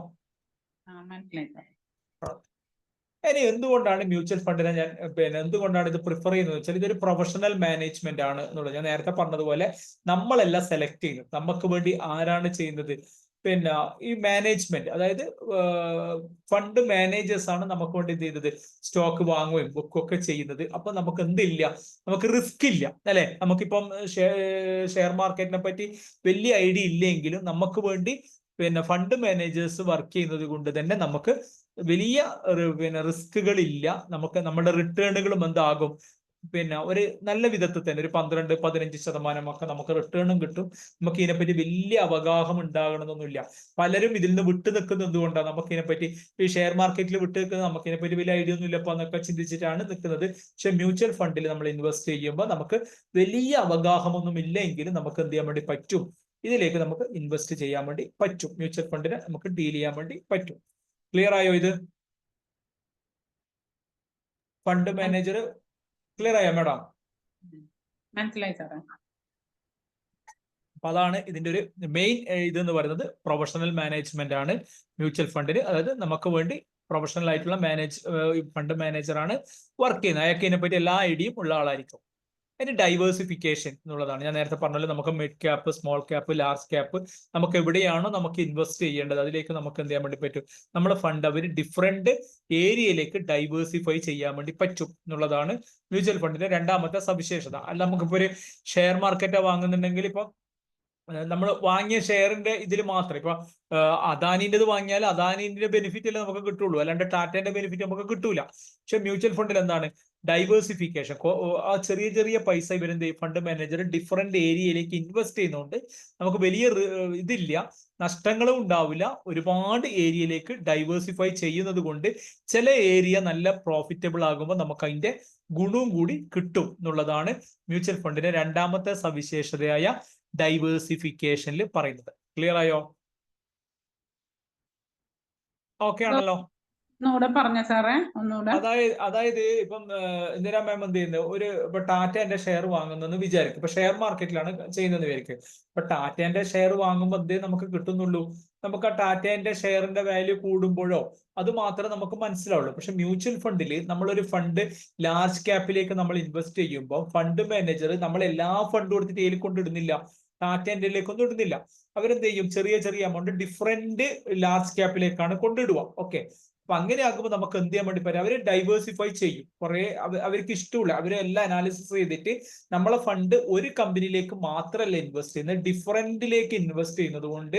മനസ്സിലായി. ഇനി എന്തുകൊണ്ടാണ് മ്യൂച്വൽ ഫണ്ടിനെ ഞാൻ എന്തുകൊണ്ടാണ് ഇത് പ്രിഫർ ചെയ്യുന്നത് വെച്ചാൽ ഇതൊരു പ്രൊഫഷണൽ മാനേജ്മെന്റ് ആണ് എന്നുള്ളത്. ഞാൻ നേരത്തെ പറഞ്ഞതുപോലെ നമ്മളല്ല സെലക്ട് ചെയ്യുന്നത്, നമുക്ക് വേണ്ടി ആരാണ് ചെയ്യുന്നത്? ഈ മാനേജ്മെന്റ്, അതായത് ഫണ്ട് മാനേജേഴ്സ് ആണ് നമുക്ക് വേണ്ടി എന്ത് ചെയ്യുന്നത്, സ്റ്റോക്ക് വാങ്ങുകയും ബുക്കൊക്കെ ചെയ്യുന്നത്. അപ്പൊ നമുക്ക് എന്തില്ല, നമുക്ക് റിസ്ക് ഇല്ല, അല്ലെ? നമുക്കിപ്പം ഷെയർ മാർക്കറ്റിനെ പറ്റി വലിയ ഐഡിയ ഇല്ലെങ്കിലും നമുക്ക് വേണ്ടി ഫണ്ട് മാനേജേഴ്സ് വർക്ക് ചെയ്യുന്നത് കൊണ്ട് തന്നെ നമുക്ക് വലിയ റിസ്കുകൾ ഇല്ല. നമുക്ക് നമ്മുടെ റിട്ടേണുകളും എന്താകും, ഒരു നല്ല വിധത്തിൽ തന്നെ ഒരു 12-15% ഒക്കെ നമുക്ക് റിട്ടേണും കിട്ടും. നമുക്ക് ഇതിനെപ്പറ്റി വലിയ അവഗാഹം ഉണ്ടാകണമെന്നൊന്നുമില്ല. പലരും ഇതിൽ നിന്ന് വിട്ടു നിൽക്കുന്നത് എന്തുകൊണ്ടാണ്? നമുക്ക് ഇതിനെപ്പറ്റി ഈ ഷെയർ മാർക്കറ്റിൽ വിട്ടു നിൽക്കുന്നത് നമുക്ക് ഇതിനെപ്പറ്റി വലിയ ഐഡിയ ഒന്നും ഇല്ലപ്പോ എന്നൊക്കെ ചിന്തിച്ചിട്ടാണ് നിൽക്കുന്നത്. പക്ഷെ മ്യൂച്വൽ ഫണ്ടിൽ നമ്മൾ ഇൻവെസ്റ്റ് ചെയ്യുമ്പോൾ നമുക്ക് വലിയ അവഗാഹമൊന്നും ഇല്ലെങ്കിലും നമുക്ക് എന്ത് ചെയ്യാൻ വേണ്ടി പറ്റും, ഇതിലേക്ക് നമുക്ക് ഇൻവെസ്റ്റ് ചെയ്യാൻ വേണ്ടി പറ്റും. മ്യൂച്വൽ ഫണ്ടിനെ നമുക്ക് ഡീൽ ചെയ്യാൻ വേണ്ടി പറ്റും. ക്ലിയർ ആയോ ഇത്? ഫണ്ട് മാനേജർ ക്ലിയർ ആയോ മാഡം? മനസ്സിലായി സാറേ. അപ്പൊ അതാണ് ഇതിന്റെ ഒരു മെയിൻ ഇതെന്ന് പറയുന്നത്. പ്രൊഫഷണൽ മാനേജ്മെന്റ് ആണ് മ്യൂച്വൽ ഫണ്ടിന്. അതായത് നമുക്ക് വേണ്ടി പ്രൊഫഷണൽ ആയിട്ടുള്ള ഫണ്ട് മാനേജറാണ് വർക്ക് ചെയ്യുന്നത്. അയാൾക്ക് ഇതിനെപ്പറ്റി എല്ലാ ഐഡിയയും ഉള്ള ആളായിരിക്കും. അതിന് ഡൈവേഴ്സിഫിക്കേഷൻ എന്നുള്ളതാണ്. ഞാൻ നേരത്തെ പറഞ്ഞല്ലോ, നമുക്ക് mid cap, small cap, large cap, നമുക്ക് എവിടെയാണോ നമുക്ക് ഇൻവെസ്റ്റ് ചെയ്യേണ്ടത് അതിലേക്ക് നമുക്ക് എന്ത് ചെയ്യാൻ വേണ്ടി പറ്റും, നമ്മുടെ ഫണ്ട് അവർ ഡിഫറെന്റ് ഏരിയയിലേക്ക് ഡൈവേഴ്സിഫൈ ചെയ്യാൻ വേണ്ടി പറ്റും എന്നുള്ളതാണ് മ്യൂച്വൽ ഫണ്ടിന്റെ രണ്ടാമത്തെ സവിശേഷത. അല്ല നമുക്കിപ്പോ ഒരു ഷെയർ മാർക്കറ്റ് വാങ്ങുന്നുണ്ടെങ്കിൽ ഇപ്പൊ നമ്മൾ വാങ്ങിയ ഷെയറിന്റെ ഇതിൽ മാത്രം ഇപ്പൊ അദാനിൻ്റെത് വാങ്ങിയാൽ അദാനിന്റെ ബെനിഫിറ്റ് അല്ലേ നമുക്ക് കിട്ടുള്ളൂ, അല്ലാണ്ട് ടാറ്റന്റെ ബെനിഫിറ്റ് നമുക്ക് കിട്ടൂല. പക്ഷെ മ്യൂച്വൽ ഫണ്ടിൽ എന്താണ് ഡൈവേഴ്സിഫിക്കേഷൻ? ആ ചെറിയ ചെറിയ പൈസ ഇവരെന്ത് ഫണ്ട് മാനേജർ ഡിഫറെന്റ് ഏരിയയിലേക്ക് ഇൻവെസ്റ്റ് ചെയ്യുന്നതുകൊണ്ട് നമുക്ക് വലിയ ഇതില്ല, നഷ്ടങ്ങളും ഉണ്ടാവില്ല. ഒരുപാട് ഏരിയയിലേക്ക് ഡൈവേഴ്സിഫൈ ചെയ്യുന്നത് കൊണ്ട് ചില ഏരിയ നല്ല പ്രോഫിറ്റബിൾ ആകുമ്പോൾ നമുക്ക് അതിന്റെ ഗുണവും കൂടി കിട്ടും എന്നുള്ളതാണ് മ്യൂച്വൽ ഫണ്ടിന്റെ രണ്ടാമത്തെ സവിശേഷതയായ ഡൈവേഴ്സിഫിക്കേഷനിൽ പറയുന്നത്. ക്ലിയർ ആയോ? ഓക്കെ ആണല്ലോ? ഒന്നുകൂടെ പറഞ്ഞ സാറേ, ഒന്നുകൂടെ. അതായത് ഇപ്പം ഇന്ദിരാ മാം എന്ത് ചെയ്യുന്നത്, ഇപ്പൊ ടാറ്റന്റെ ഷെയർ വാങ്ങുന്നെന്ന് വിചാരിക്കും. ഇപ്പൊ ഷെയർ മാർക്കറ്റിലാണ് ചെയ്യുന്നത് വിചാരിക്കും. ഇപ്പൊ ടാറ്റന്റെ ഷെയർ വാങ്ങുമ്പോൾ എന്തേ നമുക്ക് കിട്ടുന്നുള്ളൂ, നമുക്ക് ആ ടാറ്റന്റെ ഷെയറിന്റെ വാല്യൂ കൂടുമ്പോഴോ അത് മാത്രമേ നമുക്ക് മനസ്സിലാവുള്ളൂ. പക്ഷെ മ്യൂച്വൽ ഫണ്ടിൽ നമ്മളൊരു ഫണ്ട് ലാർജ് ക്യാപ്പിലേക്ക് നമ്മൾ ഇൻവെസ്റ്റ് ചെയ്യുമ്പോൾ ഫണ്ട് മാനേജർ നമ്മൾ എല്ലാ ഫണ്ടും എടുത്തിട്ട് ഇതിൽ കൊണ്ടിടുന്നില്ല, ടാറ്റന്റെലേക്കൊന്നും ഇടുന്നില്ല. അവരെന്ത് ചെയ്യും, ചെറിയ ചെറിയ എമൗണ്ട് ഡിഫറെന്റ് ലാർജ് ക്യാപ്പിലേക്കാണ് കൊണ്ടിടുക. ഓക്കെ, അപ്പൊ അങ്ങനെ ആകുമ്പോൾ നമുക്ക് എന്ത് ചെയ്യാൻ വേണ്ടി പറ്റും, അവര് ഡൈവേഴ്സിഫൈ ചെയ്യും. കുറെ അവർക്ക് ഇഷ്ടമുള്ള അവരെല്ലാം അനാലിസിസ് ചെയ്തിട്ട് നമ്മളെ ഫണ്ട് ഒരു കമ്പനിയിലേക്ക് മാത്രമല്ല ഇൻവെസ്റ്റ് ചെയ്യുന്നത്, ഡിഫറെന്റിലേക്ക് ഇൻവെസ്റ്റ് ചെയ്യുന്നത് കൊണ്ട്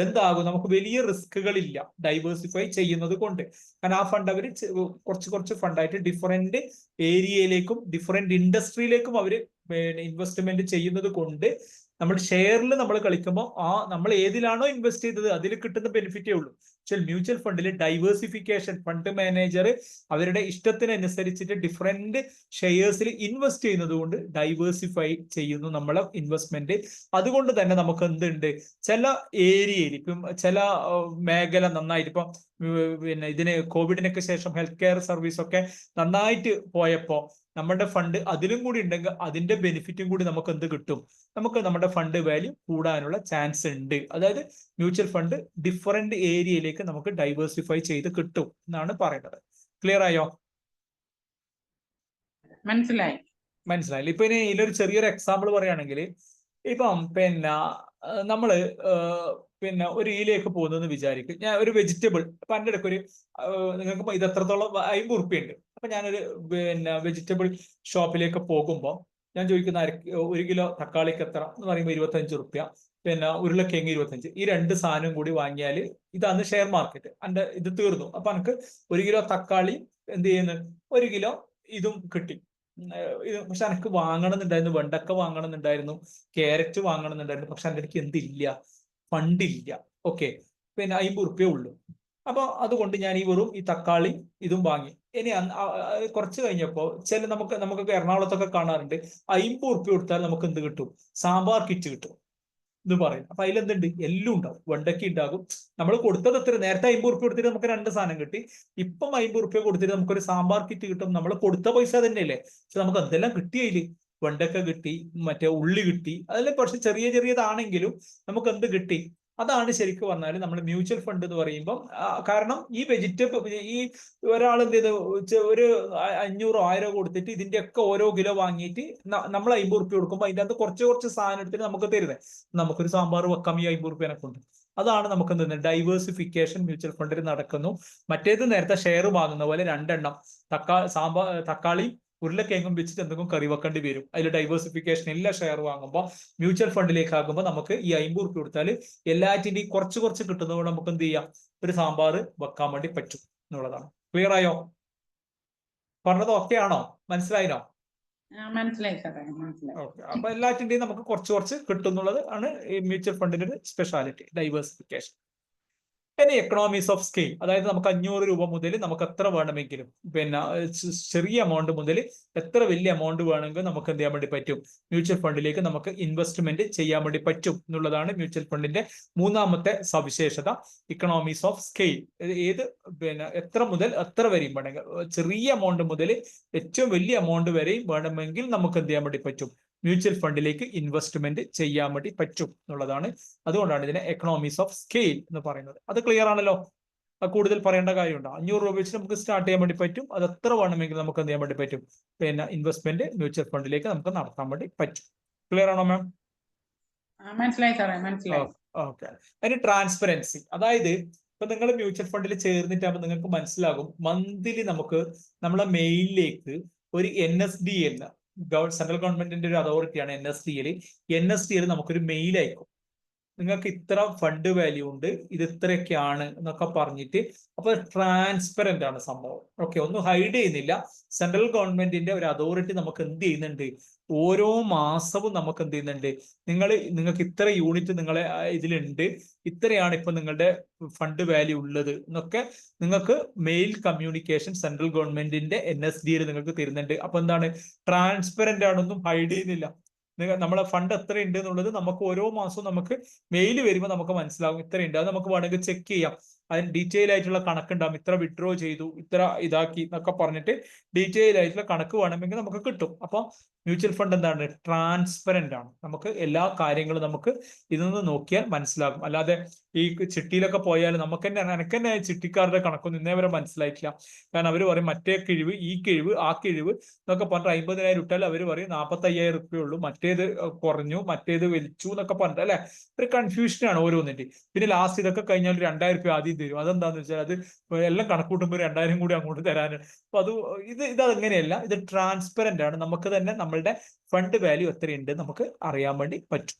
എന്താകും, നമുക്ക് വലിയ റിസ്കുകൾ ഇല്ല ഡൈവേഴ്സിഫൈ ചെയ്യുന്നത് കൊണ്ട്. കാരണം ആ ഫണ്ട് അവർ കുറച്ച് ഫണ്ടായിട്ട് ഡിഫറെന്റ് ഏരിയയിലേക്കും ഡിഫറെന്റ് ഇൻഡസ്ട്രിയിലേക്കും അവർ ഇൻവെസ്റ്റ്മെന്റ് ചെയ്യുന്നത് കൊണ്ട് നമ്മൾ ഷെയറിൽ നമ്മൾ കളിക്കുമ്പോൾ നമ്മൾ ഏതിലാണോ ഇൻവെസ്റ്റ് ചെയ്തത് അതിൽ കിട്ടുന്ന ബെനിഫിറ്റേ ഉള്ളൂ. പക്ഷെ മ്യൂച്വൽ ഫണ്ടിൽ ഡൈവേഴ്സിഫിക്കേഷൻ, ഫണ്ട് മാനേജർ അവരുടെ ഇഷ്ടത്തിനനുസരിച്ചിട്ട് ഡിഫറെന്റ് ഷെയർസിൽ ഇൻവെസ്റ്റ് ചെയ്യുന്നത് കൊണ്ട് ഡൈവേഴ്സിഫൈ ചെയ്യുന്നു നമ്മളെ ഇൻവെസ്റ്റ്മെന്റ്. അതുകൊണ്ട് തന്നെ നമുക്ക് എന്തുണ്ട്, ചില ഏരിയയിൽ ഇപ്പം ചില മേഖല നന്നായിട്ട് ഇപ്പം ഇതിന് കോവിഡിനൊക്കെ ശേഷം ഹെൽത്ത് കെയർ സർവീസ് ഒക്കെ നന്നായിട്ട് പോയപ്പോ നമ്മുടെ ഫണ്ട് അതിലും കൂടി ഉണ്ടെങ്കിൽ അതിന്റെ ബെനിഫിറ്റും കൂടി നമുക്ക് എന്ത് കിട്ടും, നമുക്ക് നമ്മുടെ ഫണ്ട് വാല്യൂ കൂടാനുള്ള ചാൻസ് ഉണ്ട്. അതായത് മ്യൂച്വൽ ഫണ്ട് ഡിഫറെന്റ് ഏരിയയിലേക്ക് നമുക്ക് ഡൈവേഴ്സിഫൈ ചെയ്ത് കിട്ടും എന്നാണ് പറയുന്നത്. ക്ലിയർ ആയോ? മനസ്സിലായില്ല? ഇപ്പൊ ഇനി ഇതിലൊരു ചെറിയൊരു എക്സാമ്പിൾ പറയുകയാണെങ്കിൽ, ഇപ്പം നമ്മള് ഒരു ഇതിലേക്ക് പോകുന്നെന്ന് വിചാരിക്കും. ഞാൻ ഒരു വെജിറ്റബിൾ ഇപ്പൊ എൻ്റെ അടുക്കൊരു നിങ്ങൾക്ക് ഇത് എത്രത്തോളം 50 ഉറുപ്പ്യ ഉണ്ട്. അപ്പൊ ഞാനൊരു വെജിറ്റബിൾ ഷോപ്പിലേക്ക് പോകുമ്പോൾ ഞാൻ ചോദിക്കുന്ന 1 കിലോ തക്കാളിക്ക് എത്ര എന്ന് പറയുമ്പോൾ 25 റുപ്യ, പിന്നെ ഉരുളക്കിഴങ്ങ് 25. ഈ 2 സാധനം കൂടി വാങ്ങിയാൽ ഇതാണ് ഷെയർ മാർക്കറ്റ്. എൻ്റെ ഇത് തീർന്നു. അപ്പൊ എനിക്ക് 1 കിലോ തക്കാളി എന്ത് ചെയ്യുന്നു, 1 കിലോ ഇതും കിട്ടി. പക്ഷെ എനിക്ക് വാങ്ങണമെന്നുണ്ടായിരുന്നു, വെണ്ടക്ക വാങ്ങണമെന്നുണ്ടായിരുന്നു, ക്യാരറ്റ് വാങ്ങണമെന്നുണ്ടായിരുന്നു. പക്ഷെ എൻ്റെ എനിക്ക് എന്തില്ല, ഫണ്ടില്ല. ഓക്കെ, പിന്നെ 50 റുപ്യ ഉള്ളൂ. അപ്പൊ അതുകൊണ്ട് ഞാൻ ഈ വെറും ഈ തക്കാളി ഇതും വാങ്ങി. ഇനി കുറച്ച് കഴിഞ്ഞപ്പോ നമുക്കൊക്കെ എറണാകുളത്തൊക്കെ കാണാറുണ്ട്, 50 റുപ്യ കൊടുത്താൽ നമുക്ക് എന്ത് കിട്ടും, സാമ്പാർ കിറ്റ് കിട്ടും എന്ന് പറയും. അപ്പൊ അതിലെന്തുണ്ട്, എല്ലാം ഉണ്ടാവും. വെണ്ടയ്ക്ക ഉണ്ടാകും. നമ്മൾ കൊടുത്തത് എത്ര, നേരത്തെ 50 റുപ്യ കൊടുത്തിട്ട് നമുക്ക് 2 സാധനം കിട്ടി. ഇപ്പം 50 റുപ്യ കൊടുത്തിട്ട് നമുക്കൊരു സാമ്പാർ കിറ്റ് കിട്ടും. നമ്മൾ കൊടുത്ത പൈസ തന്നെയല്ലേ, പക്ഷെ നമുക്ക് എന്തെല്ലാം കിട്ടിയതില്, വെണ്ടക്ക കിട്ടി, മറ്റേ ഉള്ളി കിട്ടി. അതെല്ലാം പക്ഷെ ചെറിയ ചെറിയതാണെങ്കിലും നമുക്ക് എന്ത് കിട്ടി. അതാണ് ശരിക്കും പറഞ്ഞാൽ നമ്മൾ മ്യൂച്വൽ ഫണ്ട് എന്ന് പറയുമ്പോൾ. കാരണം ഈ ഈ ഒരാൾ എന്ത് ചെയ്ത് ഒരു 500-1000 കൊടുത്തിട്ട് ഇതിന്റെയൊക്കെ ഓരോ കിലോ വാങ്ങിയിട്ട് നമ്മൾ 50 റുപ്യ കൊടുക്കുമ്പോൾ അതിന്റെ അകത്ത് കുറച്ച് സാധനം എടുത്തിട്ട് നമുക്ക് തരുന്നത്. നമുക്കൊരു സാമ്പാർ വെക്കാം ഈ 50 റുപ്യനെ കൊണ്ട്. അതാണ് നമുക്ക് എന്ത് ഡൈവേഴ്സിഫിക്കേഷൻ മ്യൂച്വൽ ഫണ്ടിൽ നടക്കുന്നു. മറ്റേത് നേരത്തെ ഷെയർ വാങ്ങുന്ന പോലെ 2 എണ്ണം തക്കാളി ഉരുളക്കിഴങ്ങും വെച്ചിട്ട് എന്തെങ്കിലും കറി വെക്കേണ്ടി വരും. അതിൽ ഡൈവേഴ്സിഫിക്കേഷൻ എല്ലാ ഷെയർ വാങ്ങുമ്പോൾ മ്യൂച്വൽ ഫണ്ടിലേക്ക് ആകുമ്പോൾ നമുക്ക് ഈ 50 റുപ്യ കൊടുത്താൽ എല്ലാറ്റിന്റെയും കുറച്ച് കിട്ടുന്നതുകൊണ്ട് നമുക്ക് എന്ത് ചെയ്യാം, ഒരു സാമ്പാർ വെക്കാൻ വേണ്ടി പറ്റും എന്നുള്ളതാണ്. ക്ലിയർ ആയോ? പറഞ്ഞത് ഓക്കെ ആണോ? മനസ്സിലായിനോ? മനസ്സിലായി സാറേ, മനസ്സിലായി. ഓക്കെ, അപ്പൊ എല്ലാറ്റിന്റെയും നമുക്ക് കുറച്ച് കിട്ടുന്നുള്ളത് ആണ് ഈ മ്യൂച്വൽ ഫണ്ടിന്റെ ഒരു സ്പെഷ്യാലിറ്റി, ഡൈവേഴ്സിഫിക്കേഷൻ. ഇനി എക്കണോമീസ് ഓഫ് സ്കെയിൽ, അതായത് നമുക്ക് 500 രൂപ മുതൽ നമുക്ക് എത്ര വേണമെങ്കിലും, പിന്നെ ചെറിയ എമൗണ്ട് മുതൽ എത്ര വലിയ എമൗണ്ട് വേണമെങ്കിലും നമുക്ക് എന്ത് ചെയ്യാൻ വേണ്ടി പറ്റും, മ്യൂച്വൽ ഫണ്ടിലേക്ക് നമുക്ക് ഇൻവെസ്റ്റ്മെന്റ് ചെയ്യാൻ വേണ്ടി പറ്റും എന്നുള്ളതാണ് മ്യൂച്വൽ ഫണ്ടിന്റെ 3ാമത്തെ സവിശേഷത, ഇക്കണോമീസ് ഓഫ് സ്കെയിൽ. ഏത് പിന്നെ എത്ര മുതൽ എത്ര വരെയും വേണമെങ്കിൽ, ചെറിയ എമൗണ്ട് മുതൽ ഏറ്റവും വലിയ എമൗണ്ട് വരെയും വേണമെങ്കിൽ നമുക്ക് എന്ത് ചെയ്യാൻ വേണ്ടി പറ്റും, മ്യൂച്വൽ ഫണ്ടിലേക്ക് ഇൻവെസ്റ്റ്മെന്റ് ചെയ്യാൻ വേണ്ടി പറ്റും എന്നുള്ളതാണ്. അതുകൊണ്ടാണ് ഇതിനെ എക്കണോമീസ് ഓഫ് സ്കെയിൽ എന്ന് പറയുന്നത്. അത് ക്ലിയർ ആണല്ലോ? കൂടുതൽ പറയേണ്ട കാര്യമുണ്ടോ? 500 രൂപ വെച്ച് നമുക്ക് സ്റ്റാർട്ട് ചെയ്യാൻ വേണ്ടി പറ്റും. അത് എത്ര വേണമെങ്കിലും നമുക്ക് എന്ത് ചെയ്യാൻ വേണ്ടി പറ്റും, പിന്നെ ഇൻവെസ്റ്റ്മെന്റ് മ്യൂച്വൽ ഫണ്ടിലേക്ക് നമുക്ക് നടത്താൻ വേണ്ടി പറ്റും. ക്ലിയർ ആണോ മാം? മനസ്സിലായി സാറേ, മനസ്സിലായി. ഓക്കെ. അതിന് ട്രാൻസ്പെറൻസി, അതായത് ഇപ്പൊ നിങ്ങൾ മ്യൂച്വൽ ഫണ്ടിൽ ചേർന്നിട്ടാകുമ്പോൾ നിങ്ങൾക്ക് മനസ്സിലാകും, മന്ത്ലി നമുക്ക് നമ്മളെ മെയിലിലേക്ക് ഒരു NSD എന്ന സെൻട്രൽ ഗവൺമെന്റിന്റെ ഒരു അതോറിറ്റിയാണ് NSDL നമുക്കൊരു മെയിൽ അയക്കും. നിങ്ങൾക്ക് ഇത്ര ഫണ്ട് വാല്യൂ ഉണ്ട്, ഇത് ഇത്രയൊക്കെയാണ് എന്നൊക്കെ പറഞ്ഞിട്ട്. അപ്പൊ ട്രാൻസ്പെറന്റ് ആണ് സംഭവം. ഓക്കെ, ഒന്നും ഹൈഡ് ചെയ്യുന്നില്ല. സെൻട്രൽ ഗവൺമെന്റിന്റെ ഒരു അതോറിറ്റി നമുക്ക് എന്ത് ചെയ്യുന്നുണ്ട്, ഓരോ മാസവും നമുക്ക് എന്ത് ചെയ്യുന്നുണ്ട്, നിങ്ങൾക്ക് ഇത്ര യൂണിറ്റ് നിങ്ങളെ ഇതിലുണ്ട്, ഇത്രയാണ് ഇപ്പൊ നിങ്ങളുടെ ഫണ്ട് വാല്യൂ ഉള്ളത് എന്നൊക്കെ നിങ്ങൾക്ക് മെയിൽ കമ്മ്യൂണിക്കേഷൻ സെൻട്രൽ ഗവൺമെന്റിന്റെ NSDL നിങ്ങൾക്ക് തരുന്നുണ്ട്. അപ്പൊ എന്താണ്, ട്രാൻസ്പെറന്റ് ആണെന്നും ഹൈഡ് ചെയ്യുന്നില്ല. നമ്മളെ ഫണ്ട് എത്ര ഉണ്ട് എന്നുള്ളത് നമുക്ക് ഓരോ മാസവും നമുക്ക് മെയിൽ വരുമ്പോൾ നമുക്ക് മനസ്സിലാവും ഇത്രയുണ്ട്. അത് നമുക്ക് വേണമെങ്കിൽ ചെക്ക് ചെയ്യാം. അതിന് ഡീറ്റെയിൽ ആയിട്ടുള്ള കണക്കുണ്ടാവും, ഇത്ര വിഡ്രോ ചെയ്തു, ഇത്ര ഇതാക്കി എന്നൊക്കെ പറഞ്ഞിട്ട് ഡീറ്റെയിൽ ആയിട്ടുള്ള കണക്ക് വേണമെങ്കിൽ നമുക്ക് കിട്ടും. അപ്പൊ മ്യൂച്വൽ ഫണ്ട് എന്താണ്, ട്രാൻസ്പെറന്റ് ആണ്. നമുക്ക് എല്ലാ കാര്യങ്ങളും നമുക്ക് ഇതൊന്ന് നോക്കിയാൽ മനസ്സിലാകും. അല്ലാതെ ഈ ചിട്ടിയിലൊക്കെ പോയാൽ എനിക്ക് തന്നെ ചിട്ടിക്കാരുടെ കണക്കൊന്നും ഇന്നേ വരെ മനസ്സിലായിട്ടില്ല. കാരണം അവർ പറയും മറ്റേ കിഴിവ്, ഈ കിഴിവ്, ആ കിഴിവ് എന്നൊക്കെ പറഞ്ഞിട്ട് 50,000 ഇട്ടാൽ അവർ പറയും 45,000 റുപ്യ ഉള്ളൂ, മറ്റേത് കുറഞ്ഞു, മറ്റേത് വലിച്ചു എന്നൊക്കെ പറഞ്ഞിട്ട് അല്ലെ, ഒരു കൺഫ്യൂഷനാണ് ഓരോന്നിന്റെ. പിന്നെ ലാസ്റ്റ് ഇതൊക്കെ കഴിഞ്ഞാൽ 2,000 റുപ്യ ആദ്യം തരും. അതെന്താന്ന് വെച്ചാൽ അത് എല്ലാം കണക്കൂട്ടുമ്പോൾ 2,000 കൂടി അങ്ങോട്ട് തരാനാണ്. അപ്പൊ ഇത് അങ്ങനെയല്ല, ഇത് ട്രാൻസ്പെറന്റ് ആണ്. നമുക്ക് തന്നെ നമ്മളുടെ ഫണ്ട് വാല്യൂ എത്രയുണ്ട് നമുക്ക് അറിയാൻ വേണ്ടി പറ്റും.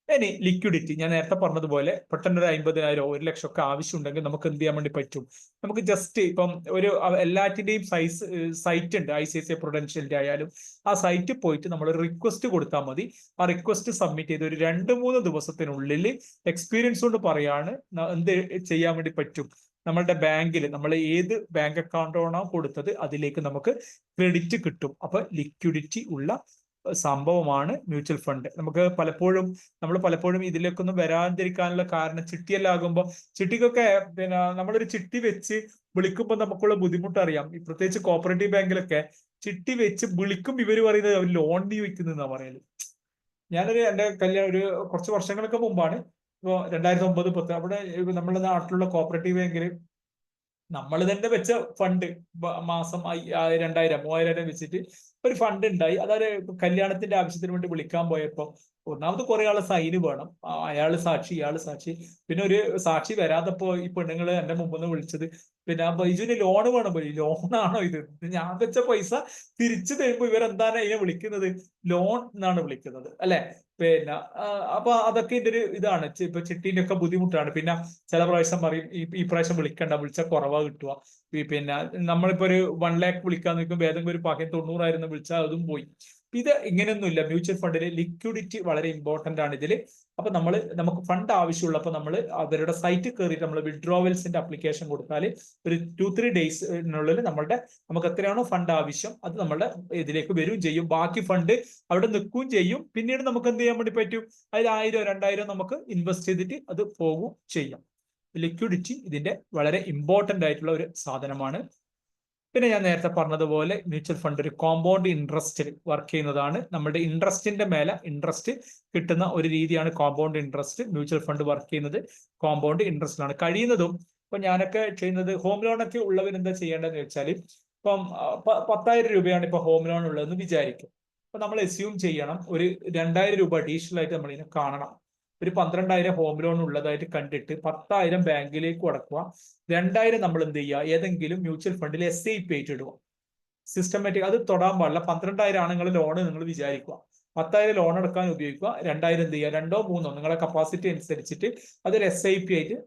ഇനി ലിക്വിഡിറ്റി, ഞാൻ നേരത്തെ പറഞ്ഞതുപോലെ പെട്ടെന്ന് ഒരു 50,000 1 ലക്ഷം ഒക്കെ ആവശ്യമുണ്ടെങ്കിൽ നമുക്ക് എന്ത് ചെയ്യാൻ വേണ്ടി പറ്റും, നമുക്ക് ജസ്റ്റ് ഇപ്പം ഒരു എല്ലാറ്റിന്റെയും സൈറ്റ് ഉണ്ട്, ICICI Prudentialന്റെ ആയാലും ആ സൈറ്റിൽ പോയിട്ട് നമ്മൾ റിക്വസ്റ്റ് കൊടുത്താൽ മതി. ആ റിക്വസ്റ്റ് സബ്മിറ്റ് ചെയ്ത് ഒരു 2-3 ദിവസത്തിനുള്ളിൽ എക്സ്പീരിയൻസ് കൊണ്ട് പറയാണ് എന്ത് ചെയ്യാൻ വേണ്ടി പറ്റും, നമ്മളുടെ ബാങ്കിൽ നമ്മൾ ഏത് ബാങ്ക് അക്കൗണ്ടാണോ കൊടുത്തത് അതിലേക്ക് നമുക്ക് ക്രെഡിറ്റ് കിട്ടും. അപ്പൊ ലിക്വിഡിറ്റി ഉള്ള സംഭവമാണ് മ്യൂച്വൽ ഫണ്ട്. നമുക്ക് പലപ്പോഴും ഇതിലേക്കൊന്നും വരാതിരിക്കാനുള്ള കാരണം, ചിട്ടിയെല്ലാം ആകുമ്പോൾ ചിട്ടിക്കൊക്കെ പിന്നെ നമ്മളൊരു ചിട്ടി വെച്ച് വിളിക്കുമ്പോൾ നമുക്കുള്ള ബുദ്ധിമുട്ട് അറിയാം. പ്രത്യേകിച്ച് കോപ്പറേറ്റീവ് ബാങ്കിലൊക്കെ ചിട്ടി വെച്ച് വിളിക്കും, ഇവർ പറയുന്നത് അവർ ലോൺ വയ്ക്കുന്നതെന്നാ പറയല്. എന്റെ കല്യാണം ഒരു കുറച്ച് വർഷങ്ങൾക്ക് മുമ്പാണ്, ഇപ്പോ 2009-10 അവിടെ നമ്മുടെ നാട്ടിലുള്ള കോപ്പറേറ്റീവ് ബാങ്കിൽ നമ്മൾ തന്നെ വെച്ച ഫണ്ട് മാസം 2,000-3,000 വെച്ചിട്ട് ഒരു ഫണ്ട് ഉണ്ടായി. അതൊരു കല്യാണത്തിന്റെ ആവശ്യത്തിന് വേണ്ടി വിളിക്കാൻ പോയപ്പോ ഒന്നാമത് കുറെ ആള് സൈന് വേണം, അയാള് സാക്ഷി ഇയാള് സാക്ഷി, പിന്നെ ഒരു സാക്ഷി വരാതപ്പോ ഈ പെണ്ണുങ്ങള് എന്റെ മുമ്പിൽ നിന്ന് വിളിച്ചത് പിന്നെ ബൈജുവിന് ലോണ് വേണം, പോയി ലോണാണോ ഇത്, ഞാൻ വെച്ച പൈസ തിരിച്ചു തരുമ്പോ ഇവരെന്താണ് അതിനെ വിളിക്കുന്നത്, ലോൺ എന്നാണ് വിളിക്കുന്നത് അല്ലെ. പിന്നെ അപ്പൊ അതൊക്കെ ഇതിന്റെ ഒരു ഇതാണ്. ഇപ്പൊ ചിട്ടീന്റെ ഒക്കെ ബുദ്ധിമുട്ടാണ്. പിന്നെ ചില പ്രാവശ്യം പറയും ഈ പ്രാവശ്യം വിളിക്കണ്ട, വിളിച്ചാൽ കുറവാ കിട്ടുക. പിന്നെ നമ്മളിപ്പോ ഒരു 1 lakh വിളിക്കാൻ നിൽക്കുമ്പോൾ ഏതെങ്കിലും ഒരു പാക്കറ്റ് 90,000 വിളിച്ചാൽ അതും പോയി. ഇത് ഇങ്ങനെയൊന്നുമില്ല. മ്യൂച്വൽ ഫണ്ടില് ലിക്വിഡിറ്റി വളരെ ഇമ്പോർട്ടന്റ് ആണ് ഇതില്. അപ്പൊ നമുക്ക് ഫണ്ട് ആവശ്യമുള്ളപ്പോൾ നമ്മൾ അവരുടെ സൈറ്റിൽ കയറിയിട്ട് നമ്മൾ വിഡ്രോവൽസിന്റെ അപ്ലിക്കേഷൻ കൊടുത്താൽ ഒരു 2-3 ഡേയ്സിനുള്ളിൽ നമുക്ക് എത്രയാണോ ഫണ്ട് ആവശ്യം അത് നമ്മളുടെ ഇതിലേക്ക് വരും ചെയ്യും. ബാക്കി ഫണ്ട് അവിടെ നിൽക്കുകയും ചെയ്യും. പിന്നീട് നമുക്ക് എന്ത് ചെയ്യാൻ വേണ്ടി പറ്റും, അതിൽ 1000-2000 നമുക്ക് ഇൻവെസ്റ്റ് ചെയ്തിട്ട് അത് പോകും ചെയ്യാം. ലിക്വിഡിറ്റി ഇതിന്റെ വളരെ ഇമ്പോർട്ടന്റ് ആയിട്ടുള്ള ഒരു സാധനമാണ്. പിന്നെ ഞാൻ നേരത്തെ പറഞ്ഞതുപോലെ മ്യൂച്വൽ ഫണ്ട് ഒരു കോമ്പൗണ്ട് ഇൻട്രസ്റ്റിൽ വർക്ക് ചെയ്യുന്നതാണ്. നമ്മുടെ ഇൻട്രസ്റ്റിന്റെ മേലെ ഇൻട്രസ്റ്റ് കിട്ടുന്ന ഒരു രീതിയാണ് compound interest. Mutual fund work ചെയ്യുന്നത് കോമ്പൗണ്ട് ഇൻട്രസ്റ്റിലാണ്. കഴിയുന്നതും ഇപ്പൊ ഞാനൊക്കെ ചെയ്യുന്നത്, ഹോം ലോണൊക്കെ ഉള്ളവർ എന്താ ചെയ്യേണ്ടതെന്ന് വെച്ചാൽ, ഇപ്പം 10,000 രൂപയാണ് ഇപ്പൊ ഹോം ലോൺ ഉള്ളതെന്ന് വിചാരിക്കും. അപ്പൊ നമ്മൾ അസ്യൂം ചെയ്യണം ഒരു 2,000 രൂപ അഡീഷണൽ ആയിട്ട് നമ്മൾ ഇതിനെ കാണണം. ഒരു 12,000 ഹോം ലോൺ ഉള്ളതായിട്ട് കണ്ടിട്ട് 10,000 ബാങ്കിലേക്ക് അടക്കുക. 2,000 നമ്മൾ എന്ത് ചെയ്യുക, ഏതെങ്കിലും മ്യൂച്വൽ ഫണ്ടിൽ SIP ആയിട്ട് ഇടുക. സിസ്റ്റമാറ്റിക്, അത് തൊടാൻ പാടില്ല. 12,000 ആണ് നിങ്ങൾ ലോൺ നിങ്ങൾ വിചാരിക്കുക. 10,000 ലോൺ എടുക്കാൻ ഉപയോഗിക്കുക. 2,000 എന്ത് ചെയ്യുക, 2-3 നിങ്ങളുടെ കപ്പാസിറ്റി അനുസരിച്ചിട്ട് അതൊരു SIP ആയിട്ട്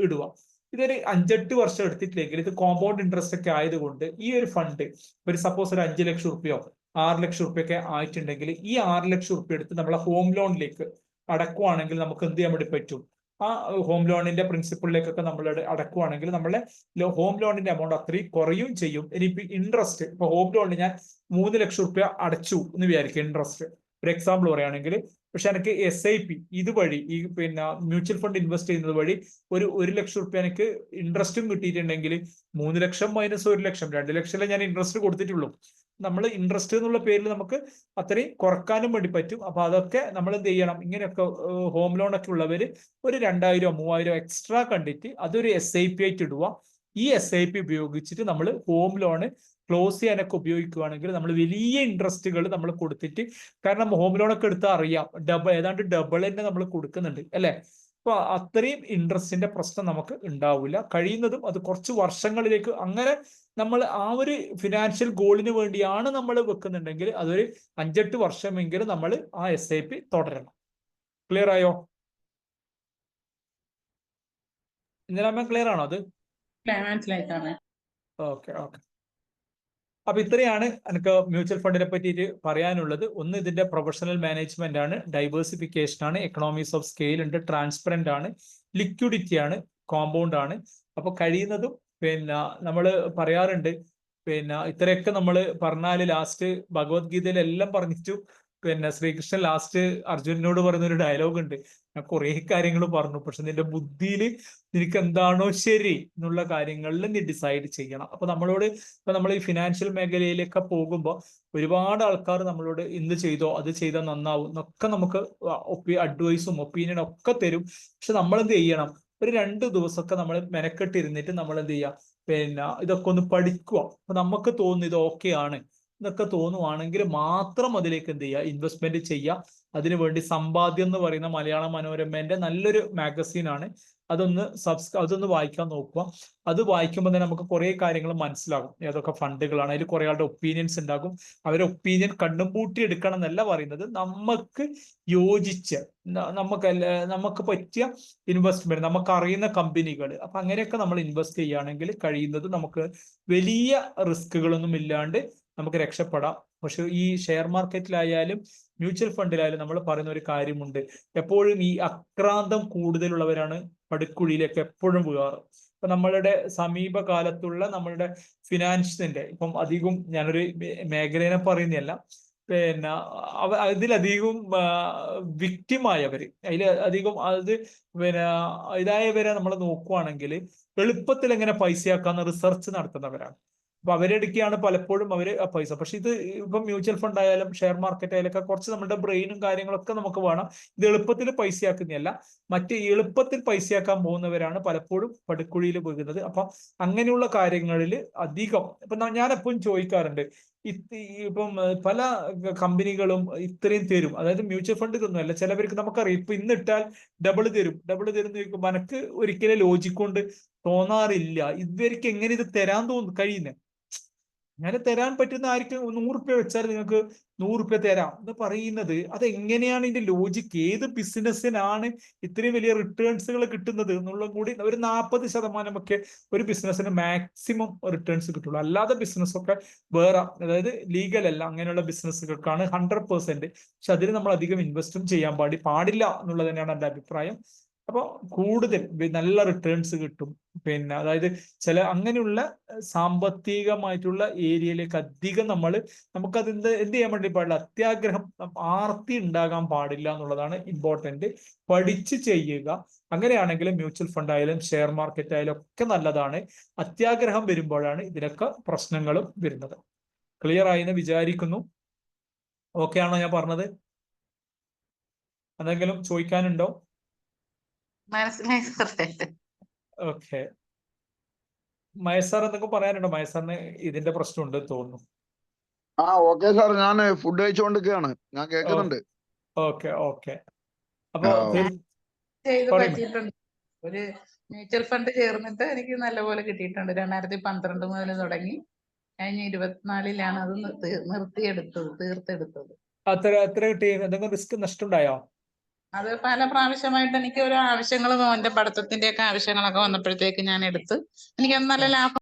ഇടുക. ഇതൊരു 5-8 വർഷം എടുത്തിട്ടില്ലെങ്കിൽ ഇത് കോമ്പൗണ്ട് ഇൻട്രസ്റ്റ് ഒക്കെ ആയതുകൊണ്ട് ഈ ഒരു ഫണ്ട് ഒരു സപ്പോസ് ഒരു 5 ലക്ഷം റുപ്യോ 6 ലക്ഷം റുപ്യൊക്കെ ആയിട്ടുണ്ടെങ്കിൽ ഈ 6 ലക്ഷം റുപ്യ എടുത്ത് നമ്മളെ ഹോം ലോണിലേക്ക് അടക്കുവാണെങ്കിൽ നമുക്ക് എന്ത് ചെയ്യാൻ വേണ്ടി പറ്റും, ആ ഹോം ലോണിന്റെ പ്രിൻസിപ്പിളിലേക്കൊക്കെ നമ്മൾ അടക്കുവാണെങ്കിൽ നമ്മളെ ഹോം ലോണിന്റെ എമൗണ്ട് അത്രയും കുറയും ചെയ്യും. ഇനിയിപ്പോ ഇൻട്രസ്റ്റ്, ഇപ്പൊ ഹോം ലോണിന് ഞാൻ 3 ലക്ഷം റുപ്യ അടച്ചു എന്ന് വിചാരിക്കും ഇൻട്രസ്റ്റ്, ഒരു എക്സാമ്പിൾ പറയുകയാണെങ്കിൽ. പക്ഷെ എനിക്ക് SIP ഇതുവഴി ഈ പിന്നെ മ്യൂച്വൽ ഫണ്ട് ഇൻവെസ്റ്റ് ചെയ്യുന്നത് വഴി ഒരു 1 ലക്ഷം റുപ്യ എനിക്ക് ഇൻട്രസ്റ്റും കിട്ടിയിട്ടുണ്ടെങ്കിൽ 3 ലക്ഷം മൈനസ് 1 ലക്ഷം 2 ലക്ഷമല്ലേ ഞാൻ ഇൻട്രസ്റ്റ് കൊടുത്തിട്ടുള്ളൂ. നമ്മൾ ഇൻട്രസ്റ്റ് എന്നുള്ള പേരിൽ നമുക്ക് അത്രയും കുറക്കാനും വേണ്ടി പറ്റും. അപ്പൊ അതൊക്കെ നമ്മൾ എന്ത് ചെയ്യണം, ഇങ്ങനെയൊക്കെ ഹോം ലോൺ ഒക്കെ ഉള്ളവര് ഒരു 2,000-3,000 എക്സ്ട്രാ കണ്ടിട്ട് അതൊരു SIP ആയിട്ട് ഇടുക. ഈ SIP ഉപയോഗിച്ചിട്ട് നമ്മൾ ഹോം ലോണ് ക്ലോസ് ചെയ്യാനൊക്കെ ഉപയോഗിക്കുകയാണെങ്കിൽ നമ്മൾ വലിയ ഇൻട്രസ്റ്റുകൾ നമ്മൾ കൊടുത്തിട്ട്, കാരണം ഹോം ലോൺ ഒക്കെ എടുത്താൽ അറിയാം ഏതാണ്ട് ഡബിൾ തന്നെ നമ്മൾ കൊടുക്കുന്നുണ്ട് അല്ലെ. അപ്പൊ അത്രയും ഇൻട്രസ്റ്റിന്റെ പ്രശ്നം നമുക്ക് ഉണ്ടാവില്ല. കഴിയുന്നതും അത് കുറച്ച് വർഷങ്ങളിലേക്ക് അങ്ങനെ നമ്മൾ ആ ഒരു ഫിനാൻഷ്യൽ ഗോളിന് വേണ്ടിയാണ് നമ്മൾ വെക്കുന്നുണ്ടെങ്കിൽ അതൊരു 5-8 വർഷമെങ്കിലും നമ്മൾ ആ SIP തുടരണം. ക്ലിയർ ആയോ? ഇന്ദിരാമ്മ ക്ലിയർ ആണോ അത്? മനസ്സിലായിട്ടാണ്. ഓക്കെ. അപ്പൊ ഇത്രയാണ് എനിക്ക് മ്യൂച്വൽ ഫണ്ടിനെ പറ്റിയിട്ട് പറയാനുള്ളത്. ഒന്ന്, ഇതിന്റെ പ്രൊഫഷണൽ മാനേജ്മെന്റ് ആണ്, ഡൈവേഴ്സിഫിക്കേഷൻ ആണ്, എക്കണോമീസ് ഓഫ് സ്കെയിൽ ഉണ്ട്, ട്രാൻസ്പെറന്റ് ആണ്, ലിക്വിഡിറ്റി ആണ്, കോമ്പൗണ്ട് ആണ്. അപ്പൊ കഴിയുന്നതും പിന്നെ നമ്മൾ പറയാറുണ്ട്, പിന്നെ ഇത്രയൊക്കെ നമ്മൾ പറഞ്ഞാല് ലാസ്റ്റ് ഭഗവത്ഗീതയിലെല്ലാം പറഞ്ഞിട്ടു പിന്നെ ശ്രീകൃഷ്ണൻ ലാസ്റ്റ് അർജുനനോട് പറയുന്ന ഒരു ഡയലോഗ് ഉണ്ട്, ഞാൻ കുറെ കാര്യങ്ങൾ പറഞ്ഞു, പക്ഷെ നിന്റെ ബുദ്ധിയിൽ നിനക്ക് എന്താണോ ശരി എന്നുള്ള കാര്യങ്ങളിൽ നീ ഡിസൈഡ് ചെയ്യണം. അപ്പൊ നമ്മൾ ഈ ഫിനാൻഷ്യൽ മേഖലയിലേക്ക് പോകുമ്പോൾ ഒരുപാട് ആൾക്കാർ നമ്മളോട് ഇന്ന് ചെയ്തോ അത് ചെയ്താൽ നന്നാവും എന്നൊക്കെ നമുക്ക് അഡ്വൈസും ഒപ്പീനിയനും ഒക്കെ തരും. പക്ഷെ നമ്മൾ എന്ത് ചെയ്യണം, ഒരു 2 ദിവസമൊക്കെ നമ്മൾ മെനക്കെട്ടിരുന്നിട്ട് നമ്മൾ എന്ത് ചെയ്യുക, പിന്നെ ഇതൊക്കെ ഒന്ന് പഠിക്കുക. അപ്പൊ നമുക്ക് തോന്നുന്നു ഇത് ഓക്കെ ആണ് എന്നൊക്കെ തോന്നുവാണെങ്കിൽ മാത്രം അതിലേക്ക് എന്ത് ചെയ്യുക, ഇൻവെസ്റ്റ്മെന്റ് ചെയ്യുക. അതിനുവേണ്ടി സമ്പാദ്യം എന്ന് പറയുന്ന മലയാള മനോരമേന്റെ നല്ലൊരു മാഗസീനാണ്, അതൊന്ന് വായിക്കാൻ നോക്കുക. അത് വായിക്കുമ്പോൾ തന്നെ നമുക്ക് കുറെ കാര്യങ്ങൾ മനസ്സിലാകും, ഏതൊക്കെ ഫണ്ടുകളാണ്. അതിൽ കുറെ ആളുടെ ഒപ്പീനിയൻസ് ഉണ്ടാകും. അവരുടെ ഒപ്പീനിയൻ കണ്ണും പൂട്ടി എടുക്കണം എന്നല്ല പറയുന്നത്, നമുക്ക് യോജിച്ച നമുക്ക് പറ്റിയ ഇൻവെസ്റ്റ്മെന്റ്, നമുക്ക് അറിയുന്ന കമ്പനികൾ, അപ്പൊ അങ്ങനെയൊക്കെ നമ്മൾ ഇൻവെസ്റ്റ് ചെയ്യുകയാണെങ്കിൽ കഴിയുന്നത് നമുക്ക് വലിയ റിസ്കുകളൊന്നും ഇല്ലാണ്ട് നമുക്ക് രക്ഷപ്പെടാം. പക്ഷെ ഈ ഷെയർ മാർക്കറ്റിലായാലും മ്യൂച്വൽ ഫണ്ടിലായാലും നമ്മൾ പറയുന്ന ഒരു കാര്യമുണ്ട്, എപ്പോഴും ഈ അക്രാന്തം കൂടുതലുള്ളവരാണ് പടുക്കുഴിയിലേക്ക് എപ്പോഴും വീഴാറ്. ഇപ്പൊ നമ്മളുടെ സമീപകാലത്തുള്ള നമ്മളുടെ ഫിനാൻസിന്റെ ഇപ്പം അധികം ഞാനൊരു മേഖലയെ പറയുന്നതല്ല, പിന്നെ ഇതിലധികം വിക്റ്റിമായവര്, അതിലധികം പിന്നെ ഇതായവരെ നമ്മൾ നോക്കുവാണെങ്കിൽ എളുപ്പത്തിൽ എങ്ങനെ പൈസയാക്കാന്ന് റിസർച്ച് നടത്തുന്നവരാണ്. അപ്പൊ അവരെടുക്കുകയാണ് പലപ്പോഴും അവര് ആ പൈസ. പക്ഷെ ഇത് ഇപ്പം മ്യൂച്വൽ ഫണ്ട് ആയാലും ഷെയർ മാർക്കറ്റ് ആയാലും ഒക്കെ കുറച്ച് നമ്മുടെ ബ്രെയിനും കാര്യങ്ങളൊക്കെ നമുക്ക് വേണം. ഇത് എളുപ്പത്തിൽ പൈസയാക്കുന്നതല്ല, മറ്റ് എളുപ്പത്തിൽ പൈസയാക്കാൻ പോകുന്നവരാണ് പലപ്പോഴും പടുക്കുഴിയിൽ വീഴുന്നത്. അപ്പൊ അങ്ങനെയുള്ള കാര്യങ്ങളിൽ അധികം ഇപ്പൊ ഞാൻ എപ്പോഴും ചോദിക്കാറുണ്ട്, ഇപ്പം പല കമ്പനികളും ഇത്രയും തരും, അതായത് മ്യൂച്വൽ ഫണ്ട് ഇതൊന്നുമല്ല. ചിലവർക്ക് നമുക്കറിയാം ഇപ്പൊ ഇന്നിട്ടാൽ ഡബിൾ തരും എന്ന് ചോദിക്കുമ്പോൾ എനിക്ക് ഒരിക്കലും ലോജിക് കൊണ്ട് തോന്നാറില്ല, ഇവർക്ക് എങ്ങനെ ഇത് തരാൻ കഴിയുന്നത്. അങ്ങനെ തരാൻ പറ്റുന്ന ആർക്കും 100 രൂപ വെച്ചാൽ നിങ്ങൾക്ക് 100 രൂപ തരാം എന്ന് പറയുന്നത്, അത് എങ്ങനെയാണ് ഇതിന്റെ ലോജിക്ക്? ഏത് ബിസിനസ്സിനാണ് ഇത്രയും വലിയ റിട്ടേൺസുകൾ കിട്ടുന്നത് എന്നുള്ളത് കൂടി. ഒരു 40% ഒക്കെ ഒരു ബിസിനസ്സിന് മാക്സിമം റിട്ടേൺസ് കിട്ടുള്ളൂ. അല്ലാതെ ബിസിനസ്സൊക്കെ വേറെ, അതായത് ലീഗൽ അല്ല, അങ്ങനെയുള്ള ബിസിനസ്സുകൾക്കാണ് 100%. പക്ഷെ അതിന് നമ്മൾ അധികം ഇൻവെസ്റ്റും ചെയ്യാൻ പാടില്ല എന്നുള്ളത് തന്നെയാണ് എൻ്റെ അഭിപ്രായം. അപ്പോൾ കൂടുതൽ നല്ല റിട്ടേൺസ് കിട്ടും. പിന്നെ അതായത് അങ്ങനെയുള്ള സാമ്പത്തികമായിട്ടുള്ള ഏരിയയിലേക്ക് അധികം നമുക്കത് എന്ത് ചെയ്യാൻ വേണ്ടി പാടില്ല, അത്യാഗ്രഹം, ആർത്തി ഉണ്ടാകാൻ പാടില്ല എന്നുള്ളതാണ് ഇമ്പോർട്ടന്റ്. പഠിച്ച് ചെയ്യുക. അങ്ങനെയാണെങ്കിൽ മ്യൂച്വൽ ഫണ്ട് ആയാലും ഷെയർ മാർക്കറ്റ് ആയാലും ഒക്കെ നല്ലതാണ്. അത്യാഗ്രഹം വരുമ്പോഴാണ് ഇതിനൊക്കെ പ്രശ്നങ്ങളും വരുന്നത്. ക്ലിയർ ആയിന്ന് വിചാരിക്കുന്നു. ഓക്കെ ആണോ ഞാൻ പറഞ്ഞത്? എന്തെങ്കിലും ചോദിക്കാനുണ്ടോ? മനസ്സിലായി സാറേ. ഓക്കെ, മഹേഷ് സാർ എന്തൊക്കെ പറയാനുണ്ടോ? മഹേഷ് സാറിന് ഇതിന്റെ പ്രശ്നം ഉണ്ടെന്ന് തോന്നുന്നു. ഓക്കെ സാർ, ഞാൻ ഫുഡ് കഴിച്ചുകൊണ്ടിരിക്കുകയാണ്, ഞാൻ കേൾക്കുന്നുണ്ട്. ഓക്കെ. അപ്പൊ ചെയ്ത് പറയൂ. പറ്റിയിട്ടുണ്ട്. ഒരു മ്യൂച്വൽ ഫണ്ട് ചേർന്നിട്ട് എനിക്ക് നല്ലപോലെ കിട്ടിയിട്ടുണ്ട്. 2012 മുതൽ തുടങ്ങി കഴിഞ്ഞ 24-ലാണ് അത് തീർത്തെടുത്തത്. എത്ര കിട്ടി? എന്തെങ്കിലും റിസ്ക് നഷ്ടമുണ്ടായോ? അത് പല പ്രാവശ്യമായിട്ട് എനിക്ക് ഓരോ ആവശ്യങ്ങൾ, മോന്റെ പഠിത്തത്തിന്റെ ഒക്കെ ആവശ്യങ്ങളൊക്കെ വന്നപ്പോഴത്തേക്ക് ഞാൻ എടുത്ത് എനിക്ക് നല്ല ലാഭം